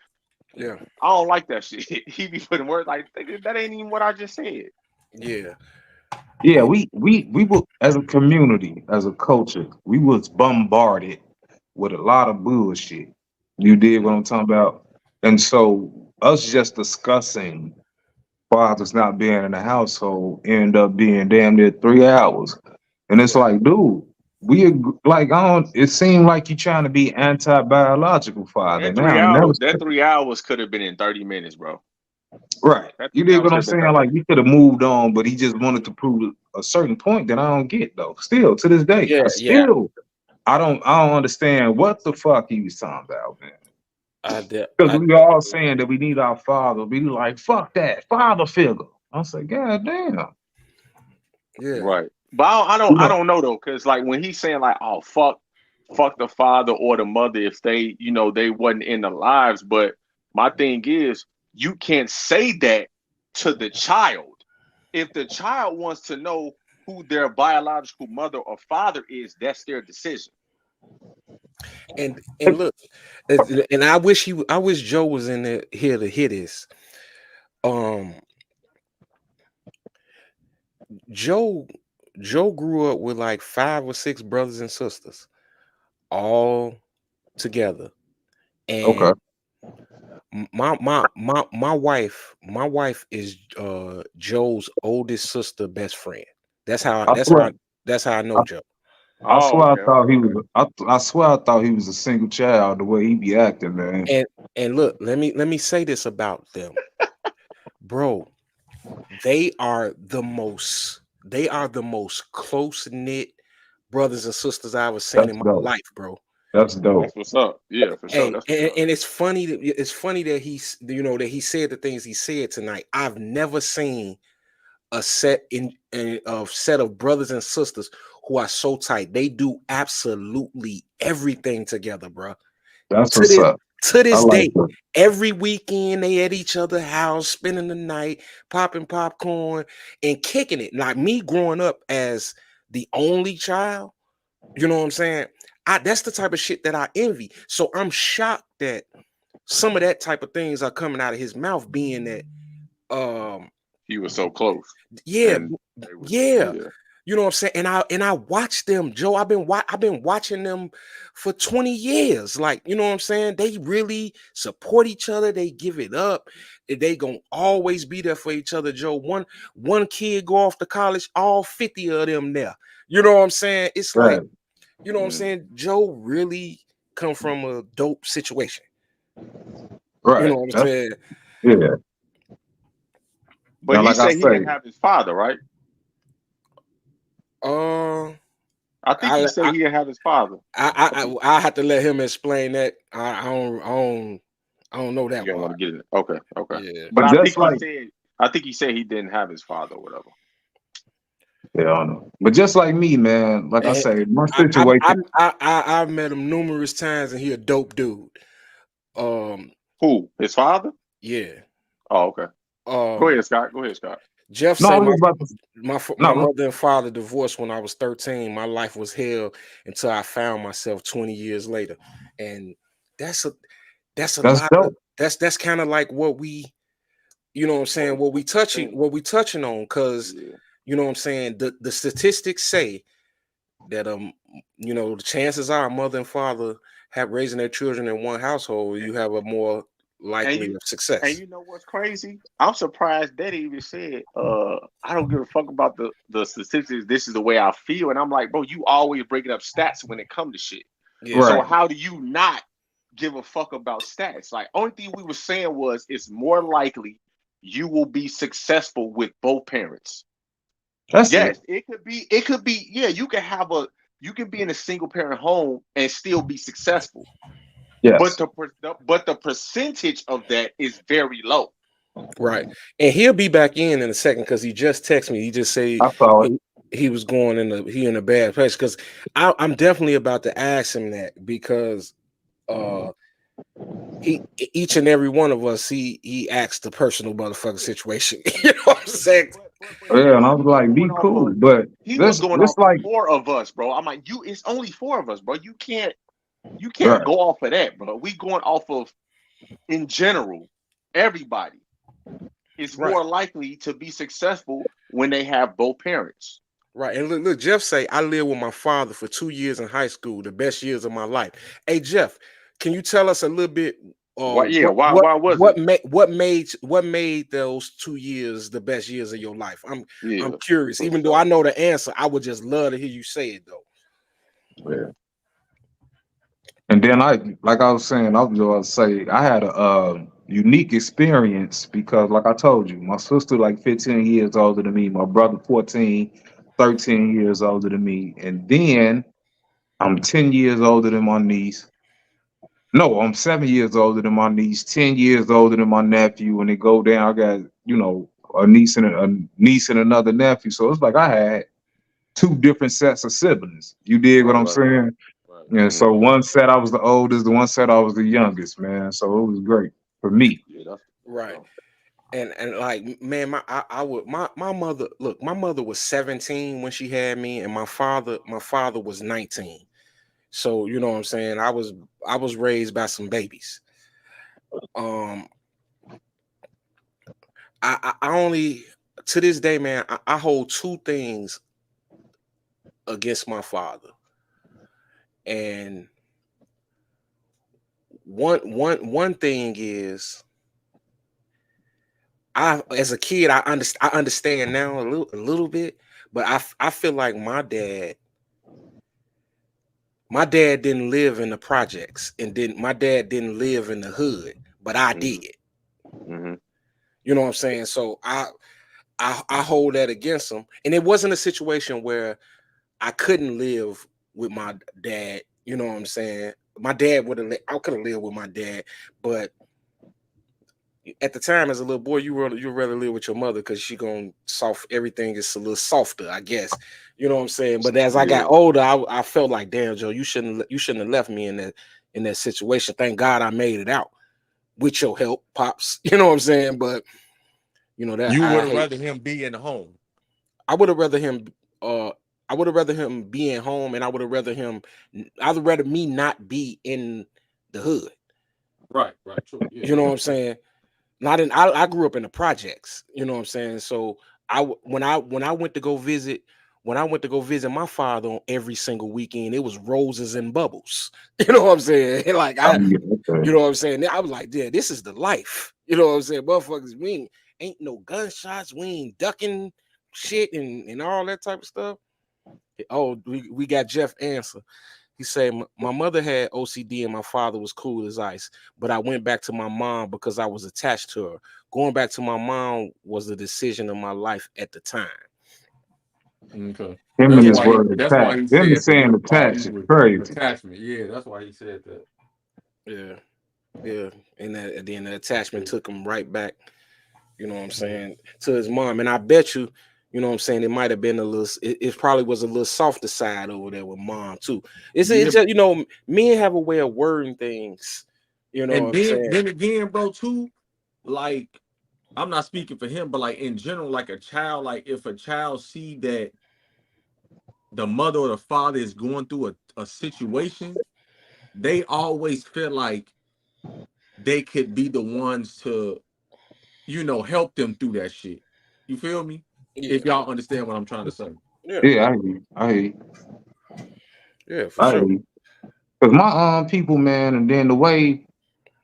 Yeah. I don't like that shit. He be putting words like that ain't even what I just said. Yeah. Yeah, we were, as a community, as a culture, we was bombarded with a lot of bullshit. You did what I'm talking about? And so us just discussing fathers not being in the household end up being damn near 3 hours. And it's Yeah. like, dude, like I don't, it seemed like you trying to be anti-biological father That now. And that was 3 hours could have been in 30 minutes, bro. right. That You 3 did hours what could I'm have been saying? 30 Like minutes. you could have moved on, but he just wanted to prove a certain point that I don't get though. Still to this day, Yeah. I don't understand what the fuck he was talking about, man. I Because we all definitely saying that we need our father. We like, fuck that father figure. I say, God damn. yeah. Right. But You I know, don't know though, because like when he's saying like, oh fuck the father or the mother if they, they wasn't in the lives. But my thing is, you can't say that to the child. If the child wants to know who their biological mother or father is, that's their decision. And look, and I wish Joe was in there here to hear this. Joe grew up with like 5 or 6 brothers and sisters all together. okay. And my wife is Joe's oldest sister best friend. That's how I swear, I know I, Joe. I Oh, swear I okay, thought okay, he okay. was. I swear I thought he was a single child. The way he be acting, man. And look, let me say this about them. Bro, they are the most close-knit brothers and sisters I ever seen That's in my dope. life, bro. That's dope. That's what's up. Yeah, for sure. Hey, That's what's up. and it's funny that he said the things he said tonight. I've never seen a set of brothers and sisters who are so tight. They do absolutely everything together, bro. That's To what's this up. to I this like day, that. every weekend they at each other's house, spending the night, popping popcorn and kicking it. Like me growing up as the only child, you know what I'm saying? That's the type of shit that I envy. So I'm shocked that some of that type of things are coming out of his mouth, being that He was so close, yeah, and they was yeah. You know what I'm saying? And I watch them, Joe. I've been watching them for 20 years. Like, you know what I'm saying? They really support each other. They give it up. They gonna always be there for each other, Joe. One kid go off to college, all 50 of them there. You know what I'm saying? It's like, Right. you know what I'm saying? Joe really come from a dope situation. You Right. know what I'm saying? Yeah. But Now, he like I said he say, didn't have his father, right? Uh I think he said he didn't have his father. I had to let him explain that. I don't know You that don't want part. to get it. Okay, okay. Yeah. But but just like, I think he said he didn't have his father or whatever. yeah, I don't know. But just like me, man. Like I And say, my I situation. I've met him numerous times and he a dope dude. Who? His father? Yeah. Oh, okay. Go ahead, Scott. Go ahead, Scott. Jeff No, I say was about to. my No, mother and father divorced when I was 13. My life was hell until I found myself 20 years later. And that's a that's lot of dope. that's kind of like what we, you know what I'm saying, what we touching on, because Yeah. you know what I'm saying, the statistics say that you know, the chances are mother and father have raising their children in one household, you have a more likely of success. And you know what's crazy? I'm surprised that he even said, I don't give a fuck about the statistics. This is the way I feel. And I'm like, bro, you always breaking up stats when it comes to shit. Yeah. So Right. how do you not give a fuck about stats? Like, only thing we were saying was it's more likely you will be successful with both parents. That's Yes, it. it could be, yeah, you can be in a single parent home and still be successful. Yes. But the percentage of that is very low. Right. And he'll be back in a second because he just texted me. He just said I saw it. he was going in a bad place. Because I'm definitely about to ask him that, because each and every one of us, he asked the personal motherfucking situation. You know what I'm saying? Yeah, and I was like, be cool. But He was let's going off like, 4 of us, bro. I'm like, it's only 4 of us, bro. You can't Right. go off of that, bro. We going off of, in general, everybody is more likely to be successful when they have both parents. Right. And look, Jeff say, I lived with my father for 2 years in high school, the best years of my life. Hey, Jeff, can you tell us a little bit Why was what made those 2 years the best years of your life? I'm curious. Even though I know the answer, I would just love to hear you say it though. Yeah. And then like I was saying, I was going to say I had a unique experience because, like I told you, my sister like 15 years older than me, my brother 14, 13 years older than me, and then I'm 10 years older than my niece. No, I'm 7 years older than my niece, 10 years older than my nephew. When they go down, I got, you know, a niece and another nephew. So it's like I had 2 different sets of siblings. You dig what I'm saying? Yeah, so one set I was the oldest, the one set I was the youngest, man. So it was great for me. Right. And like, man, my mother, look, my mother was 17 when she had me, and my father was 19. So you know what I'm saying? I was raised by some babies. I only, to this day, man, I hold 2 things against my father. And one thing is, as a kid, I understand now a little bit, but I feel like my dad didn't live in the projects, and my dad didn't live in the hood, but I did. You know what I'm saying? So I hold that against him. And it wasn't a situation where I couldn't live with my dad. You know what I'm saying? My dad I could have lived with my dad, but at the time, as a little boy, you rather live with your mother because she gonna everything is a little softer, I guess. You know what I'm saying? But as I got older, I felt like, damn, Joe, you shouldn't have left me in that situation. Thank God I made it out with your help, pops. You know what I'm saying? But you know that you would have rather him be in the home. I would have rather him. I would have rather him be in home, and I'd rather me not be in the hood. Right, true. Yeah. You know what I'm saying? I grew up in the projects, you know what I'm saying? So when I went to go visit my father on every single weekend, it was roses and bubbles. You know what I'm saying? Like you know what I'm saying? I was like, yeah, this is the life. You know what I'm saying? Motherfuckers, we ain't no gunshots, we ain't ducking shit and all that type of stuff. Oh, we got Jeff answer. He said, my mother had OCD and my father was cool as ice, but I went back to my mom because I was attached to her. Going back to my mom was the decision of my life at the time. Okay. Him and his word attached. Him saying attached is crazy. Attachment. Yeah, that's why he said that. Yeah. And then the attachment took him right back, you know what I'm saying, to his mom. And I bet you, you know what I'm saying, it might have been it probably was a little softer side over there with mom too. It's just, you know, men have a way of wording things, you know what I'm saying? Then again, bro, too, like, I'm not speaking for him, but like in general, like a child, like if a child see that the mother or the father is going through a situation, they always feel like they could be the ones to, you know, help them through that shit. You feel me? Yeah. If y'all understand what I'm trying to say. Yeah, I hear you. Yeah, for sure. Cause my people, man, and then the way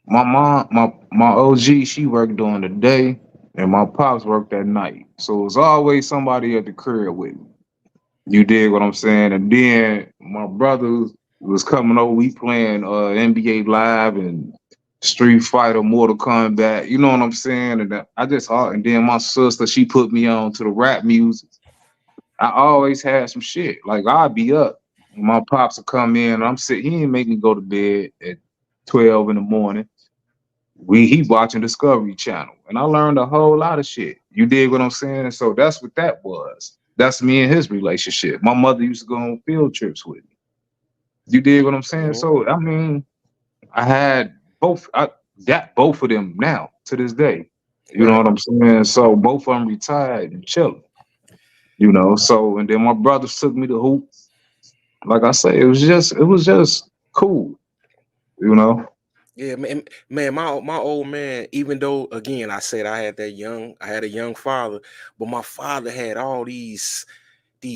my mom, my OG, she worked during the day, and my pops worked at night. So it was always somebody at the crib with me. You dig what I'm saying? And then my brother was coming over. We playing NBA Live and Street Fighter, Mortal Kombat. You know what I'm saying? And and then my sister, she put me on to the rap music. I always had some shit. Like I'd be up, and my pops would come in, and I'm sitting. He didn't make me go to bed at 12 in the morning. He watching Discovery Channel, and I learned a whole lot of shit. You dig what I'm saying? And so that's what that was. That's me and his relationship. My mother used to go on field trips with me. You dig what I'm saying? Mhm. So I mean, I had both. I got both of them now to this day. You know Right. what I'm saying? So both of them retired and chilling. You know, so and then my brothers took me to hoop. Like I say, it was just cool. You know. Yeah, man, my old man, even though again I said I had a young father, but my father had all these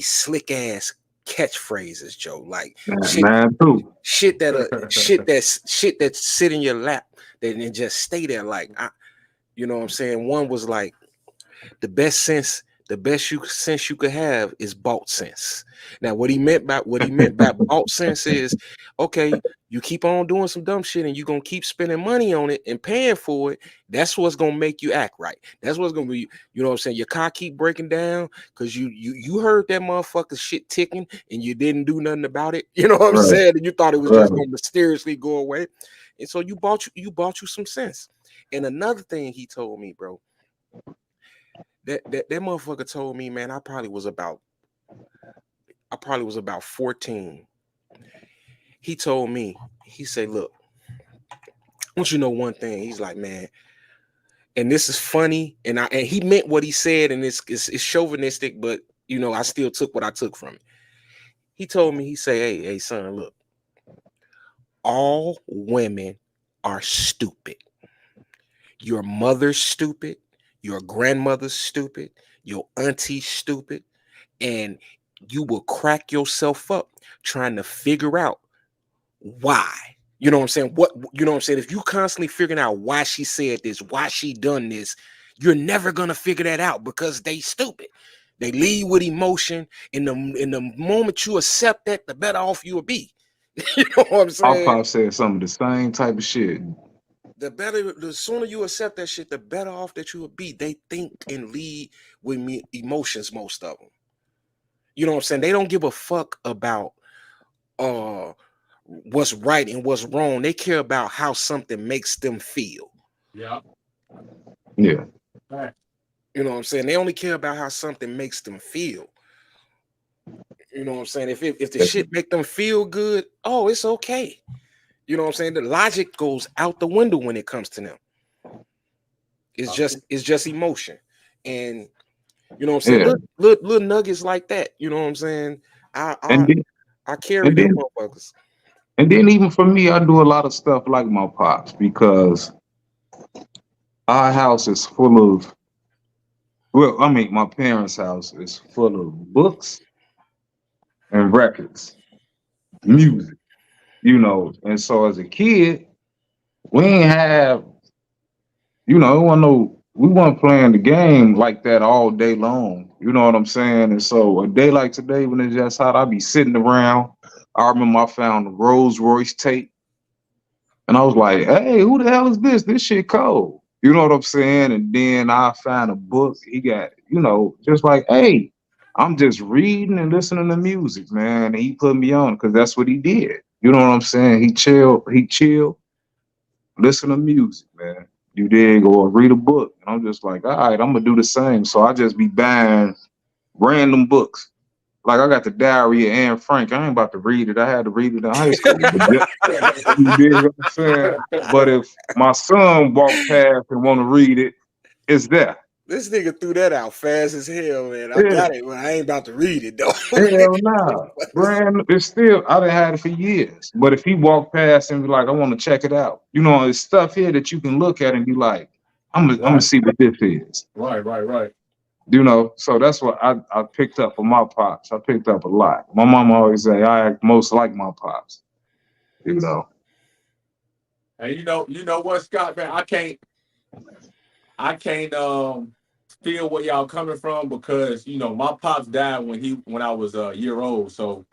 slick ass catchphrases, Joe. Like Man, too. shit that sit in your lap that and just stay there. Like you know what I'm saying? One was like the best sense you could have is bought sense. Now, what he meant by bought sense is, okay, you keep on doing some dumb shit and you're gonna keep spending money on it and paying for it. That's what's gonna make you act right. That's what's gonna be, you know what I'm saying? Your car keep breaking down because you heard that motherfucker shit ticking and you didn't do nothing about it. You know what I'm Right. saying? And you thought it was Right. just gonna mysteriously go away. And so you bought you some sense. And another thing he told me, bro. That motherfucker told me, man, I probably was about 14. He told me, he said, look, I want you to know one thing. He's like, man, and this is funny, and he meant what he said, and it's chauvinistic, but you know, I still took what I took from it. He told me, he said, hey, son, look, all women are stupid. Your mother's stupid, your grandmother's stupid, your auntie's stupid, and you will crack yourself up trying to figure out why. You know what I'm saying? You know what I'm saying? If you constantly figuring out why she said this, why she done this, you're never gonna figure that out because they stupid. They lead with emotion. In the moment you accept that, the better off you will be. You know what I'm Our saying? pop said some of the same type of shit. The sooner you accept that shit, the better off that you will be. They think and lead with emotions, most of them. You know what I'm saying? They don't give a fuck about what's right and what's wrong. They care about how something makes them feel. Yeah. Yeah. Right. You know what I'm saying? They only care about how something makes them feel. You know what I'm saying? If the shit make them feel good, oh, it's okay. You know what I'm saying? The logic goes out the window when it comes to them. It's just emotion. And you know what I'm saying? Yeah. Little nuggets like that. You know what I'm saying? I carry and them then motherfuckers. and then even for me, I do a lot of stuff like my pops because our house is full of my parents' house is full of books and records, music, you know. And so as a kid, we ain't have, we weren't playing the game like that all day long. You know what I'm saying? And so a day like today when it's just hot, I'd be sitting around. I remember I found the Rolls Royce tape and I was like, hey, who the hell is this? This shit cold. You know what I'm saying? And then I found a book. He got, just like, hey, I'm just reading and listening to music, man. And he put me on because that's what he did. You know what I'm saying? He chill, listen to music, man. You dig? Or read a book. And I'm just like, all right, I'm gonna do the same. So I just be buying random books. Like I got the Diary of Anne Frank. I ain't about to read it. I had to read it in high school. You dig what I'm saying? But if my son walked past and want to read it, it's there. This nigga threw that out fast as hell, man. I Yeah. got it, but I ain't about to read it though. Hell nah. Brand, it's still, I done had it for years. But if he walked past and be like, I want to check it out, there's stuff here that you can look at and be like, I'm gonna see what this is. Right. You know, so that's what I picked up from my pops. I picked up a lot. My mom always say I act most like my pops. You know. And you know what, Scott, man, I can't feel where y'all coming from because my pops died when I was a year old. So,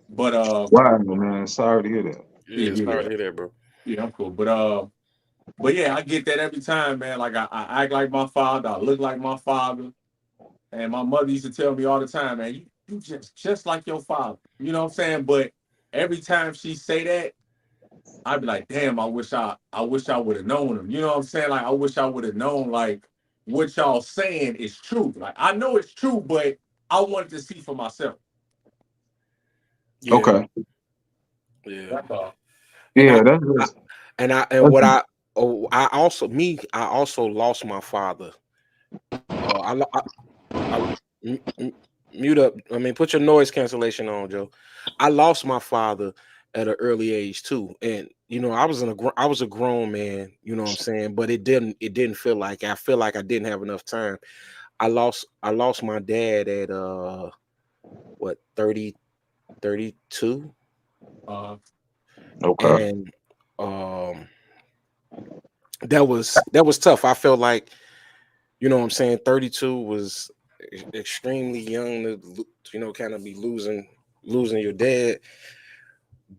but Wow, man. Sorry to hear that. yeah, Yeah, sorry to hear that, bro. yeah, I'm cool. But yeah, I get that every time, man. Like I act like my father, I look like my father, and my mother used to tell me all the time, man, you just like your father. You know what I'm saying? But every time she say that, I'd be like, damn, I wish I would have known him. You know what I'm saying? Like I wish I would have known like what y'all saying is true. Like I know it's true, but I wanted to see for myself. Yeah, Okay. yeah. That's all. And Yeah, I, that's I just and I and what I also lost my father. Mute up. I mean, put your noise cancellation on, Joe. I lost my father at an early age too, and I was a grown man. You know what I'm saying? But it didn't feel like I feel like I didn't have enough time. I lost my dad at what 30, 32, okay. and um that was tough. I felt like, you know what I'm saying, 32 was extremely young to kind of be losing your dad.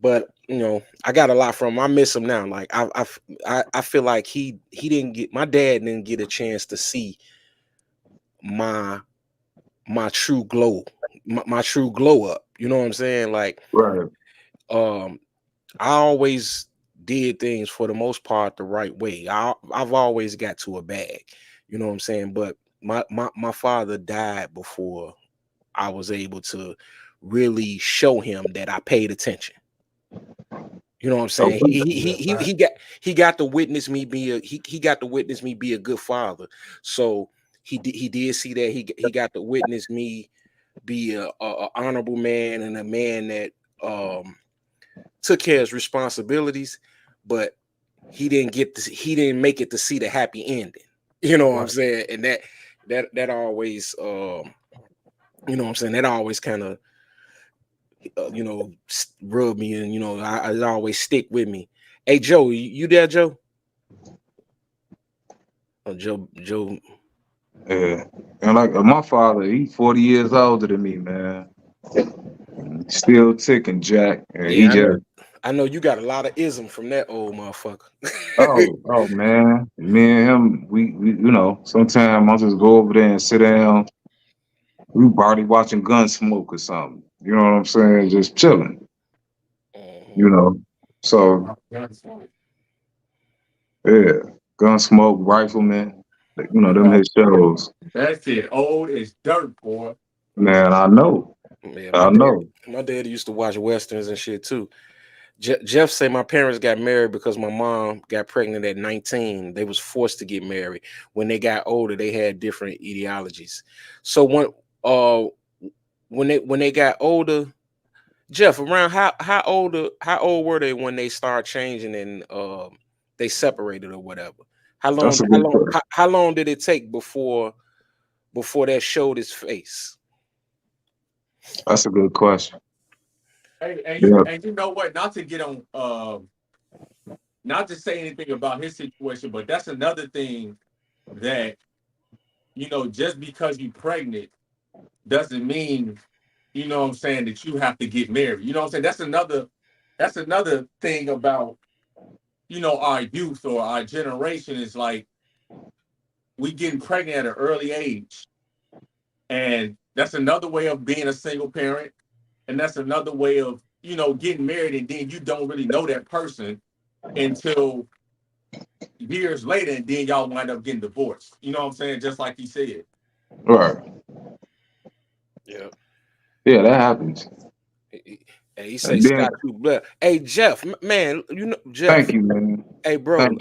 But I got a lot from him. I miss him now. Like I feel like my dad didn't get a chance to see my true glow, my true glow up. You know what I'm saying? Like Right. um I always did things for the most part the right way. I've always got to a bag. You know what I'm saying? But my father died before I was able to really show him that I paid attention. You know what I'm saying? Okay. He got to witness me be he got to witness me be a good father. So he did see that he got to witness me be a honorable man and a man that took care of his responsibilities, but he didn't make it to see the happy ending. You know what I'm saying? And that always you know what I'm saying, that always kind of rub me, and it always stick with me. Hey Joe, you there, Joe? Oh, Joe. Yeah. And like my father, he's 40 years older than me, man. Still ticking, Jack. And he Yeah, just I know you got a lot of ism from that old motherfucker. oh man. Me and him, we sometimes I'll just go over there and sit down. We party watching Gunsmoke or something. You know what I'm saying? Just chilling. You know. So yeah. Gunsmoke, Rifleman, them his shows. That's it. Old as dirt, boy. Man, I know. Yeah, I know. my dad used to watch westerns and shit too. Jeff said my parents got married because my mom got pregnant at 19. They was forced to get married. When they got older, they had different ideologies. So when they got older, Jeff, around how old were they when they started changing and they separated or whatever? That's a good question. How long did it take before that showed its face? That's a good question. Hey, Yeah. and you know what? Not to get on, not to say anything about his situation, but that's another thing that just because you're pregnant doesn't mean what I'm saying, that you have to get married. You know what I'm saying? That's another thing about our youth or our generation is like we getting pregnant at an early age, and that's another way of being a single parent, and that's another way of getting married, and then you don't really know that person until years later, and then y'all wind up getting divorced. You know what I'm saying? Just like he said. Right. Yeah. Yeah, that happens. Hey, he say Scott too blood. Hey Jeff, man, Jeff. Thank you, man. Hey, bro,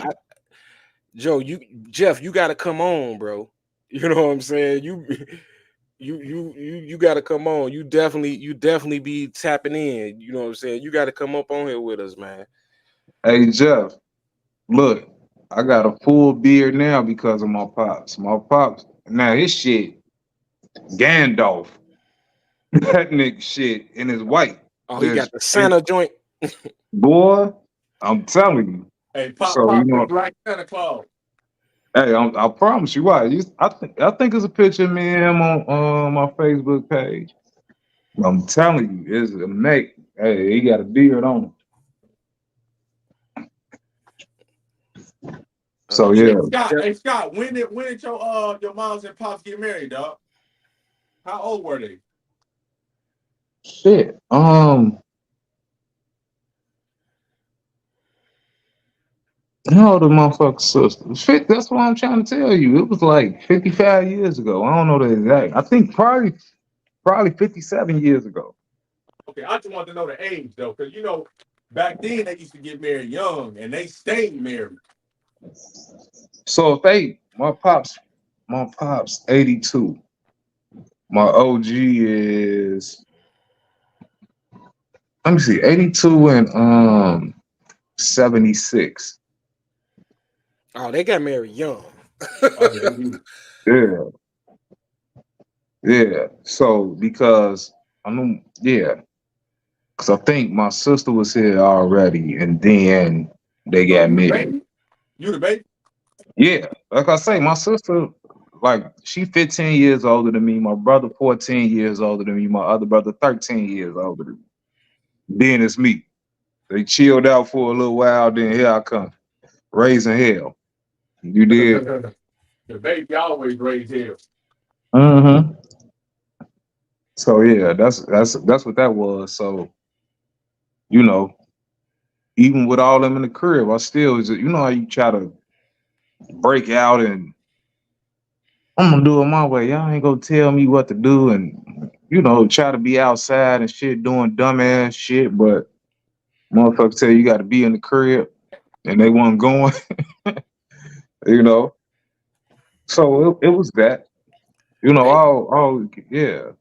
Joe, Jeff, you got to come on, bro. You know what I'm saying? You got to come on. You definitely be tapping in. You know what I'm saying? You got to come up on here with us, man. Hey Jeff, look, I got a full beard now because of my pops. My pops, now his shit, Gandalf, that nigga shit, and his wife. Oh, he got Just the Santa joint. boy, I'm telling you. Hey, pop, So you pop, the know, Black Santa Claus. hey, I promise you, why? I think it's a picture of me and him on my Facebook page. I'm telling you, it's a mate. Hey, he got a beard on him. So Yeah. yeah, Hey Scott, when did your moms and pops get married, dog? How old were they? shit. No, the motherfucker sister. That's what I'm trying to tell you. It was like 55 years ago. I don't know the exact. I think probably 57 years ago. Okay, I just want to know the age though, because you know, back then they used to get married young and they stayed married. So if my pops 82. My OG is, let me see, 82 and 76. Oh, they got married young. Yeah. Yeah. So because I know, yeah. Because I think my sister was here already, and then they So got you the married. baby? You the baby? Yeah, like I say, my sister, like she 15 years older than me. My brother 14 years older than me. My other brother 13 years older than me. Then it's me. They chilled out for a little while. Then here I come, raising hell. You did. The baby always raised hell. Mm-hmm. So yeah, that's what that was. So you know, even with all them in the crib, I still, you know how you try to break out and I'm gonna do it my way. Y'all ain't gonna tell me what to do, and you know, try to be outside and shit, doing dumbass shit. But motherfuckers tell you got to be in the crib, and they weren't going. You know, so it was that. You know, Hey, all yeah.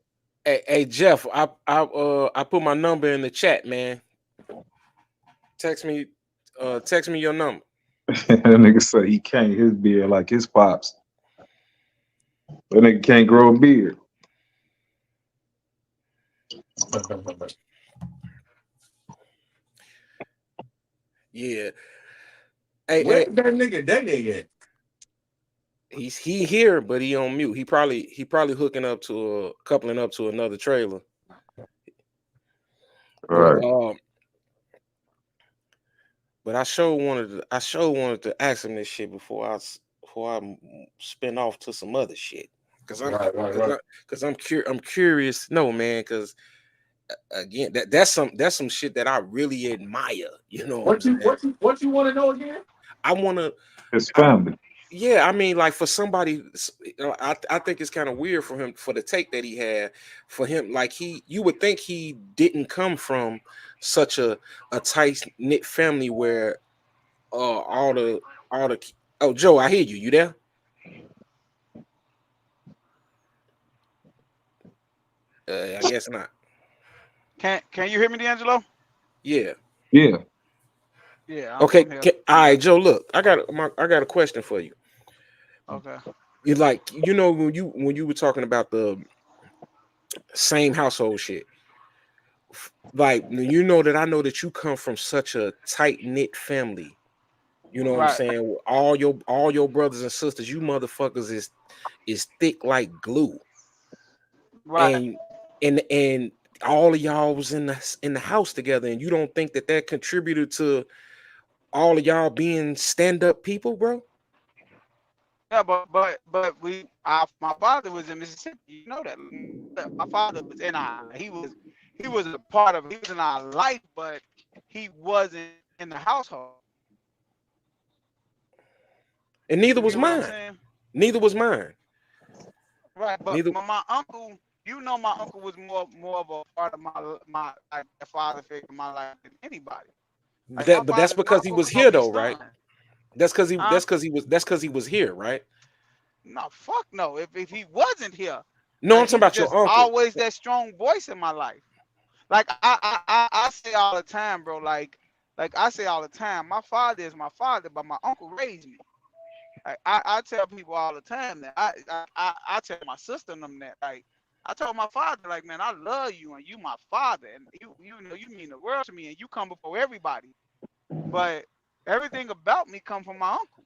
hey, Jeff, I put my number in the chat, man. Text me your number. That nigga say he can't his beard like his pops. That nigga can't grow a beard. Yeah. Hey, Where's that nigga at? he here, but he on mute. He probably coupling up to another trailer. Right. But I sure wanted to ask him this shit before I spin off to some other shit. Cause I'm curious. No, man, because again, that's some shit that I really admire. You know what I'm saying? What you want to know again? I want to. His family. Yeah, I mean, like for somebody, I think it's kind of weird for him for the take that he had for him. Like you would think he didn't come from such a tight knit family where all the oh Joe, I hear you. You there? I guess not. Can you hear me, D'Angelo? Yeah. Yeah. Yeah. Okay. All right, Joe. Look, I got a question for you. Okay. You like when you were talking about the same household shit. Like you know that I know that you come from such a tight knit family. You know what I'm saying? All your brothers and sisters, you motherfuckers is thick like glue. Right. And all of y'all was in the house together, and you don't think that contributed to all of y'all being stand-up people, bro? Yeah, but my father was in Mississippi. You know that. My father was in he was a part of, he was in our life, but he wasn't in the household. And neither You was get what I'm mine. saying? Neither was mine. Right, but my uncle, my uncle was more of a part of my like a father figure in my life than anybody. Like But that's because he was here though, right? That's because he was here, right? No, fuck no. If he wasn't here, no, like, I'm talking about your uncle. Always that strong voice in my life. Like I say all the time, bro. Like I say all the time, my father is my father, but my uncle raised me. I tell people all the time that I tell my sister and them that, like, I told my father, like, man, I love you and you my father and you know you mean the world to me and you come before everybody, but everything about me come from my uncle.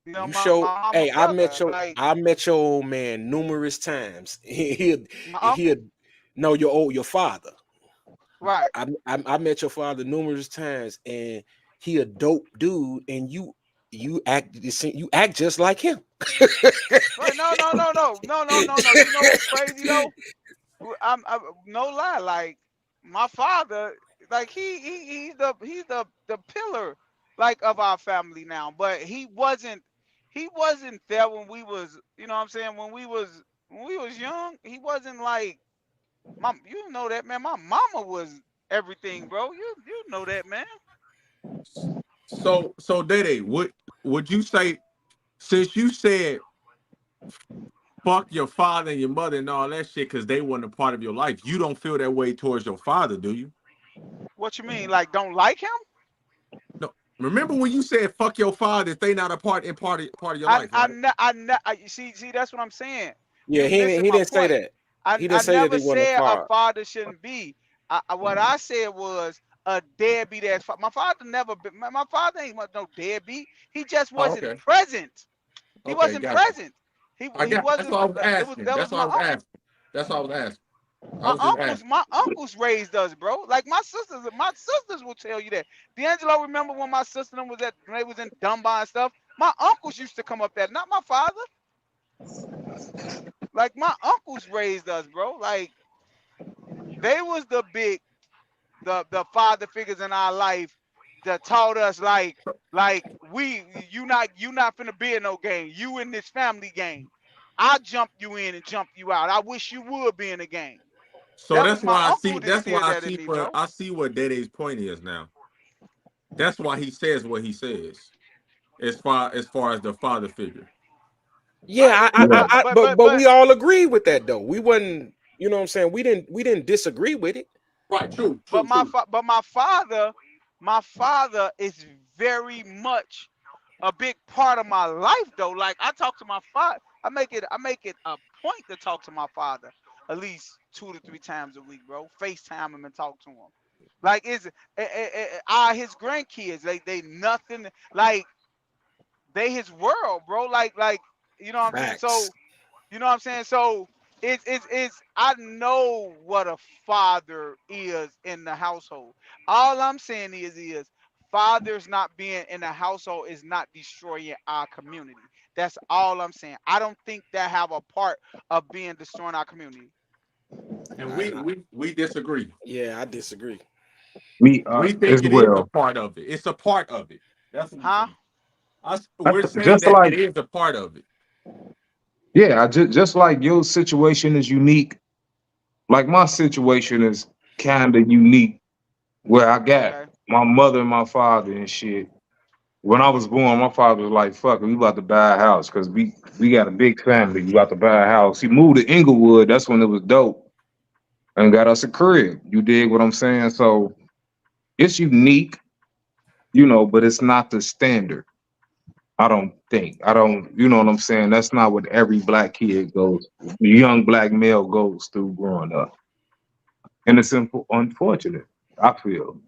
You know, You my show, mama hey, brother, like I met your old man numerous times. my He'll uncle, know your father. right? I met your father numerous times, and he a dope dude, and you act just like him. Right? No. You know what's crazy though? I'm no lie. Like my father, like he's the pillar like of our family now. But he wasn't there when we was, you know what I'm saying, when we was young. He wasn't like you know that, man. My mama was everything, bro. You know that, man. So Dede, would you say, since you said fuck your father and your mother and all that shit because they weren't a part of your life, you don't feel that way towards your father, do you? What you mean? Like don't like him? No. Remember when you said fuck your father if they not a part of your I life, I right? ne- I, ne- I see that's what I'm saying. Yeah, You missing he my didn't say point. that. I He didn't I say that they never weren't said a apart. father shouldn't be. What I said was a deadbeat ass. My father never been. My father ain't no deadbeat. He just Oh, wasn't okay. present. He Okay, wasn't gotcha. present. He I he got that's wasn't. what I was It was asking. that That's was what I my was uncle. asking. That's what I was asking. I My was just uncles, asking. my uncles raised us, bro. Like my sisters will tell you that. D'Angelo, remember when my sister them was at when they was in Dunbar and stuff? My uncles used to come up there, not my father. Like my uncles raised us, bro. Like they was the father figures in our life that taught us like you not finna be in no game. You in this family game. I jumped you in and jumped you out. I wish you would be in the game. So That was that's my why I uncle see. that That's why instilled I that in see me, what bro. I see what Dede's point is now. That's why he says what he says, as far as the father figure. Right. Yeah, But Yeah. but but but but but we all agreed with that though. We wasn't, you know what I'm saying? We didn't disagree with it. Right. True. but True. True. my father is very much a big part of my life though. Like I talk to my father. I make it a point to talk to my father at least 2 to 3 times a week, bro. FaceTime him and talk to him. Like his grandkids, they nothing like they his world, bro. Like you know what I'm saying? Facts. So you know what I'm saying? So it's I know what a father is in the household. All I'm saying is fathers not being in the household is not destroying our community. That's all I'm saying. I don't think that have a part of being destroying our community. And I, we disagree. yeah, I disagree. Me We as think it is a well. part of it. It's a part of it. That's what we're Huh? saying. We're saying Just that like it is a part of it. yeah, just like your situation is unique. Like my situation is kind of unique, where I got Okay. my mother and my father and shit. When I was born, my father was like, "Fuck it, we about to buy a house because we got a big family. We about to buy a house." He moved to Inglewood. That's when it was dope, and got us a crib. You dig what I'm saying? So it's unique, but it's not the standard. I don't think. I don't. You know what I'm saying? That's not what every black kid goes, young black male goes through growing up, and it's unfortunate. I feel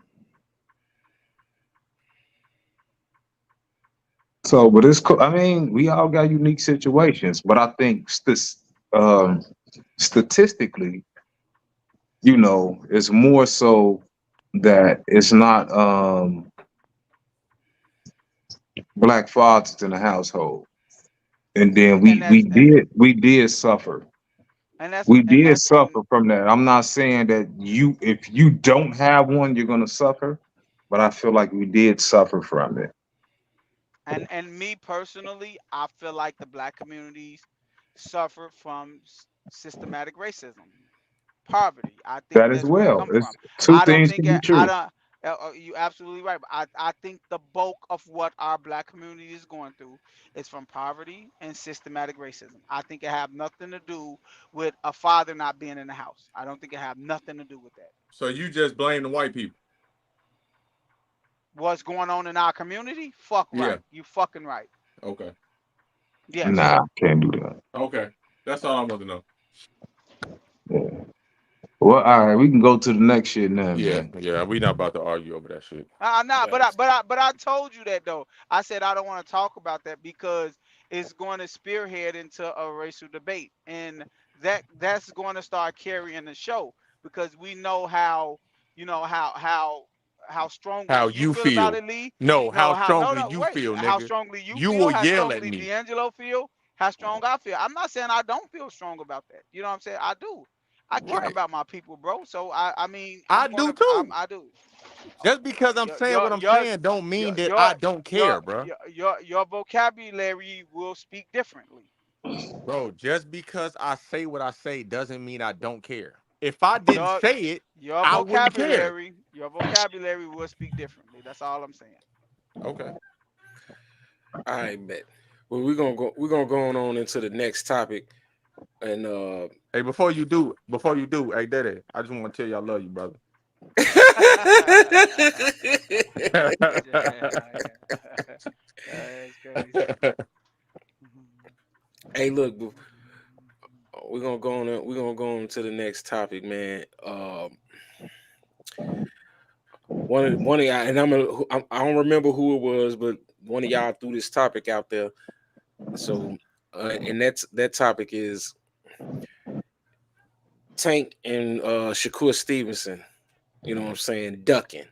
so, but it's cool. I mean, we all got unique situations, but I think um, statistically, it's more so that it's not black fathers in the household, and then And we that's and we did suffer. and that's We and did and and suffer from that. I'm not saying that if you don't have one, you're gonna suffer, but I feel like we did suffer from it. and me personally, I feel like the black communities suffer from systematic racism, poverty. I think That as that's where it well. comes It's from. two I don't things think can be it, I true. don't. You absolutely right. But I think the bulk of what our black community is going through is from poverty and systematic racism. I think it have nothing to do with a father not being in the house. I don't think it have nothing to do with that. So you just blame the white people. what's going on in our community, fuck Yeah. right. You fucking right. Okay. Yes. Nah, can't do that. Okay. That's all I want to know. Yeah. Well, all right, we can go to the next shit now, Yeah. man. Yeah. We not about to argue over that shit. Nah, Facts. but I told you that though. I said I don't want to talk about that because it's going to spearhead into a racial debate, and that's going to start carrying the show because we know how you know how strongly How you you feel about feel? it, Lee. No, No, how how no strongly no you wait, feel, how nigga. strongly you You feel, will how yell at strongly me. D'Angelo feel, how strong I feel. I'm not saying I don't feel strong about that. You know what I'm saying? I do. I care Right. about my people, bro. So I mean I do too. I do. Just because I'm your saying your what I'm your saying don't mean your that your I don't your care, bro. your vocabulary will speak differently. Bro, just because I say what I say doesn't mean I don't care. If I didn't Your say it, your I wouldn't care. vocabulary will speak differently. That's all I'm saying. Okay. I bet. Well, we're gonna go on into the next topic, and Hey, before you do, hey, Daddy, I just want to tell you I love you, brother. That's crazy. hey, look, we're gonna go on. We're gonna go on to the next topic, man. One of y'all, and I don't remember who it was, but one of y'all threw this topic out there. So, and that topic is Tank and Shakur Stevenson. You know what I'm saying? Ducking.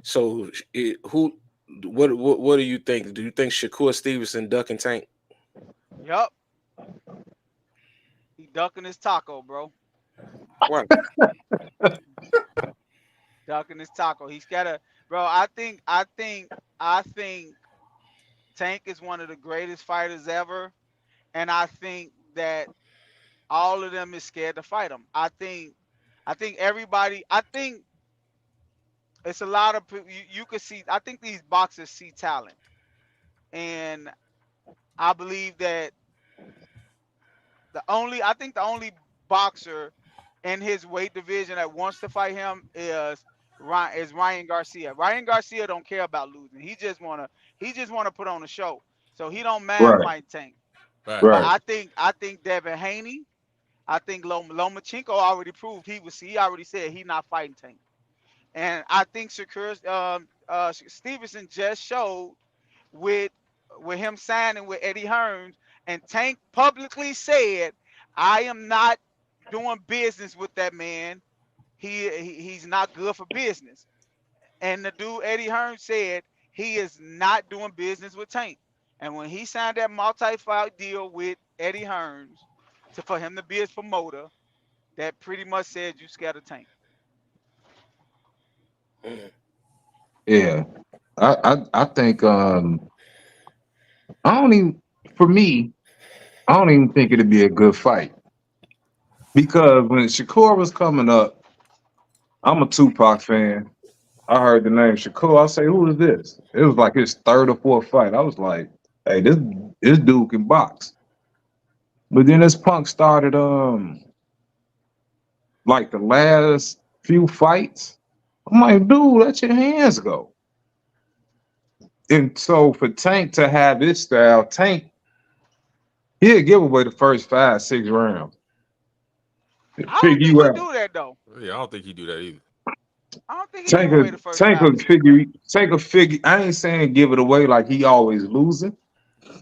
So, what do you think? Do you think Shakur Stevenson ducking Tank? Yup. He ducking his taco, bro. Why? Ducking his taco. He's gotta, bro. I think Tank is one of the greatest fighters ever, and I think that all of them is scared to fight him. I think everybody. I think it's a lot of you could see. I think these boxers see talent, and I believe that the only boxer in his weight division that wants to fight him is Ryan Garcia. Ryan Garcia don't care about losing. He just wanna put on a show. So he don't mind Right, fighting Tank. Right. But right. I think Devin Haney, I think Lomachenko already proved he already said he not fighting Tank. And I think Shakur Stevenson just showed with him signing with Eddie Hearns, and Tank publicly said, "I am not doing business with that man. He's not good for business." And the dude Eddie Hearns said he is not doing business with Tank. And when he signed that multi-fight deal with Eddie Hearns for him to be his promoter, that pretty much said you scared of Tank. Mm. Yeah. I think I don't even for me, I don't even think it'd be a good fight. Because when Shakur was coming up, I'm a Tupac fan. I heard the name Shakur. I say, who is this? It was like his third or fourth fight. I was like, hey, this dude can box. But then this punk started like the last few fights. I'm like, dude, let your hands go. And so for Tank to have his style, Tank, he'll give away the first 5, 6 rounds. I don't Figure think you he out. do that though. Yeah, I don't think he do that either. I don't think he Tank give away will the first Tank five will or six figure rounds. Tank will figure. I ain't saying give it away like he always losing,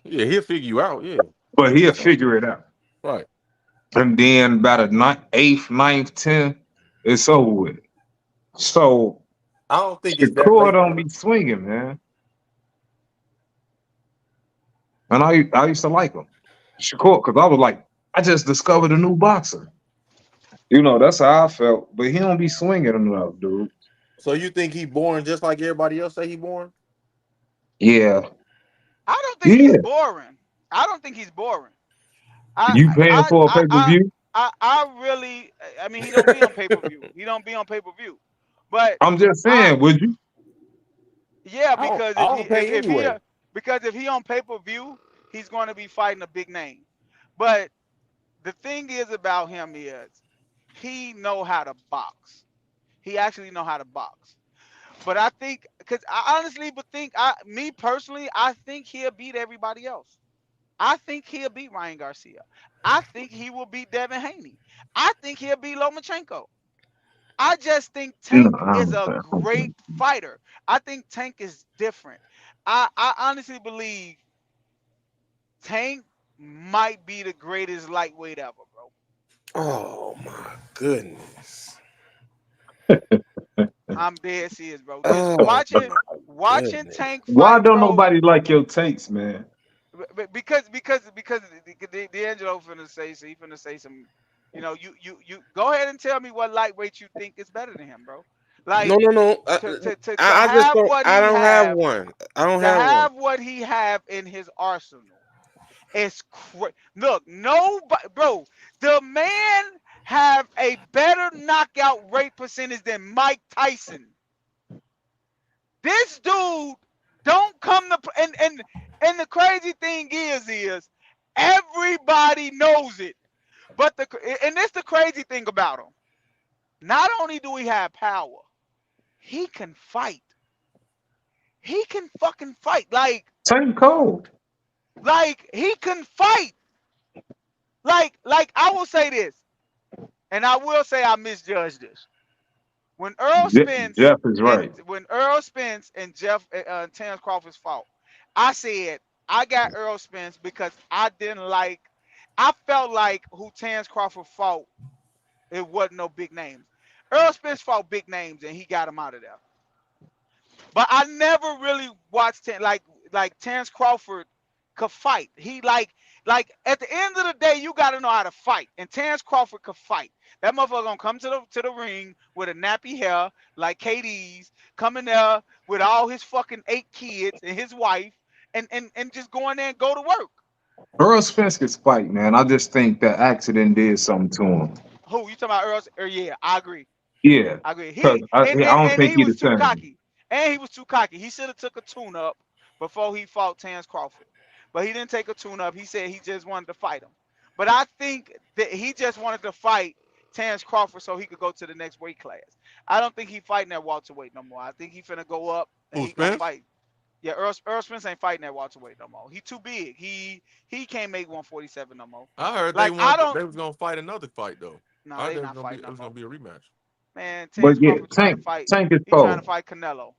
Yeah, he'll figure you out. Yeah. but he'll figure it out. Right. And then about eighth, ninth, 10th, it's over with. So I don't think it's that Shakur late. don't be swinging, man. And I used to like him, Shakur, because I was like, I just discovered a new boxer. You know, that's how I felt. But he don't be swinging enough, dude. So you think he born just like everybody else say he born? Yeah, I don't think he's yeah. boring. I don't think he's boring. I You paying I for a I pay per I view? I really, I mean, he don't be on pay per view. He don't be on pay per view. But I'm just I saying, would you? yeah, I don't, because I don't pay anyway. if he on pay per view, he's going to be fighting a big name. But the thing is about him is he know how to box. He actually know how to box. But I think, because I honestly but think, me personally, I think he'll beat everybody else. I think he'll beat Ryan Garcia. I think he will beat Devin Haney. I think he'll beat Lomachenko. I just think No, Tank I is don't a great think. fighter. I think Tank is different. I honestly believe Tank might be the greatest lightweight ever, bro. Oh my goodness. I'm dead serious, bro. Just Oh my watching goodness. Tank Why fight, don't bro. nobody like your takes, man? Because D'Angelo finna say so. He finna say some. You go ahead and tell me what lightweight you think is better than him, bro. No, Like no, no. to I just have don't. what I he don't have have, one. I don't to have one. have what he have in his arsenal. It's look, nobody, bro. The man have a better knockout rate percentage than Mike Tyson. This dude don't come to and the crazy thing is everybody knows it. But this the crazy thing about him. Not only do he have power, he can fight. He can fucking fight. Tank cold. Like he can fight. Like I will say this, and I will say I misjudged this. When Earl Spence Jeff is right. and Terrence Crawford's fought, I said I got Earl Spence because I felt like who Terrence Crawford fought, it wasn't no big names. Earl Spence fought big names and he got him out of there. But I never really watched like Terrence Crawford could fight. He like at the end of the day, you gotta know how to fight. And Terrence Crawford could fight. That motherfucker gonna come to the ring with a nappy hair like KD's, coming there with all his fucking 8 kids and his wife, and just go in there and go to work. Earl Spence could fight, man. I just think that accident did something to him. Who you talking about, Earl? Yeah, I agree. Yeah, I agree. because I don't And think he he was the too same. cocky. And he was too cocky. He should have took a tune up before he fought Terrence Crawford. But he didn't take a tune up. He said he just wanted to fight him. But I think that he just wanted to fight Terrence Crawford so he could go to the next weight class. I don't think he fighting that welterweight no more. I think he finna go up and Who, he gonna Spence? fight. Yeah, Earl Spence ain't fighting that welterweight no more. He too big. He can't make 147 no more. I heard Like they was gonna fight another fight though. no, I heard they not fighting it no was more. gonna be a rematch. Man, But Terrence yeah, Crawford trying to fight. Tank is He trying to cold. fight Canelo.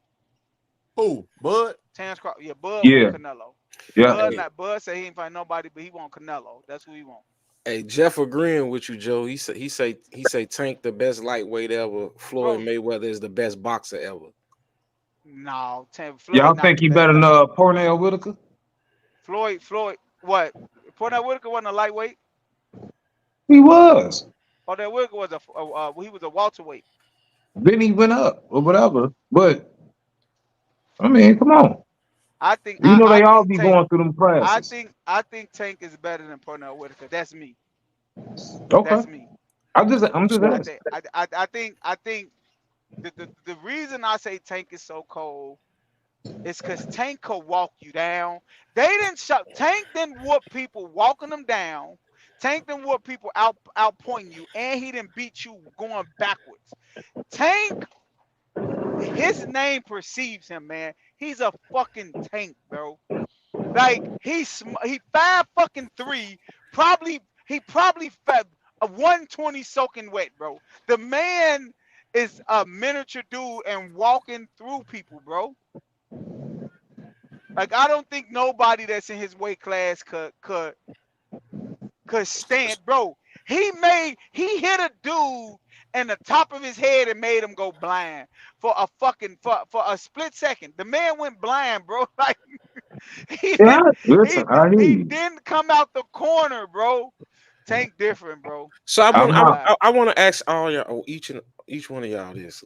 Who? Bud? Terrence Crawford. Yeah, Bud Yeah, want Canelo. yeah. Hey, Bud say he ain't fight nobody, but he want Canelo. That's who he want. hey, Jeff agreeing with you, Joe. He say Tank the best lightweight ever. Floyd Bro, Mayweather is the best boxer ever. no, Y'all Floyd not think the he best. better than Cornell Whitaker? Floyd, what? Pornell Whitaker wasn't a lightweight. He was. Pornell Whitaker was he was a welterweight. Then he went up or whatever. But I mean, come on. I think You know I they all think be Tank. going through them classes. I think Tank is better than Pornell Whitaker. That's me. Okay. That's me. I'm just So asking. I think the reason I say Tank is so cold is because Tank could walk you down. Tank didn't whoop people walking them down. Tank didn't whoop people outpointing you, and he didn't beat you going backwards. Tank, his name perceives him, man. He's a fucking tank, bro. Like he 5'3", he probably fed a 120 soaking wet, bro. The man is a miniature dude and walking through people, bro. Like I don't think nobody that's in his weight class could stand, bro. He hit a dude in the top of his head and made him go blind for a split second. The man went blind, bro. Like he Yeah, listen, I hear he you. didn't come out the corner, bro. Tank different, bro. So I ain't I'm gonna not. lie. I want to ask all y'all, each one of y'all this.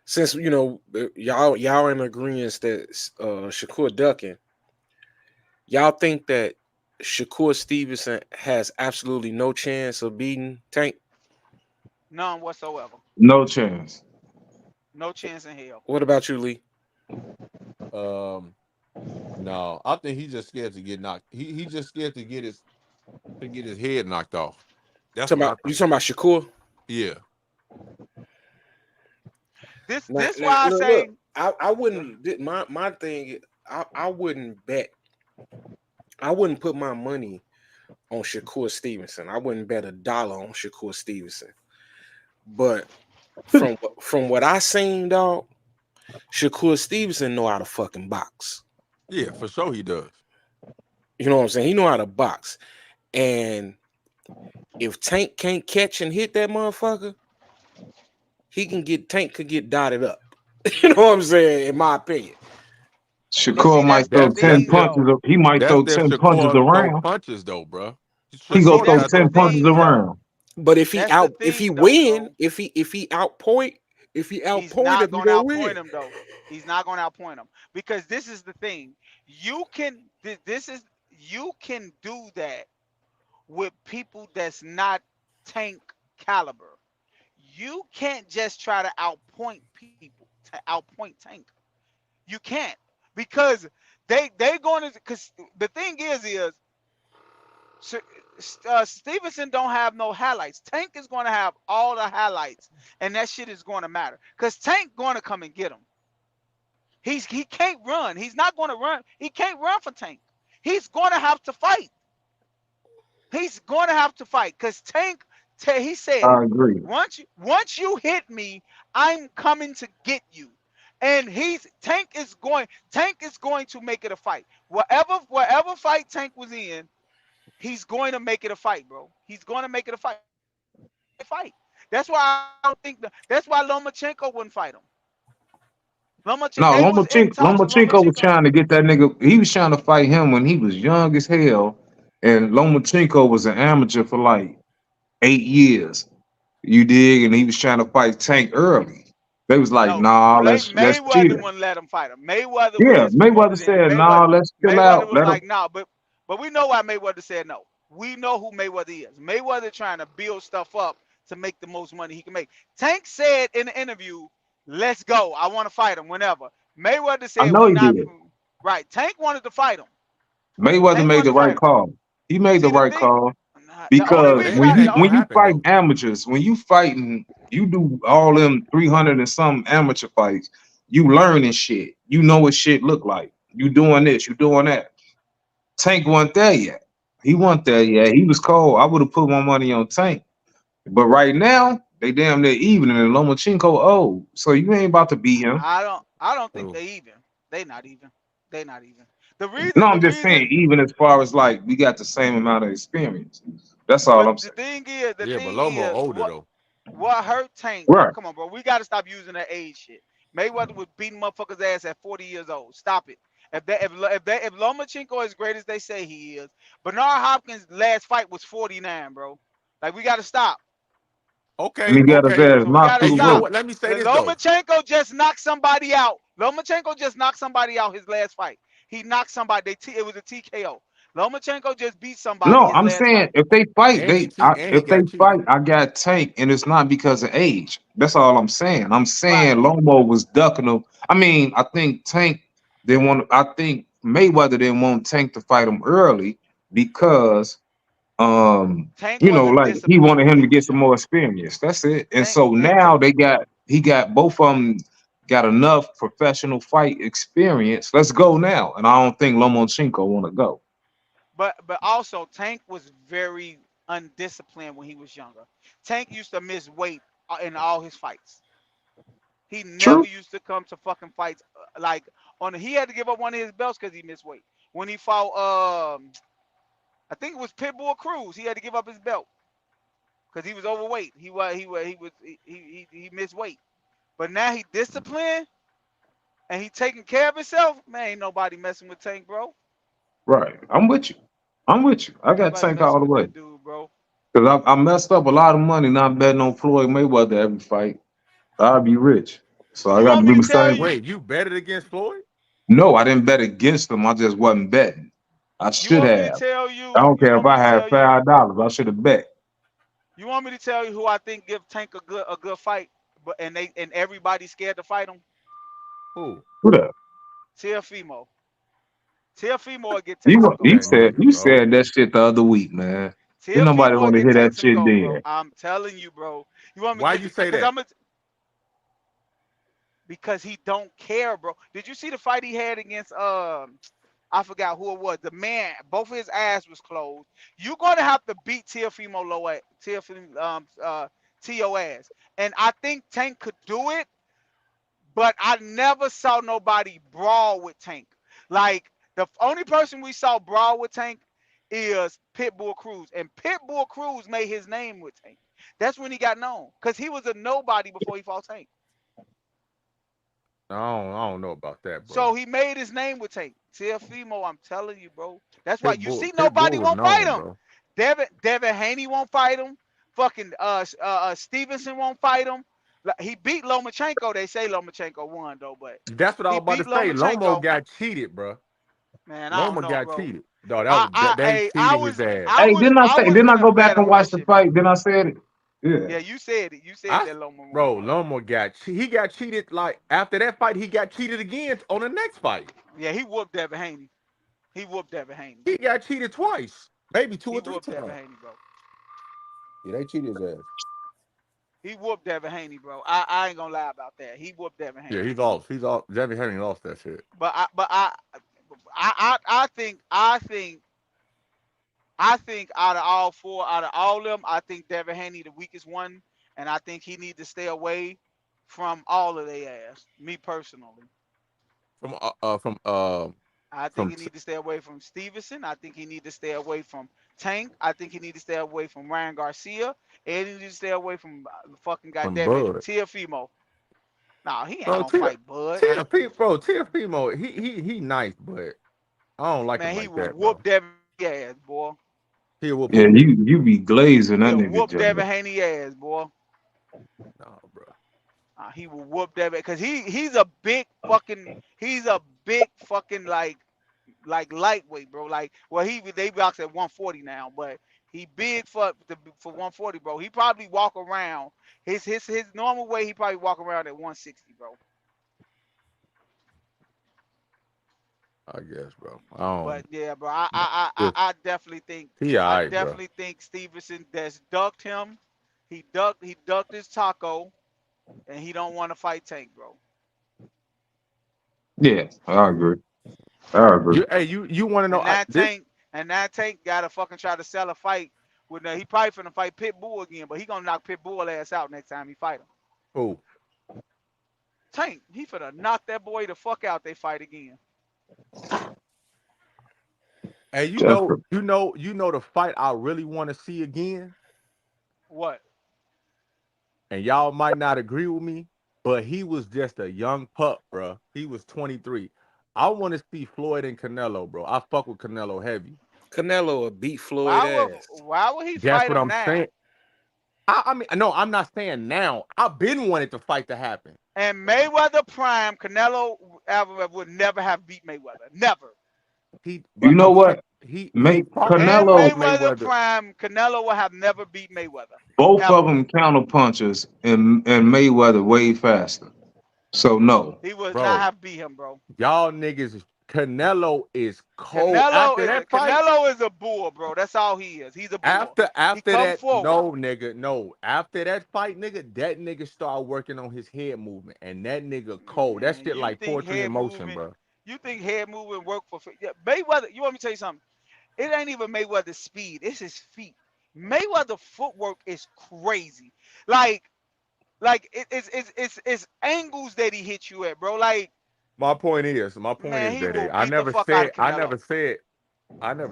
Since y'all in agreement that Shakur ducking, y'all think that Shakur Stevenson has absolutely no chance of beating Tank? None whatsoever. No chance. No chance in hell. What about you, Lee? No, I think he's just scared to get knocked. He just scared to get his head knocked off. That's what I You think. talking about Shakur? Yeah. This Now, this now why I look, say I wouldn't. My thing. I wouldn't bet. I wouldn't put my money on Shakur Stevenson. I wouldn't bet $1 on Shakur Stevenson. But from what I seen, dog, Shakur Stevenson know how to fucking box. Yeah, for sure he does. You know what I'm saying? He know how to box. And if Tank can't catch and hit that motherfucker, Tank could get dotted up. You know what I'm saying? In my opinion. but Shakur see that's might the throw That's 10 that's thing if punches. though. He might that's throw if 10 punches Shakur throw around. punches though, bro. He But gonna see Shakur throw that's got the 10 those punches punches. thing though. around. But if That's the he thing though, win, bro. if he outpoint, He's him, not he gonna gonna outpoint win. him though. He's not gonna outpoint him because this is the thing. You can do that with people that's not Tank caliber. You can't just try to outpoint people to outpoint Tank. You can't because they going to because the thing is Stevenson don't have no highlights. Tank is going to have all the highlights, and that shit is going to matter because Tank going to come and get him. He can't run. He's not going to run. He can't run for Tank. He's going to have to fight. He's going to have to fight because Tank. He said it. I agree. Once you hit me, I'm coming to get you. And Tank is going to make it a fight. Whatever fight Tank was in, he's going to make it a fight, bro. He's going to make it a fight. That's why I don't think that's why Lomachenko wouldn't fight him. No, They was in talks with Lomachenko was Lomachenko. trying to get that nigga. He was trying to fight him when he was young as hell, and Lomachenko was an amateur for like 8 years. You dig? And he was trying to fight Tank early. They was like, No, nah, let's Mayweather chill. wouldn't let him fight him. Mayweather Yeah, was Mayweather promoted in it. said, nah, let's chill Mayweather out. was Let him. like, nah, but we know why Mayweather said no. We know who Mayweather is. Mayweather trying to build stuff up to make the most money he can make. Tank said in the interview, let's go. I want to fight him whenever. Mayweather I said know we he not did. right. Tank wanted to fight him. Mayweather Tank made wanted the to fight right him. call. He made the See the right thing, call the only because But reason it I ain't when gonna you happen fight though. amateurs, when you fighting, you do all them 300 and some amateur fights. You learning shit. You know what shit look like. You doing this. You doing that. Tank wasn't there yet. He wasn't there yet. He was cold. I would have put my money on Tank. But right now, they damn near even and Lomachenko old. So you ain't about to beat him. I don't think True. they even. They not even. They not even. No, The I'm just saying, reason even as far as like we got the same amount of experience. That's all but I'm the saying. Yeah, but thing Lomo is older though. what hurt Tank? Right. Come on, bro. We got to stop using that age shit. Mayweather was beating motherfuckers' ass at 40 years old. Stop it. If Lomachenko is great as they say he is, Bernard Hopkins' last fight was 49, bro. Like we got to stop. And Okay, he got his okay. ass So we knocked got to through And the you know stop. roof. what? Let me say The this though. Lomachenko just knocked somebody out. Lomachenko just knocked somebody out his last fight. He knocked somebody. It was a TKO. Lomachenko just beat somebody No, his I'm last saying fight. if they fight, And he if they got cheated. fight, I got Tank, and it's not because of age. That's all I'm saying. I'm Right. saying Lomo was ducking him. I mean, I think Tank didn't want. I think Mayweather didn't want Tank to fight him early because, Tank you know, wasn't like he disciplined wanted when him he to get was some more younger. experience. That's it. And Tank so and now he got both of them got enough professional fight experience. Let's go now. And I don't think Lomachenko want to go. but also Tank was very undisciplined when he was younger. Tank used to miss weight in all his fights. He never True. used to come to fucking fights like he had to give up one of his belts because he missed weight. When he fought I think it was Pitbull Cruz, he had to give up his belt because he was overweight. He missed weight. But now he disciplined and he taking care of himself. Man, ain't nobody messing with Tank, bro. Right. I'm with you. I'm with you. I Ain't got nobody Tank all messing the with way. that dude, bro. Because I messed up a lot of money not betting on Floyd Mayweather every fight. I'd be rich. So I You got to want me do to the tell same. you? Wait, you betted against Floyd? No, I didn't bet against him. I just wasn't betting. I You should want me to have. tell I you? don't You care if want me I to had tell you? $5. I should have bet. You want me to tell you who I think give Tank a good fight, but and everybody scared to fight him? Who? Who that? Teofimo. Teofimo will get Tank You some Fuck gold, you that bro. said nigga, you bro. said that shit the other week, man. Ain't nobody Teofimo want to can hear take that some shit gold, bro. then. I'm telling you, bro. You want me Why to you say because that? because he don't care, bro. Did you see the fight he had against I forgot who it was. The man, both of his ass was closed. You're gonna have to beat Teofimo low at T.O. ass. And I think Tank could do it, but I never saw nobody brawl with Tank. Like the only person we saw brawl with Tank is Pitbull Cruz, and Pitbull Cruz made his name with Tank. That's when he got known, cause he was a nobody before he fought Tank. I don't know about that, bro. So he made his name with Tank. Teofimo, I'm telling you, bro. That's why you see Pitbull nobody was won't fight known, him. bro. Devin Haney won't fight him. Fucking Stevenson won't fight him. Like, he beat Lomachenko. They say Lomachenko won though, but That's what I he was about to beat say. Lomo Lomachenko. got cheated, bro. Man, I don't Loma know, got bro. cheated. No, they Hey, cheated his ass. I Hey, didn't I was Didn't I finna go back bet and on that watch the shit, bro. fight? Then I said it. Yeah, Yeah. you said it. You said that Loma won. Bro, Loma he got cheated. Like after that fight, he got cheated again on the next fight. Yeah, he whooped Devin Haney. He whooped Devin Haney. He got cheated twice, maybe two He or three whooped Devin times. Haney, bro. Yeah, they cheated his ass. He whooped Devin Haney, bro. I ain't gonna lie about that. He whooped Devin Haney. Yeah, he's off. He's off. Devin Haney lost that shit. But I think out of all of them, I think Devin Haney the weakest one, and I think he need to stay away from all of their ass. Me personally, I think he need to stay away from Stevenson. I think he need to stay away from Tank. I think he need to stay away from Ryan Garcia, and he need to stay away from fucking goddamn it, Bud. Teofimo. Nah, he ain't Bro, gonna fight Bud. Teofimo, he nice, but I don't like Man, him he like will that, whoop bro. Devin ass, boy. He will Yeah, you be glazing that He'll nigga, whoop Joe. Devin Haney ass, boy. No, bro. He will whoop Devin because he's a big fucking like lightweight, bro. Like, well, they box at 140 now, but he big for 140, bro. He probably walk around his normal weight. He probably walk around at 160, bro. I guess, bro. I don't. But yeah, bro. I definitely think He all I right, bro. definitely think Stevenson that's ducked him. He ducked his taco, and he don't want to fight Tank, bro. Yeah, I agree. I agree. You want to know? And that Tank gotta fucking try to sell a fight. He probably finna fight Pitbull again, but he gonna knock Pitbull ass out next time he fight him. Who? Tank, he finna knock that boy the fuck out. They fight again. Hey, you know the fight I really want to see again. What? And y'all might not agree with me, but he was just a young pup, bro. He was 23. I want to see Floyd and Canelo, bro. I fuck with Canelo heavy. Canelo will beat Floyd ass. Why would he That's fight what him I'm now? saying. I mean, no, I'm not saying now. I've been wanting the fight to happen. And Mayweather prime, Canelo would never have beat Mayweather. Never. You know what? And Canelo, Mayweather prime, Canelo would have never beat Mayweather. both of them counter punches, and Mayweather way faster. So no, he would not have beat him, bro. Y'all niggas, Canelo is cold. After that fight, Canelo is a bull, bro. That's all he is. He's a bull. After that, forward. no, nigga, no. After that fight, nigga, that nigga started working on his head movement, and that nigga cold. That shit like poetry in motion, bro. You think head movement work for Mayweather? You want me to tell you something? It ain't even Mayweather's speed. It's his feet. Mayweather footwork is crazy. Like it's angles that he hit you at, bro. Like my point is that I never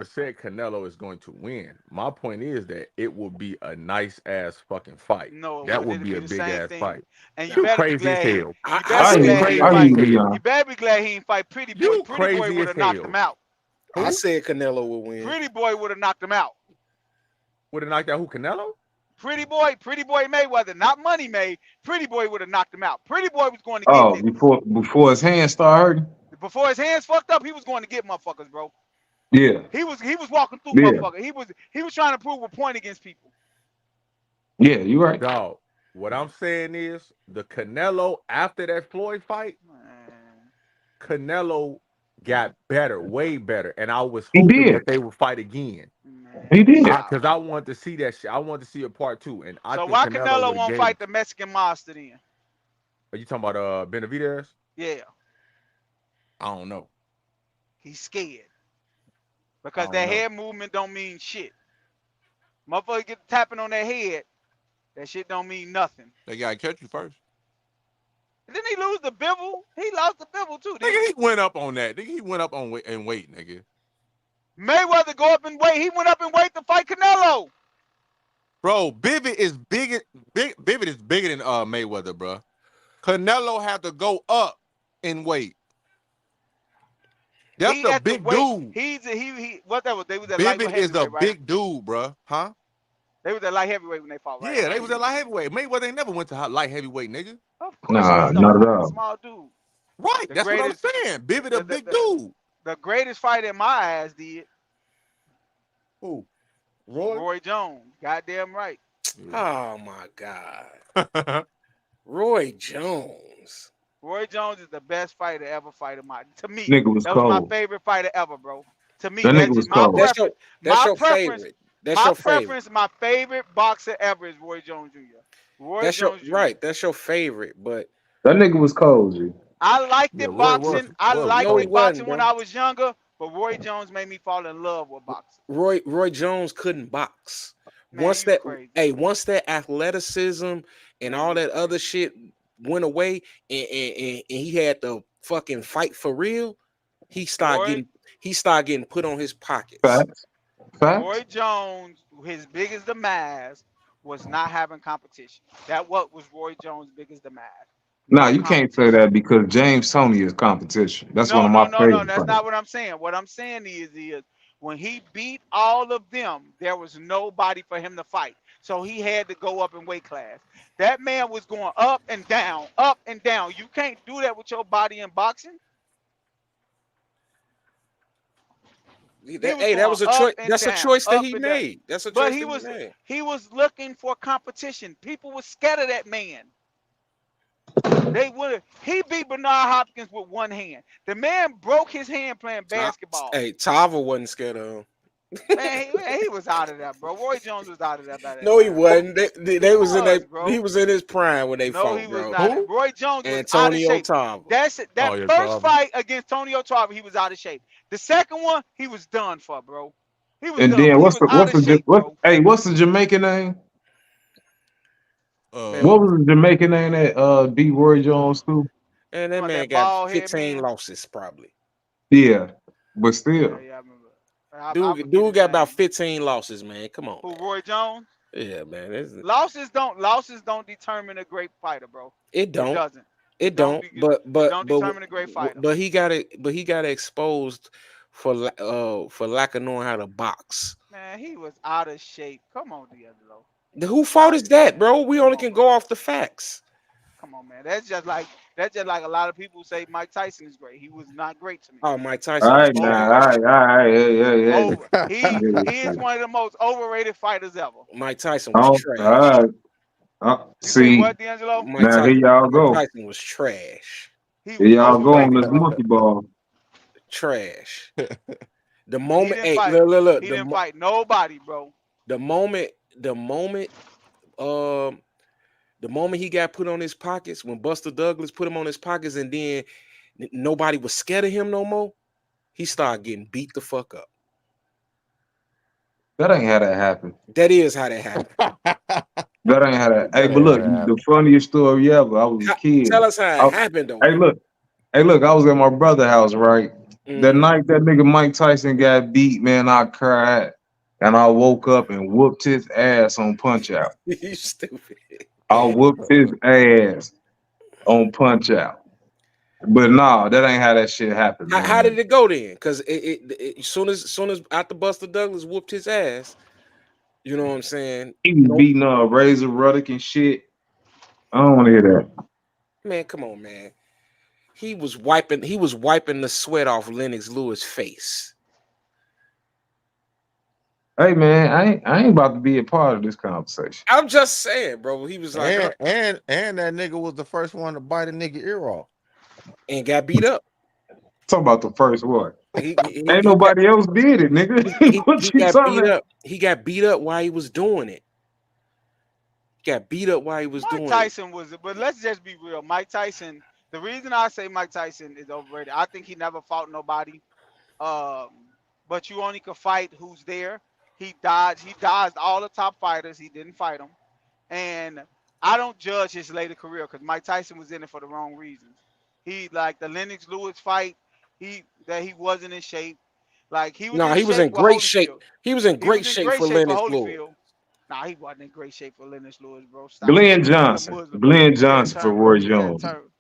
said Canelo is going to win. My point is that it will be a nice ass fucking fight. No, that would be a big ass fight. And you crazy as hell. You better be glad he ain't fight Pretty Boy. Pretty Boy would have knocked him out. I said Canelo would win. Pretty Boy would have knocked him out. Would have knocked out who? Canelo? Pretty Boy Mayweather, not Money May. Pretty Boy would have knocked him out. Pretty Boy was going to get niggas. before his hands started hurting? Before his hands fucked up, he was going to get motherfuckers, bro. Yeah. He was walking through motherfuckers. He was trying to prove a point against people. Yeah, you right. Dog, what I'm saying is the Canelo after that Floyd fight, Canelo got better, way better, and I was hoping that they would fight again. Man, He did. Because I wanted to see that shit. I wanted to see a part 2, and I So think why Canelo Canelo would won't have fight gave. the Mexican monster then? Are you talking about Benavidez? Yeah, I don't know. he's scared I because don't that know. head movement don't mean shit. Motherfucker get tapping on their head, that shit don't mean nothing. They gotta catch you first. Didn't he lose the Bivol? He lost the Bivol too, didn't Nigga, he? he went up on that. Nigga, he went up on weight and weight, nigga. Mayweather go up in weight. He went up in weight to fight Canelo. Bro, Bivit is bigger. Bivit is bigger than Mayweather, bro. Canelo had to go up in weight. That's He a at the big weight. dude. He what that was? They was at light Bivit is a heavyweight, right? big dude, bro. Huh? They was at light heavyweight when they fought, right? Yeah, they was at light heavyweight. Mayweather ain't never went to light heavyweight, nigga. Of course, Nah, he's not at a all. small dude. Right, The that's greatest- what I'm saying. Bivit a the- big the- dude. The greatest fight in my eyes did Who? Roy? Roy Jones. Goddamn right. Oh my God. Roy Jones. Roy Jones is the best fighter ever fight in my. To me, Nigga was that was my cold. favorite fighter ever, bro. To me, That that's nigga was just my cold. That's your preference. that's My your preference. favorite. That's My your favorite. preference. My favorite boxer ever is Roy Jones Jr. Roy That's your Jones Jr. right. That's your favorite. But That nigga was cold, G. I liked Yeah, it Roy was- boxing. I Roy was liked No, it he cold. wasn't, boxing when bro. I was younger, but Roy Jones made me fall in love with boxing. Roy Jones couldn't box. Man, Once you that crazy. once that athleticism and all Man, that other shit went away, and he had to fucking fight for real, he started getting put on his pockets. Facts. Facts. Roy Jones, his biggest demise was not having competition. That what was Roy Jones' biggest demise. Nah, No you can't say competition. that because James Toney is competition. That's one of my No. favorite That's fighters. not what I'm saying. What I'm saying is when he beat all of them, there was nobody for him to fight. So he had to go up in weight class. That man was going up and down, up and down. You can't do that with your body in boxing. That was a going choice. up and That's a down, choice that up he and down. made. That's a But choice he that was he made. he was looking for competition. People were scared of that man. They would. He beat Bernard Hopkins with one hand. The man broke his hand playing basketball. Hey, Tava wasn't scared of him. Man, he was out of that, bro. Roy Jones was out of that by that No, he time. wasn't. They was in that. bro. He was in his prime when they No, fought, he was bro. not. Who? Roy Jones was out of Antonio shape. Tava. That's it. That Oh, yeah, first Tava. fight against Antonio Tava, he was out of shape. The second one, he was done for, bro. He was And done. then He was out of shape, bro. what's the Jamaican name? Man, What was the Jamaican name that beat Roy Jones too? And that What, man that got bald head 15 man? losses probably. Yeah, but Yeah, still. yeah, I remember. I forget Dude his got about name. 15 losses, man. Come on, Who, man. Roy Jones? Yeah, man. Losses don't determine a great fighter, bro. It It don't. doesn't. It don't. It But don't determine a great fighter. But he got it. But he got exposed for lack of knowing how to box. Man, he was out of shape. Come on, D'Angelo. Who fault is that, bro? We only can bro. go off the facts. Come on, man. That's just like a lot of people say Mike Tyson is great. He was not great to me. Oh, Mike Tyson. All was right, now, trash. all right, yeah. Over. He is one of the most overrated fighters ever. Mike Tyson Oh, was all trash. right. You say See, what, D'Angelo? now here y'all go. Mike Tyson was trash. He Here was y'all go on this overrated, bro. monkey ball. Trash. The He moment, didn't hey, fight. look. He didn't fight nobody, bro. The moment he got put on his pockets, when Buster Douglas put him on his pockets, and then nobody was scared of him no more, he started getting beat the fuck up. That ain't how that happened. That is how that happened. That ain't how that. Hey, That but look, ain't how that the funniest story ever. I was a kid. Tell us how it happened, though. Hey, look. I was at my brother's house, right? That night that nigga Mike Tyson got beat, man, I cried. And I woke up and whooped his ass on Punch Out. You stupid. I whooped his ass on Punch Out. But nah, that ain't how that shit happened. How did it go then? Because as soon as after Buster Douglas whooped his ass, you know what I'm saying? He was beating Razor Ruddock and shit. I don't want to hear that. Man, come on, man. He was wiping the sweat off Lennox Lewis' face. Hey man, I ain't about to be a part of this conversation. I'm just saying, bro. He was like, And that nigga was the first one to bite a nigga ear off. and got beat up. Talk about the first what? Ain't nobody else did it, nigga. What he you got talking beat about? up. He got beat up while he was doing it. He got beat up while he was Mike doing it. Tyson was, but let's just be real. Mike Tyson. The reason I say Mike Tyson is overrated, I think he never fought nobody. Um, but you only can fight who's there. He dodged. He dodged all the top fighters. He didn't fight them. And I don't judge his later career because Mike Tyson was in it for the wrong reasons. He like the Lennox Lewis fight. He wasn't in shape. Like he was No, in he was shape in with great shape. Holyfield. He was in He was great in shape great for shape for Lennox Lewis. Holyfield. Nah, he wasn't in great shape for Lennox Lewis, bro. Stop. Glenn He had a Johnson. Muslim. Glenn He had Johnson for turned. Roy He had Jones. turned.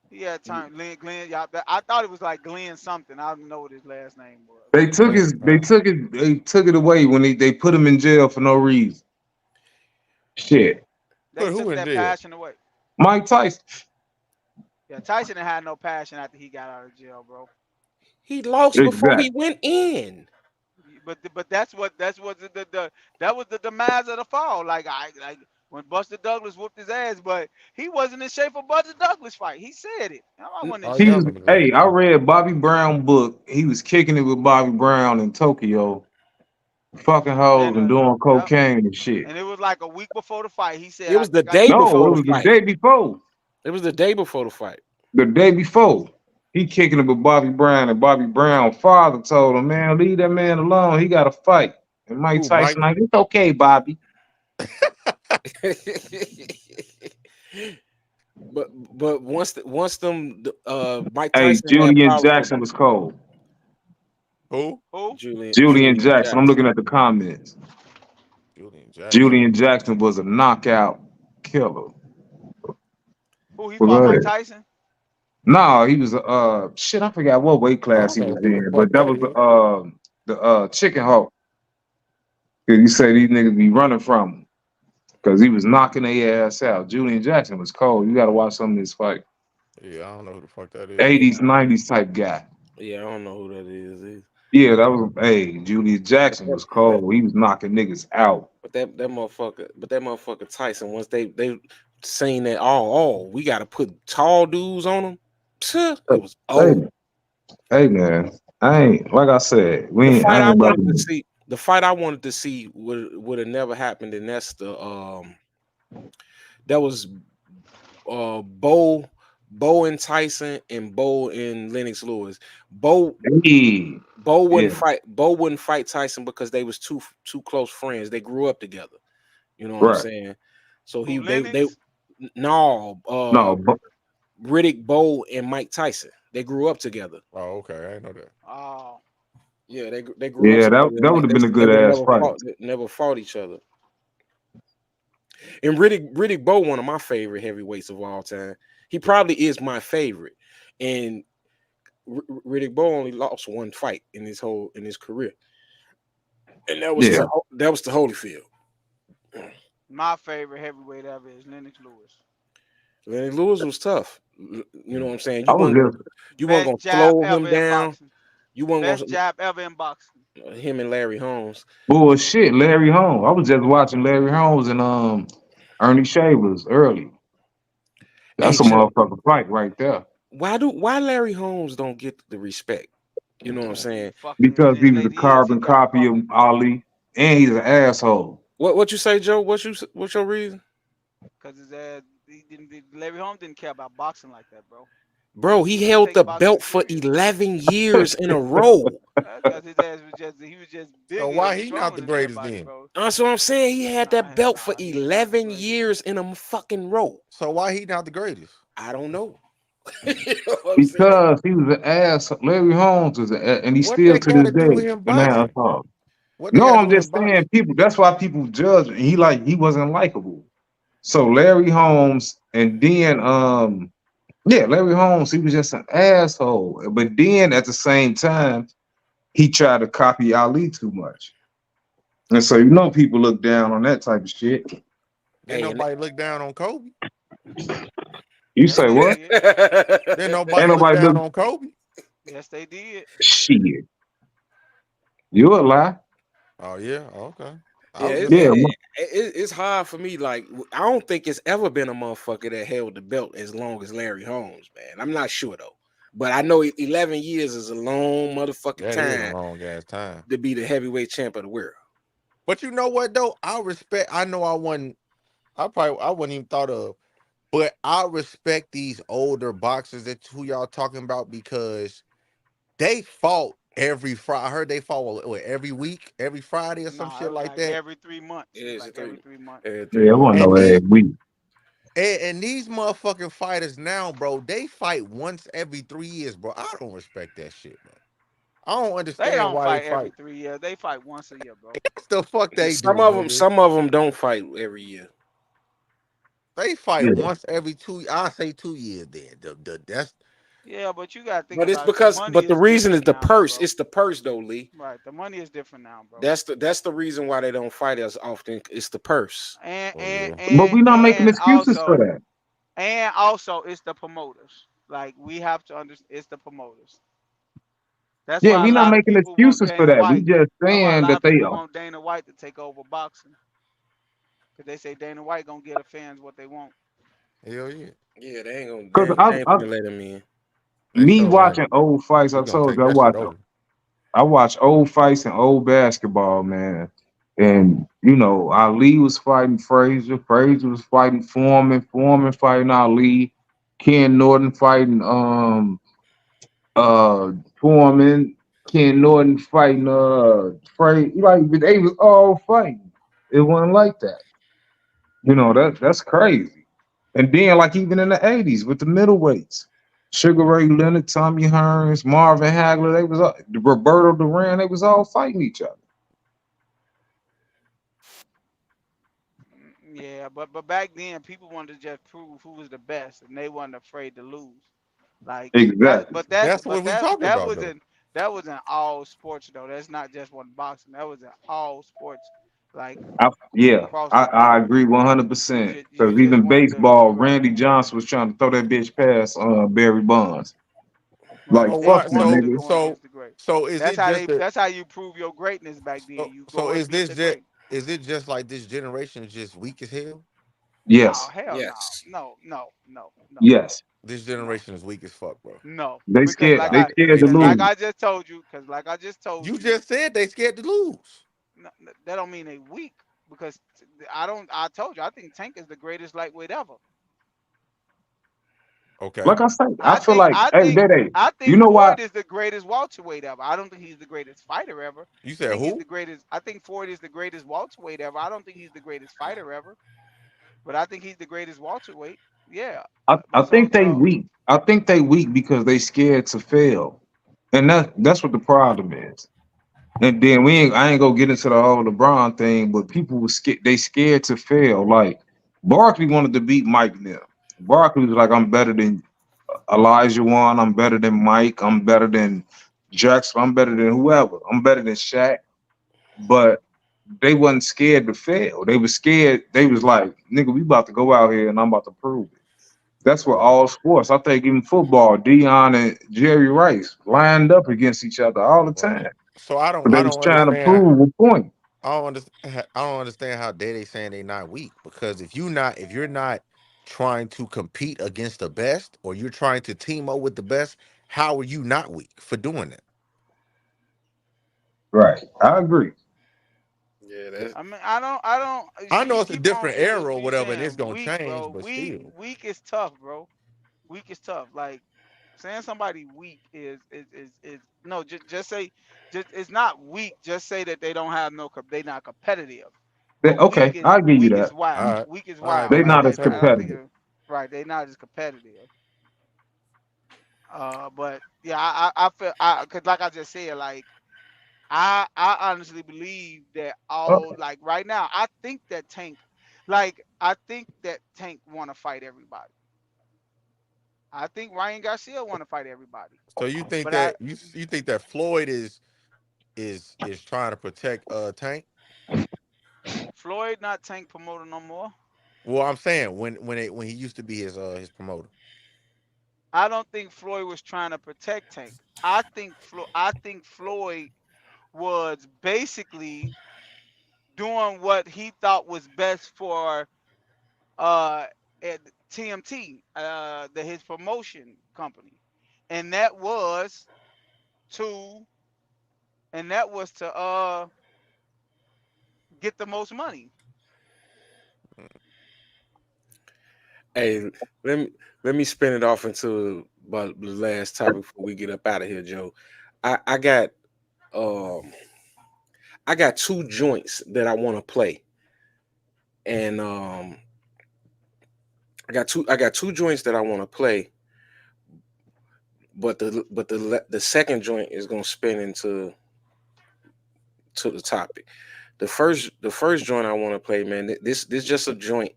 He had turned. Glenn. Yeah, I thought it was like Glenn something. I don't know what his last name was. They took Glenn his. They Johnson. took it away when they put him in jail for no reason. Shit. They Put who took in that jail? passion away. Mike Tyson. Yeah, Tyson didn't have no passion after he got out of jail, bro. He lost before Exactly. he went in. But that's what that was the demise of the fall. Like when Buster Douglas whooped his ass, but he wasn't in shape for Buster Douglas fight. He said it. I wasn't in Oh He yeah, I shape. was. remember that. Hey, I read Bobby Brown book. He was kicking it with Bobby Brown in Tokyo, fucking hoes And and doing yep. cocaine and shit. And it was like a week before the fight. He said, It "I was the think I day can No, do before it the was the fight. day before. It was the day before the fight. The day before. He kicking it with Bobby Brown, and Bobby Brown's father told him, "Man, leave that man alone. He got to fight." And Mike Who, Tyson Mike? like, "It's okay, Bobby." but once Mike Hey, Tyson had Julian problems Jackson was cold. Who? who? with Julian Jackson. I'm looking at the comments. Julian Jackson. Julian Jackson was a knockout killer. Who he Well, fought go Mike ahead. Tyson? No, he was shit. I forgot what weight I class don't he know was who the in, fuck but that that was is. the chicken hawk. Cause you say these niggas be running from him because he was knocking their ass out. Julian Jackson was cold. You got to watch some of this fight. Yeah, I don't know who the fuck that is. 80s, 90s type guy. Yeah, I don't know who that is either. Yeah, that was. Hey, Julian Jackson was cold. He was knocking niggas out. But that motherfucker Tyson, once they saying that oh we gotta put tall dudes on him, it was Hey, over. hey man, I ain't like I said. The I fight I ain't about wanted to to. see, the fight I wanted to see would have never happened, and that's the that was Bo and Tyson and Bo and Lennox Lewis. Bo Hey, wouldn't fight Tyson because they was too close friends. They grew up together. You know what I'm right? saying? So Who, they Lennox? no No, but Riddick Bowe and Mike Tyson. They grew up together. Oh, okay, I didn't know that. Oh, Yeah, they grew up yeah, together. that would have been a good ass fight. Never fought each other. And Riddick Bowe, one of my favorite heavyweights of all time. He probably is my favorite. And Riddick Bowe only lost one fight in his career, and that was Yeah. to Holyfield. my favorite heavyweight ever is Lennox Lewis. Lennox Lewis was tough. You know what I'm saying? I was just You weren't gonna Best jab slow ever him in down. boxing. You weren't Best gonna jab ever in boxing. him and Larry Holmes. bullshit. Larry Holmes. I was just watching Larry Holmes and Ernie Shavers early. That's Hey, a Joe, motherfucking fight right there. why Larry Holmes don't get the respect? You know what I'm saying? Because he His was a lady is. He carbon got copy of Ali, and he's an asshole. What you say, Joe? What's your reason? because his ass. Larry Holmes didn't care about boxing like that, bro. Bro, he didn't held take the boxing belt for serious. 11 years in a row. Because his ass was just bigger. So why and he not stronger the than greatest everybody, then? bro. That's what I'm saying. He had that belt for He's not the 11 greatest. years in a fucking row. So why he not the greatest? I don't know. You know what I'm saying? Because he was an ass. Larry Holmes was and he's What still that to got this to do with day him an boxing? asshole. What they No, got to I'm do with him just saying boxing? people. That's why people judge. He wasn't likable. So Larry Holmes, and then Larry Holmes, he was just an asshole. But then at the same time, he tried to copy Ali too much. And so people look down on that type of shit. Did Hey, nobody look down on Kobe? You Yes, say they what? did. Did nobody Ain't look nobody down look on Kobe? Yes, they did. shit. You a lie. Oh yeah, okay. I yeah, was it, just Yeah, it, saying. it, it's hard for me. Like, I don't think it's ever been a motherfucker that held the belt as long as Larry Holmes, man. I'm not sure though. But I know 11 years is a long motherfucking That is a time long ass time. to be the heavyweight champ of the world. But you know what though? I respect. I know I wouldn't even thought of, but I respect these older boxers that who y'all talking about because they fought every Friday. I heard they fought every week, every Friday or some Nah, it shit was like like that. every 3 months. It It was is like three, every 3 months. three Yeah, it wasn't And no these every week. and these motherfucking fighters now, bro, they fight once every 3 years, bro. I don't respect that shit, man. I don't They understand don't why they fight every fight. 3 years. They fight once a year, bro. That's the fuck they some do, of them, nigga. some of them don't fight every year. They fight Yeah. once every 2. I say 2 years. Then that's Yeah, but you gotta think But it's about it. The because, money but the is reason is different the now, purse. bro. It's the purse, though, Lee. Right, the money is different now, bro. That's the reason why they don't fight as often. It's the purse. And oh and yeah. But and we're not making and excuses for also that. and also it's the promoters. Like we have to understand, it's the promoters. That's Yeah, why a we're not lot of making people want excuses for Dana that. We White. just That's why a saying lot that of they people are. want Dana White to take over boxing because they say Dana White gonna get the fans what they want. Hell yeah. Yeah, they ain't gonna. Because They ain't gonna let him in. They me sure right. watching old fights, I He gonna told take you that shit over. I watch old fights and old basketball, man. And you know, Ali was fighting Frazier, Frazier was fighting Foreman, Foreman fighting Ali, Ken Norton fighting Foreman, Ken Norton fighting Frazier. Like they was all fighting. It wasn't like that. You know, that's crazy. And then like even in the 80s with the middleweights. Sugar Ray Leonard, Tommy Hearns, Marvin Hagler, they was all, Roberto Duran, they was all fighting each other. Yeah, but back then people wanted to just prove who was the best, and they wasn't afraid to lose. Like that, Exactly. but that's That's what but we that talking that about was though. in that was in all sports though. That's not just one boxing. That was in all sports, like Yeah, across the I board. agree You 100%. just you Because just even wanted to baseball, right, Randy Johnson was trying to throw that bitch past Barry Bonds. right. Like So They fuck what? you, wanted to nigga. go against the great. So is it just a That's how you prove your greatness back then. You so go is against this the just great. is it just like this generation is just weak as hell? No, Yes, hell no, Yes. no, no, no, no, yes. This no, generation is weak as fuck, bro. no. They Because scared. like They I scared to because like lose. I just told you, because like I just told You you, just said they scared to lose. that don't mean they weak. Because I don't. I told you, I think Tank is the greatest lightweight ever. Okay. Like I said, I I feel think like, I hey, think Dede, I you think know why? Floyd is the greatest welterweight ever. I don't think he's the greatest fighter ever. You I said think he's who? the greatest. I think Floyd is the greatest welterweight ever. I don't think he's the greatest fighter ever, but I think he's the greatest welterweight. Yeah, I but so think they so weak. I think they weak because they scared to fail, and that's what the problem is. And then I ain't gonna get into the whole LeBron thing, but people were scared. They scared to fail. Like Barkley wanted to beat Mike now. Barkley was like, I'm better than Elijah Wan. I'm better than Mike. I'm better than Jackson. I'm better than whoever. I'm better than Shaq. But they wasn't scared to fail. They was scared. They was like, nigga, we about to go out here and I'm about to prove it. That's what Yeah. all sports. I think even football, Dion and Jerry Rice lined up against each other all the Right. time. So But I they was don't trying to understand. prove a point. I don't understand how they saying they not weak because if you're not trying to compete against the best or you're trying to team up with the best, how are you not weak for doing that? Right. I agree. Yeah, that's I mean, I don't. I know You it's a keep on. different era or You whatever, and it's saying gonna weak, change, bro? but still. Weak is tough, bro. Weak is tough. Like saying somebody weak is no. Just say, just it's not weak. Just say that they don't have no. They not competitive. But Okay, I'll give you weak is that. wild. All right. Weak is All right, wild. They then Like I not can as that. say I that. don't think competitive. they're right. They not as competitive. But yeah, I feel cause like I just said, like I honestly believe that all Okay. like right now, I think that Tank, like I think that Tank want to fight everybody. I think Ryan Garcia want to fight everybody. So you think But I that you think that Floyd is trying to protect Tank? Floyd not Tank promoter no more. Well, I'm saying when he used to be his promoter. I don't think Floyd was trying to protect Tank. I think Floyd was basically doing what he thought was best for uh at TMT, his promotion company. and that was to get the most money. Hey, let me spin it off into about the last topic before we get up out of here, Joe. I got two joints that I want to play, and I got two joints that I want to play, but the second joint is gonna spin into the topic. The first joint I want to play, man. This just a joint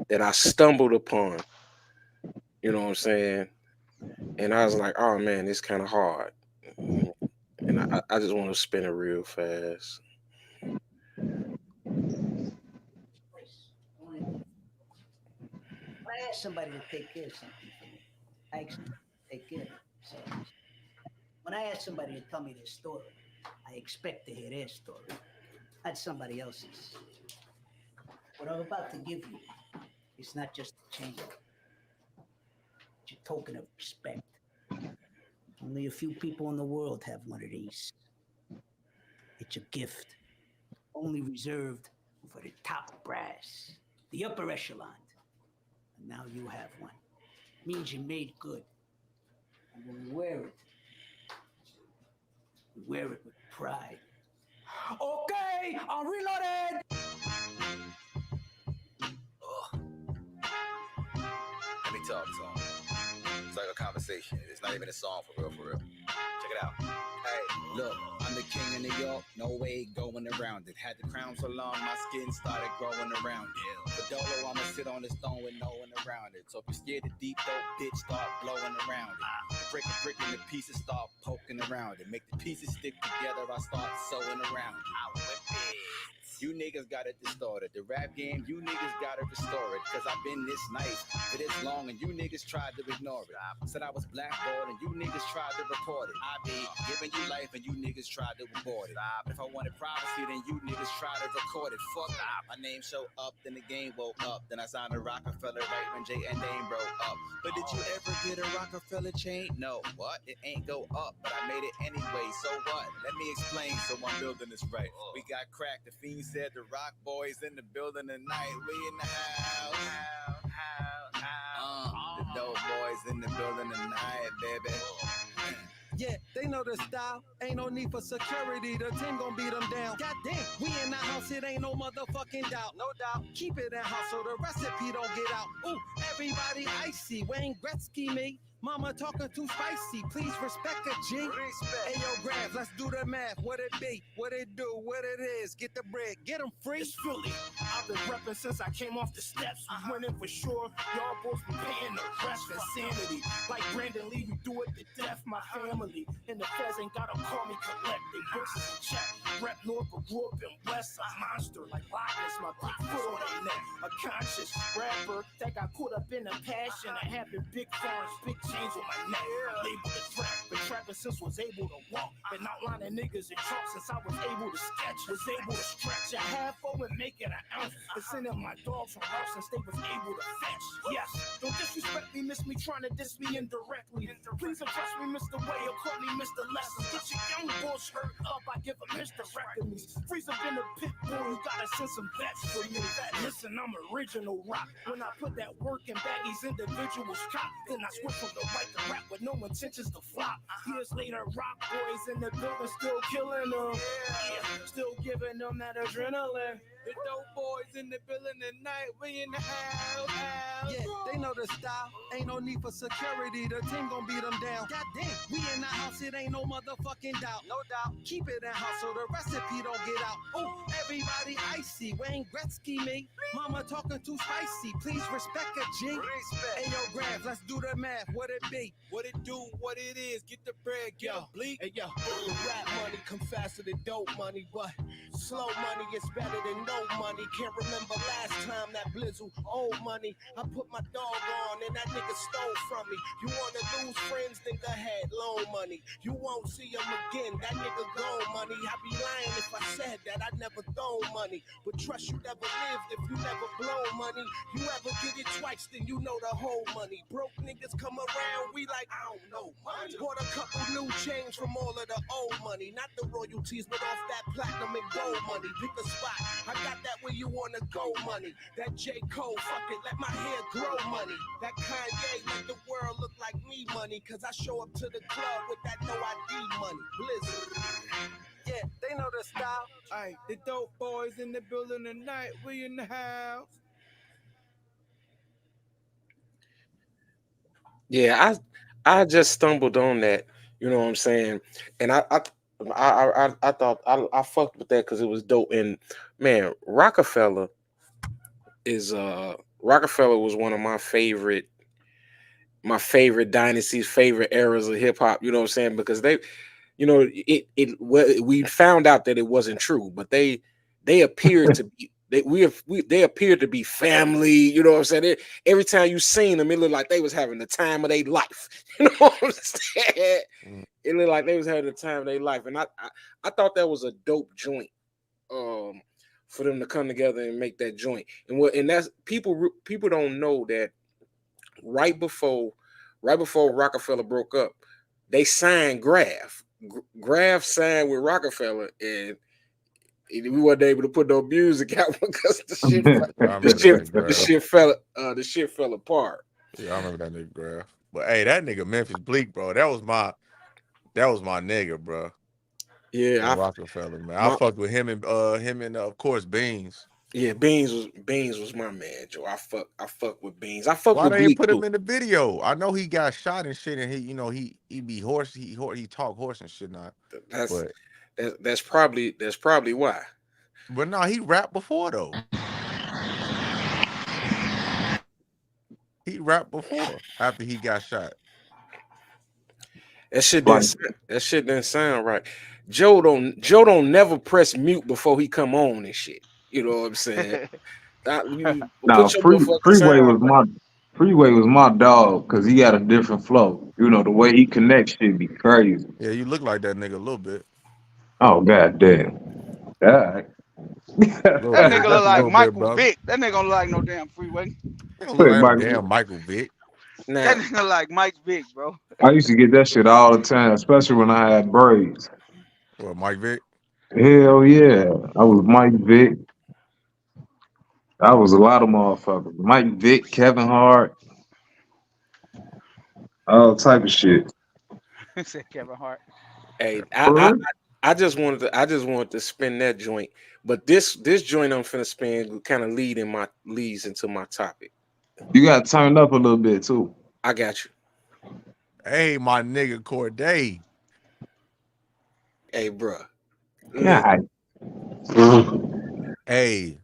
that I stumbled upon. You know what I'm saying? And I was like, oh man, it's kind of hard. And I just want to spin it real fast. I asked somebody to take care of something for me. I actually take care of themselves. When I ask somebody to tell me their story, I expect to hear their story, not somebody else's. What I'm about to give you is not just a chain. It's a token of respect. Only a few people in the world have one of these. It's a gift, only reserved for the top brass, the upper echelon. And now you have one. Means you made good. And when we wear it, we wear it with pride. Okay, I'm reloaded! Let me talk, song. It's like a conversation. It's not even a song for real, for real. Check it out. Hey, look, I'm the king of New York, no way going around it. Had the crown so long, my skin started growing around it. For Dolo, I'ma sit on this throne with no one around it. So if you're scared of deep, dope, bitch, start blowing around it. Break a brick and the pieces start poking around it. Make the pieces stick together, I start sewing around it. You niggas got it distorted. The rap game, you niggas gotta restore it. Cause I've been this nice for this long and you niggas tried to ignore it. Said I was blackballed and you niggas tried to report it. I be giving you life and you niggas tried to abort it. If I wanted privacy, then you niggas tried to record it. Fuck my name show up, then the game woke up. Then I signed a Rockefeller right when Jay and Dame broke up. But did you ever get a Rockefeller chain? No, what? It ain't go up, but I made it anyway. So what? Let me explain so I'm building this right. We got cracked, the fiends said the Rock Boys in the building tonight. We in the house. The dope boys in the building tonight, baby. Yeah, they know the style. Ain't no need for security. The team gon' beat them down. Goddamn, we in the house. It ain't no motherfucking doubt. No doubt. Keep it in house so the recipe don't get out. Ooh, everybody icy. Wayne Gretzky, me. Mama talking too spicy. Please respect a G. Respect. Hey, yo, Grabs, let's do the math. What it be? What it do? What it is? Get the bread. Get them free. It's Philly. I've been repping since I came off the steps. We winning for sure. Y'all both been paying the rest. Insanity. Like Brandon Lee, we do it to death. My family and the feds ain't gotta call me collect. They books is in check. Rep North, but grew up in West. A monster like Lockness. My big foot on their neck. A conscious rapper that got caught up in the passion. I having big farms, big chains on my neck. Labeled a trap. Been trapping since was able to walk. Been outlining niggas in chalk since I was able to sketch. Was able to stretch a half over and make it an ounce. Been sending my dogs from route since they was able to fetch. Yes, don't disrespect me, miss me, trying to diss me indirectly. Please impress me, Mr. Way, or call me Mr. Lessons. Get your young bulls hurt up, I give a hysterectomy. Freeze up in the pit bull, you gotta send some vets for me. Listen, I'm original rock. When I put that work in baggies, individuals cop. Then I switch from the right to rap with no intentions to flop. Years later, Rock Boys in the building, still killing them. Yeah, still giving them that adrenaline. The dope boys in the building tonight. We in the house. Yeah, they know the style. Ain't no need for security. The team gon' beat them down. Goddamn, we in the house. It ain't no motherfucking doubt. No doubt. Keep it in house so the recipe don't get out. Ooh, everybody icy. Wayne Gretzky, me. Mama talking too spicy. Please respect a G. Respect. Hey, yo, Grabs, let's do the math. What it be? What it do? What it is? Get the bread. Get a bleak. Hey, yo, the rap money come faster than dope money, but slow money is better than no no money. Can't remember last time that Blizzle old money. I put my dog on and that nigga stole from me. You wanna lose friends, then go ahead, loan money. You won't see him again, that nigga gone money. I be lying if I said that I never thrown money. But trust you never lived if you never blow money. You ever get it twice, then you know the whole money. Broke niggas come around, we like, I don't know money. Bought a couple new chains from all of the old money. Not the royalties, but off that platinum and gold money. Pick a spot, I got that where you wanna go money. That J. Cole, fuck it, let my hair grow money. That Kanye, let the world look like me money. Cause I show up to the club with that no ID money. Blizzard. Yeah, they know the style. Alright, the dope boys in the building tonight. We in the house. Yeah, I just stumbled on that. You know what I'm saying? And I thought I fucked with that because it was dope. And man, Rockefeller was one of my favorite dynasties, favorite eras of hip hop. You know what I'm saying? Because they, you know, we found out that it wasn't true, but they appeared to be. They appeared to be family, you know what I'm saying? Every time you seen them, it looked like they was having the time of their life. You know what I'm saying? It looked like they was having the time of their life. And I thought that was a dope joint for them to come together and make that joint. And that's people don't know that right before Rockefeller broke up, they signed Graf. Graf signed with Rockefeller, and we weren't able to put no music out because the shit fell apart. Yeah, I remember that nigga Graf. But hey, that nigga Memphis Bleak, bro, that was my nigga, bro. Yeah, Rockefeller, man. I fucked with him and of course Beans. Yeah, Beans was my man, Joe. I fuck with Beans. I fuck Why with they Bleak put too. him in the video? I know he got shot and shit, and he be horse. He talk horse and shit. Not that's probably why. But no, he rapped before though. He rapped before after he got shot. That shit didn't sound right. Joe don't never press mute before he come on and shit. You know what I'm saying? Freeway was my dog because he got a different flow. You know, the way he connects shit be crazy. Yeah, you look like that nigga a little bit. Oh god damn. Alright. That nigga look like Michael Vick. That nigga don't look like no damn Freeway. Don't look like no damn Michael Vick. That nigga like Mike Vick, bro. I used to get that shit all the time, especially when I had braids. What, Mike Vick? Hell yeah. I was Mike Vick. I was a lot of motherfuckers. Mike Vick, Kevin Hart. All type of shit. Said Kevin Hart. Hey, I just wanted to spin that joint, but this joint I'm finna spin kind of leads into my topic. You got to turn up a little bit too. I got you. Hey, my nigga Corday. Hey, bro. God. Hey.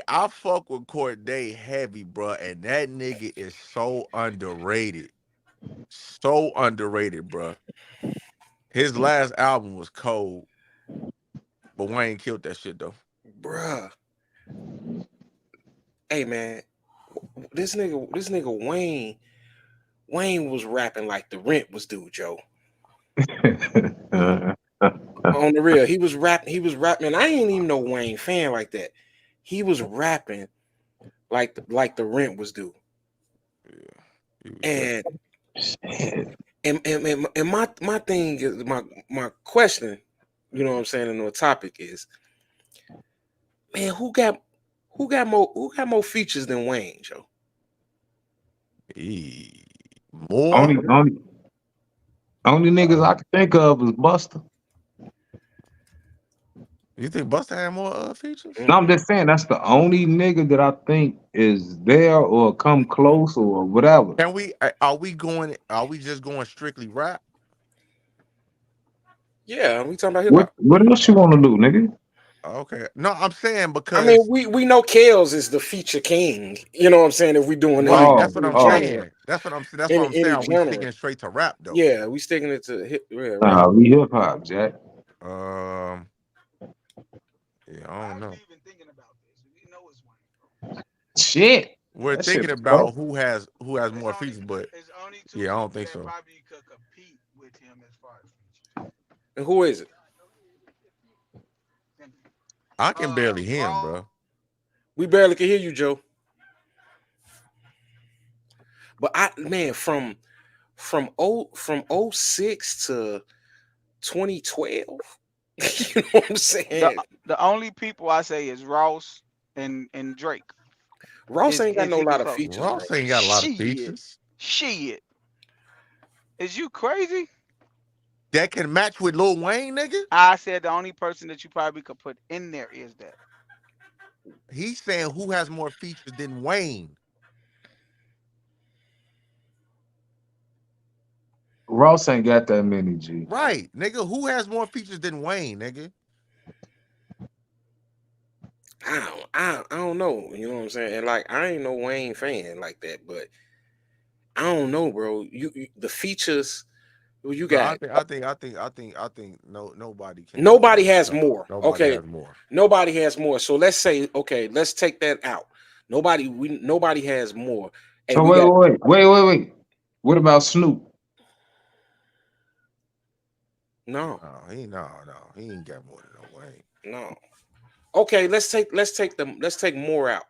I fuck with Corday heavy, bro, and that nigga is so underrated. So underrated, bro. His last album was cold, but Wayne killed that shit though. Bruh. Hey man, this nigga Wayne was rapping like the Rent was due, Joe. On the real, he was rapping. I ain't even no Wayne fan like that. He was rapping like the Rent was due. Yeah. And my thing is my question, you know what I'm saying, and the topic is, man, who got more features than Wayne, Joe? More. Only niggas I can think of is Busta. You think Busta had more features? No, I'm just saying that's the only nigga that I think is there or come close or whatever. Are we just going strictly rap? Yeah, we talking about hip hop. What else you want to do, nigga? Okay. No, I'm saying because I mean we know Kales is the feature king. You know what I'm saying? If we doing right, that's what I'm saying. That's what I'm saying. We sticking straight to rap though. Yeah, we sticking it to hip. We hip hop, Jack. Yeah, I don't know. Even thinking about this, we know it's Wayne. Shit. We're That thinking shit was about dope. who has It's more only features, but it's only two yeah, I don't people think that so. probably could compete with him as far as features. And who is it? I can barely hear him, Raw. bro. We barely can hear you, Joe. But from 06 to 2012. You know what I'm saying? The only people I say is Ross and Drake. Ross ain't got no he lot can of fuck. features, bro. Ross ain't got a lot of Shit. features Shit. Is you crazy? that can match with Lil Wayne, nigga. I said the only person that you probably could put in there is that. He's saying who has more features than Wayne. Ross ain't got that many, G. Right, nigga. Who has more features than Wayne, nigga? I don't know. You know what I'm saying? And like, I ain't no Wayne fan like that, but I don't know, bro. You the features you No, I got. think nobody can. Nobody has more. Nobody Okay. has more. Nobody has more. So let's say, okay, let's take that out. Nobody has more. Hey, So we got wait. What about Snoop? no. He ain't got more than no Wayne. No. Okay, let's take more out.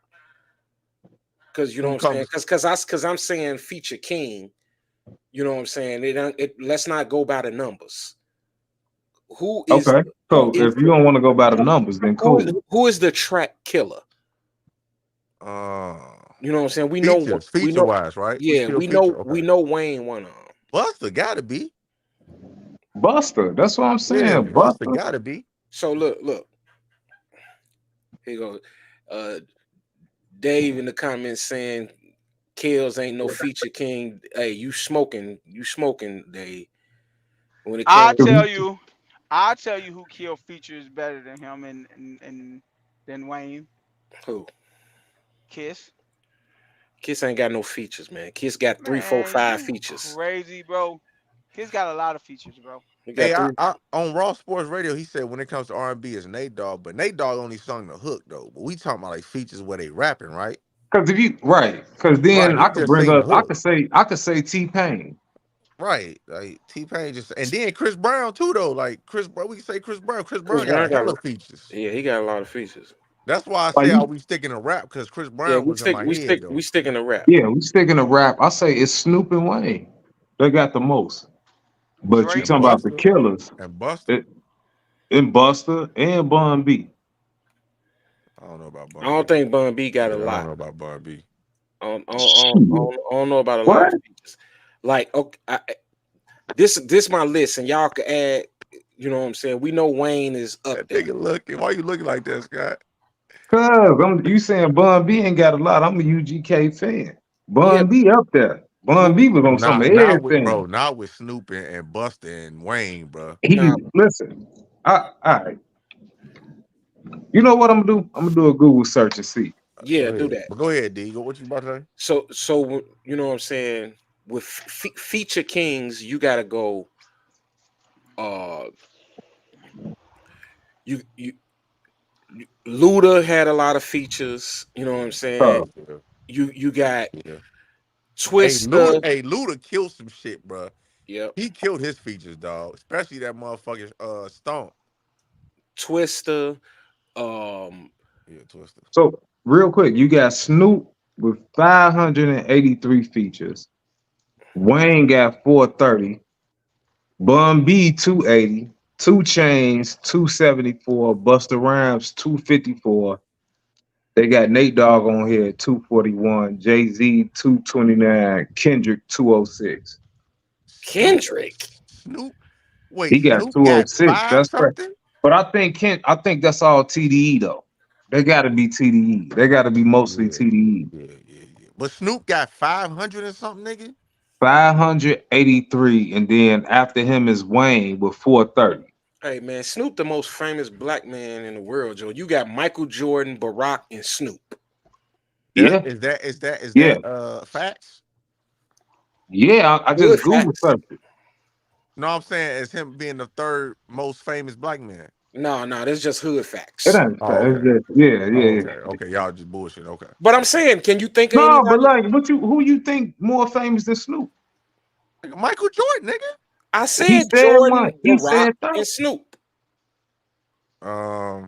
Cause you know what I'm saying? Cause I'm saying feature king. You know what I'm saying? Let's not go by the numbers. Who is Okay. So if you don't want to go by the numbers, then cool. Who is the track killer? You know what I'm saying? We know feature wise, right? Yeah, we know Wayne one of them. Buster gotta be. Buster. That's what I'm saying. Yeah, Buster gotta be. So look. Here you go. Dave in the comments saying Kills ain't no feature king. Hey, you smoking, Dave. When it I'll comes tell you who Kill features better than him and than Wayne. Who? Kiss. Kiss ain't got no features, man. Kiss got 3, 4, 5 features. Crazy, bro. Kiss got a lot of features, bro. Hey, I on Raw Sports Radio, he said when it comes to R&B, it's Nate Dogg, but Nate Dogg only sung the hook though. But we talking about like features where they rapping, right? Because then I could bring up, I could say T-Pain. Right, like T-Pain and then Chris Brown too though. Like Chris Brown, we can say Chris Brown. Chris Brown got a hell of features. Yeah, he got a lot of features. That's why I say are we sticking to rap? Because Chris Brown was in my head though. We sticking to rap. Yeah, we sticking to rap. I say it's Snoop and Wayne. They got the most. But Drake you talking about the killers. And Buster. And Buster and Bun B. I don't know about Bun I don't think Bun B got a lot. I don't know about Bun B. I don't know about a lot of features. Like, okay, this my list, and y'all can add. You know what I'm saying? We know Wayne is up there. Why you looking like that, Scott? Cause you saying Bun B ain't got a lot. I'm a UGK fan. Bun B up there. Bun B was on some of everything. Not with Snoop and Buster and Wayne, bro. Listen. All right. You know what I'm gonna do? I'm gonna do a Google search and see. Yeah, do that. But go ahead, D. What you about to say? So you know what I'm saying? With feature kings, you gotta go. Luda had a lot of features. You know what I'm saying? You got Twista. Hey, Luda killed some shit, bro. Yep. He killed his features, dog. Especially that motherfucking Stomp. Twista. Twista. So real quick, you got Snoop with 583 features. Wayne got 430. Bun B 280. 2 Chainz 274. Busta Rhymes 254. They got Nate Dogg on here 241. Jay-Z 229. Kendrick 206. Kendrick. Snoop. Wait, he got Snoop 206. got That's right. But I think that's all TDE though. They got to be TDE. They got to be mostly TDE. Yeah. But Snoop got 500 and something, nigga. 583, and then after him is Wayne with 430. Hey man, Snoop the most famous black man in the world, Joe. You got Michael Jordan, Barack, and Snoop. Yeah. Is that facts? Yeah, I just Google searched it. No, I'm saying as him being the third most famous black man. No, that's just hood facts. It ain't Oh, fair. It's okay. just, yeah, Oh, yeah. okay. Okay. Y'all just bullshit. Okay. But I'm Okay. saying, can you think of No, but anybody? like, who you think more famous than Snoop? Michael Jordan, nigga. I He said said one. Jordan, He Barack, said that. and Snoop. I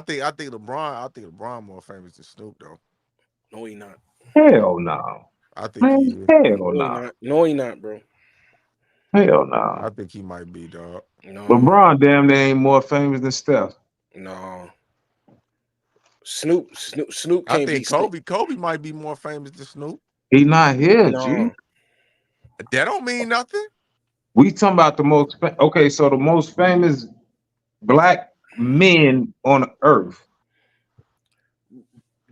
think LeBron more famous than Snoop though. No, he not. Hell no. I think Man, he is. hell No, he no. not. No, he not, bro. Hell I no. think he might be, dog. No, LeBron damn near ain't more famous than Steph. no. Snoop I can't be. think Kobe might be more famous than Snoop. He not here, G. No, That don't mean nothing. We talking about the most okay, so the most famous black men on earth.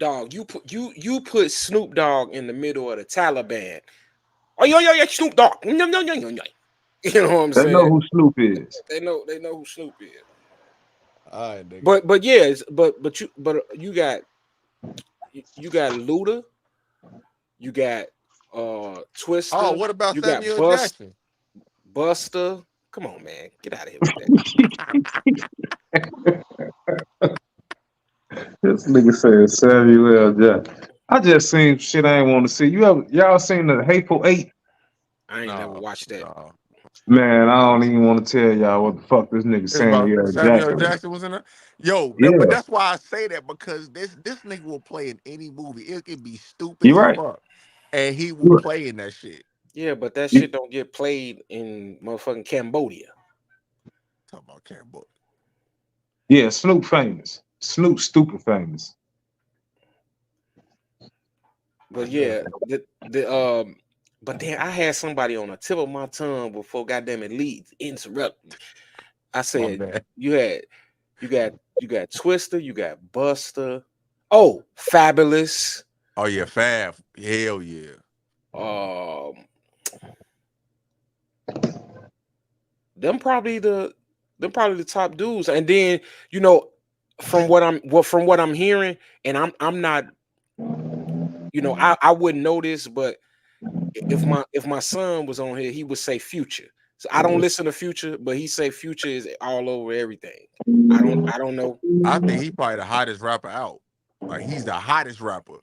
dog. You put Snoop Dogg in the middle of the Taliban. Oh yeah, Snoop Dogg. No. You know what I'm They know saying? who Snoop is. They know who Snoop is. All right, nigga. But yeah, but you got Luda, you got Twister, Oh, what about you got Samuel Jackson? Buster. Come on, man, get out of here with that. This nigga said Samuel L. Jackson. I just seen shit I ain't want to see. Y'all seen the Hateful Eight? I ain't never watched that. No. Man, I don't even want to tell y'all what the fuck this nigga Samuel Samuel Jackson. Jackson was in there. Yo, Yeah. but that's why I say that, because this nigga will play in any movie. It could be stupid You as right. fuck, and he will play in that shit. Yeah, but that shit don't get played in motherfucking Cambodia. Talk about Cambodia. Yeah, Snoop famous. Snoop stupid famous. But yeah, but then I had somebody on the tip of my tongue before goddamn it leads interrupt me. I said you got Twister, you got Buster. Oh, Fabulous. Oh yeah, Fab. Hell yeah. Them probably the top dudes. And then from what I'm hearing, and I'm not, I wouldn't know this, but if my son was on here, he would say Future. So I don't listen to Future, but he say Future is all over everything. I don't know. I think he probably the hottest rapper out. Like, he's the hottest rapper.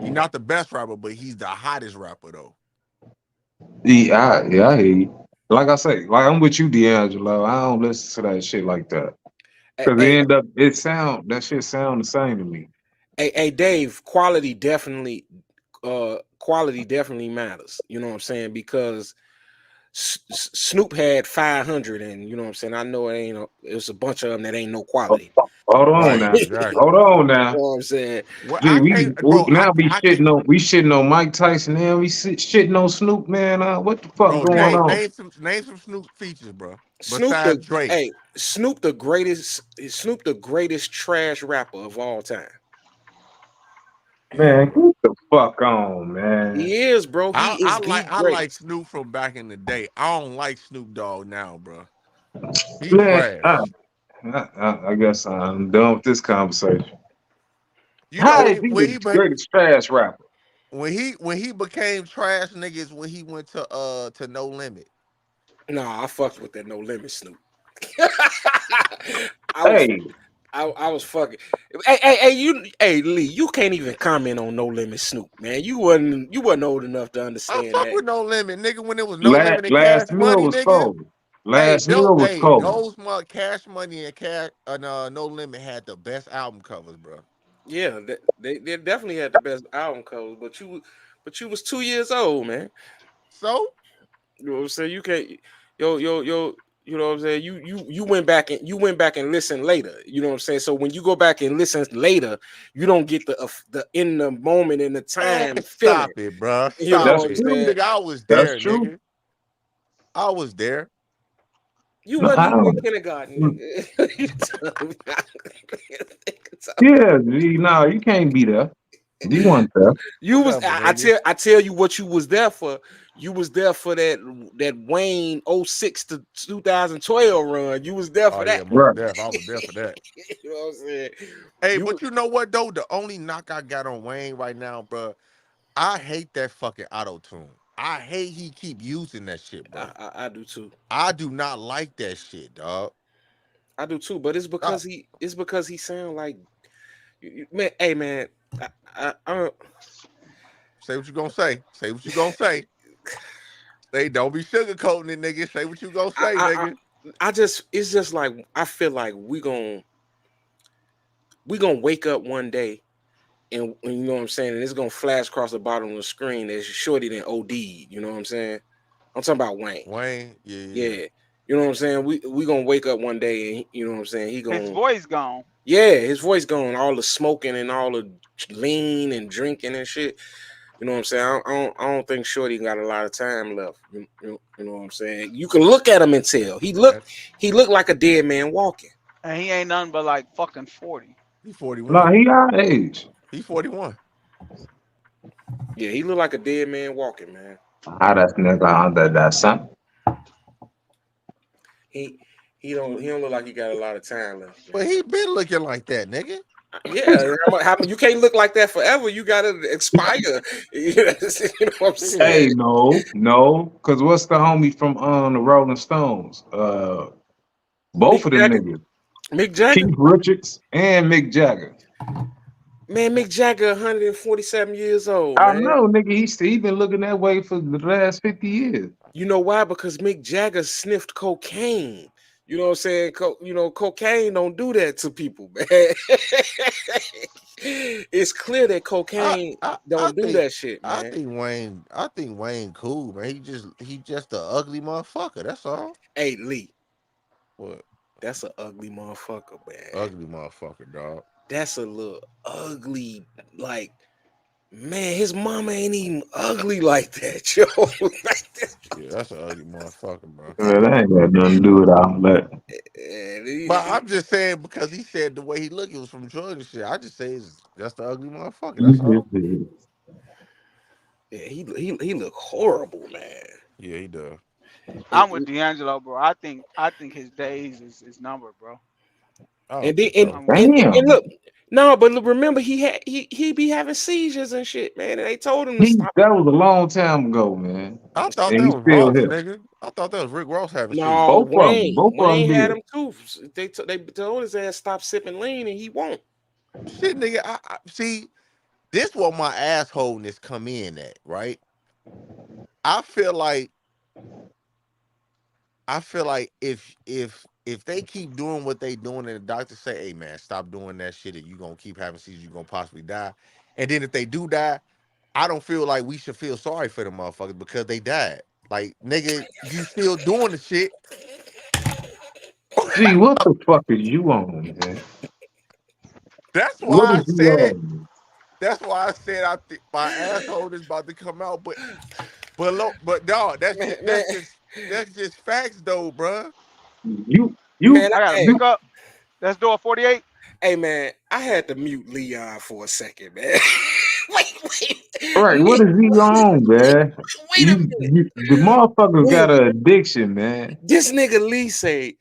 He's not the best rapper, but he's the hottest rapper though. Yeah, I hear you. Like I say, like I'm with you, D'Angelo. I don't listen to that shit like that. Cause that shit sound the same to me. Hey, Dave, quality definitely matters. You know what I'm saying? Because Snoop had 500, and you know what I'm saying. I know it's a bunch of them that ain't no quality. Hold on now. Exactly. Hold on now. You know what I'm saying? Well, Gee, we shitting on Mike Tyson, and we shitting on Snoop, man. What the fuck going on? Name some Snoop features, bro. Snoop Besides Drake. Snoop the greatest trash rapper of all time. Man, get the fuck on, man. He is, bro. I like Snoop from back in the day. I don't like Snoop Dogg now, bro. He trash. I guess I'm done with this conversation. How is he the greatest trash rapper? When he became trash, niggas, when he went to No Limit. Nah, I fucked with that No Limit Snoop. I was fucking. Hey, Lee, you can't even comment on No Limit Snoop, man. You wasn't old enough to understand I fuck that. with No Limit, nigga, when it was No Limit and Cash Money, nigga. Cold. Last meal was cold. Those Cash Money and No Limit had the best album covers, bro. Yeah, they definitely had the best album covers, but you was 2 years old, man. So you know what I'm saying? You can't yo. You know what I'm saying? You went back and listened later. You know what I'm saying? So when you go back and listen later, you don't get the in the moment in the time feeling. Stop it, bro. You know what I'm saying? Nigga, I was there, nigga. I was there. You wasn't even in kindergarten, nigga. Yeah, no, you can't be there. You weren't there. You was. I tell you what you was there for. You was there for that Wayne 06 to 2012 run. You was there for that. I was there for that. You know what I'm saying? Hey, but you know what though? The only knock I got on Wayne right now, bro, I hate that fucking auto tune. I hate he keep using that shit, bro. I do too. I do not like that shit, dog. I do too, but it's because he sound like man. Hey man, I Say what you gonna say. Say what you gonna say. They don't be sugarcoating it, nigga. Say what you gonna say, nigga. it's just like I feel like we gonna wake up one day and you know what I'm saying, and it's gonna flash across the bottom of the screen that Shorty then OD. You know what I'm saying? I'm talking about Wayne. Wayne, Yeah. You know what I'm saying? We gonna wake up one day and you know what I'm saying? His voice gone. Yeah, his voice gone. All the smoking and all the lean and drinking and shit. You know what I'm saying? I don't think Shorty got a lot of time left. You know what I'm saying? You can look at him and tell he looked like a dead man walking. And he ain't nothing but like fucking 40. He 41. No, he our age. He 41. Yeah, he look like a dead man walking, man. That's nigga under that son. He don't look like he got a lot of time left. Man. But he been looking like that, nigga. Yeah, you can't look like that forever. You gotta expire. You know what I'm saying? Hey, no, because what's the homie from the Rolling Stones? Both Mick of them Jagger. niggas. Mick Jagger, Keith Richards and Mick Jagger. man, Mick Jagger, 147 years old. I Man. know, nigga. He been looking that way for the last 50 years. You know why? Because Mick Jagger sniffed cocaine. You know what I'm saying? Cocaine don't do that to people, man. It's clear that cocaine don't do that shit, man. I think Wayne cool, man. He just a ugly motherfucker. That's all. Hey, Lee. What? That's an ugly motherfucker, man. Ugly motherfucker, dog. That's a little ugly, like, man, his mama ain't even ugly like that, yo. Yeah, that's an ugly motherfucker, bro. Man, that ain't got nothing to do with all that. But I'm just saying because he said the way he looked, it was from drugs and shit. I just say it's just an ugly motherfucker. That's all. Yeah, he look horrible, man. Yeah, he does. I'm with D'Angelo, bro. I think his days is numbered, bro. And look, no, but look, remember he be having seizures and shit, man. And they told him to stop. That was a long time ago, man. I thought And that he's was still Ross, here. nigga. I thought that was Rick Ross having No, seizures. Wayne had him too. They told his ass stop sipping lean, and he won't. Shit, nigga. I see. This what my assholeness come in at, right? I feel like if they keep doing what they doing and the doctor say, hey man, stop doing that shit and you gonna keep having seizures, you gonna possibly die. And then if they do die, I don't feel like we should feel sorry for them motherfuckers because they died. Like, nigga, you still doing the shit. Gee, what the fuck are you on, man? That's why I said I think my asshole is about to come out, but dog, that's just facts though, bruh. Man, I gotta pick up. Let's do a 48. Hey man, I had to mute Leon for a second, man. wait. Right, what is he on, man? The motherfucker got an addiction, man. This nigga Lee say,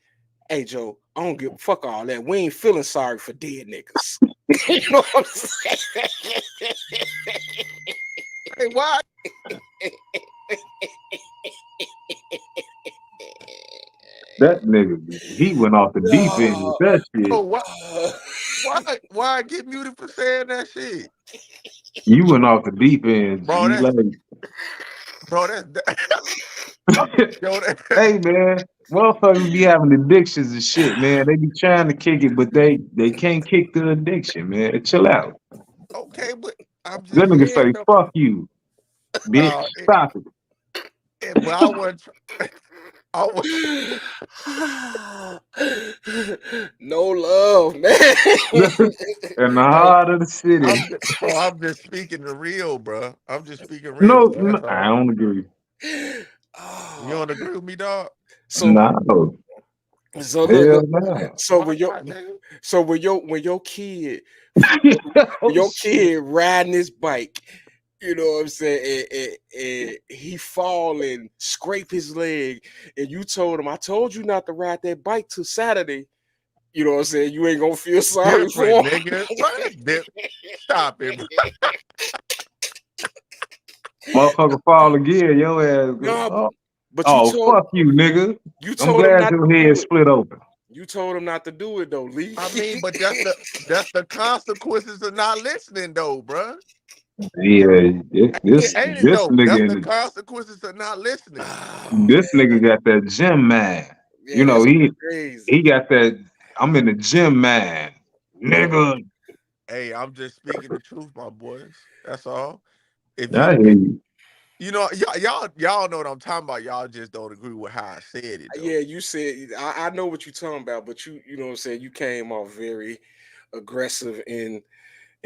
hey Joe, I don't give fuck all that. We ain't feeling sorry for dead niggas. You know what I'm saying? Hey, why? That nigga, he went off the deep end with that shit. Oh, why get muted for saying that shit? You went off the deep end. Bro, Hey man, motherfuckers be having addictions and shit, man. They be trying to kick it, but they can't kick the addiction, man. Chill out. Okay, but I'm just that nigga say, saying, fuck you, bitch. Stop it. But I wasn't. No love, man. In the heart of the city. I'm just speaking the real, bro. I'm just speaking real. No, I don't agree. You don't agree with me, dog? No. So when your kid riding his bike, you know what I'm saying, and he fall and scrape his leg, and you told him, I told you not to ride that bike till Saturday. You know what I'm saying? You ain't gonna feel sorry for him. Nigga. Stop it. Motherfucker fall again, your ass. No, but fuck you, nigga. You told I'm glad your head split open. You told him not to do it though, Lee. I mean, but that's the consequences of not listening, though, bruh. Yeah, this Ain't it though? nigga That's in the the, consequences of not listening. this nigga got that gym man. Yeah, You know, that's crazy. he got that. I'm in the gym man, nigga. Hey, I'm just speaking the truth, my boys. That's all. If I you, hear you. you know, y'all know what I'm talking about. Y'all just don't agree with how I said it, though. Yeah, you said I know what you're talking about, but you know what I'm saying, you came off very aggressive and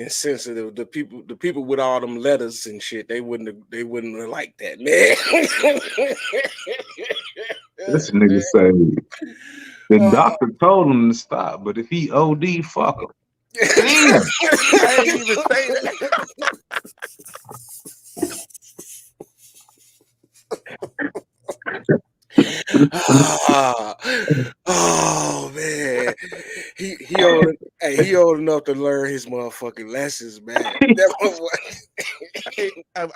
sensitive. The people with all them letters and shit, they wouldn't have liked that, man. This nigga say the doctor told him to stop, but if he OD, fuck him. Damn. I ain't even say that. Oh man, he old. Hey, he old enough to learn his motherfucking lessons, man. That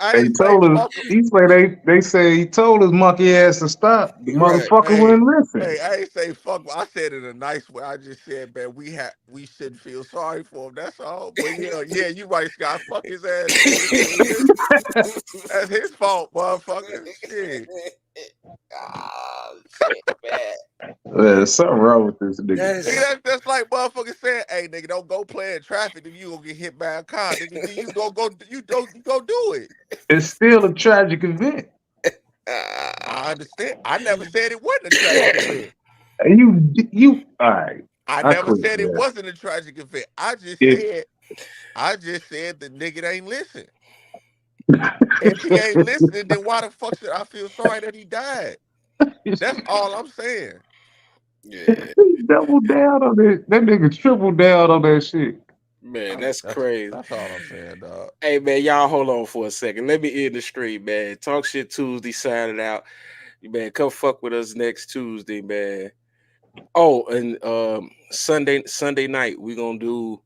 I They ain't say told him. fuck him. He say they say he told his monkey ass to stop. The Right. motherfucker wouldn't listen. Hey, I ain't say fuck him. I said it in a nice way. I just said, man, we shouldn't feel sorry for him. That's all. But yeah, you right, Scott. Fuck his ass. That's his fault, motherfucker. Shit. Oh, shit, man. There's something wrong with this nigga. Nigga, that's like motherfucker saying, "Hey, nigga, don't go play in traffic if you gonna get hit by a car. Nigga, you go do it." It's still a tragic event. I understand. I never said it wasn't a tragic event. You all right. I never quit, said it man. wasn't a tragic event. I just said the nigga ain't listen. If he ain't listening, then why the fuck should I feel sorry that he died? That's all I'm saying. Yeah. He doubled down on it. That nigga tripled down on that shit. Man, that's crazy. That's all I'm saying, dog. Hey man, y'all hold on for a second. Let me end the stream, man. Talk Shit Tuesday, signing out. Man, come fuck with us next Tuesday, man. Oh, and Sunday night we're gonna do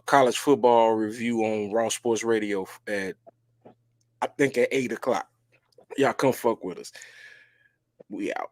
college football review on Raw Sports Radio at 8 o'clock. Y'all come fuck with us. We out.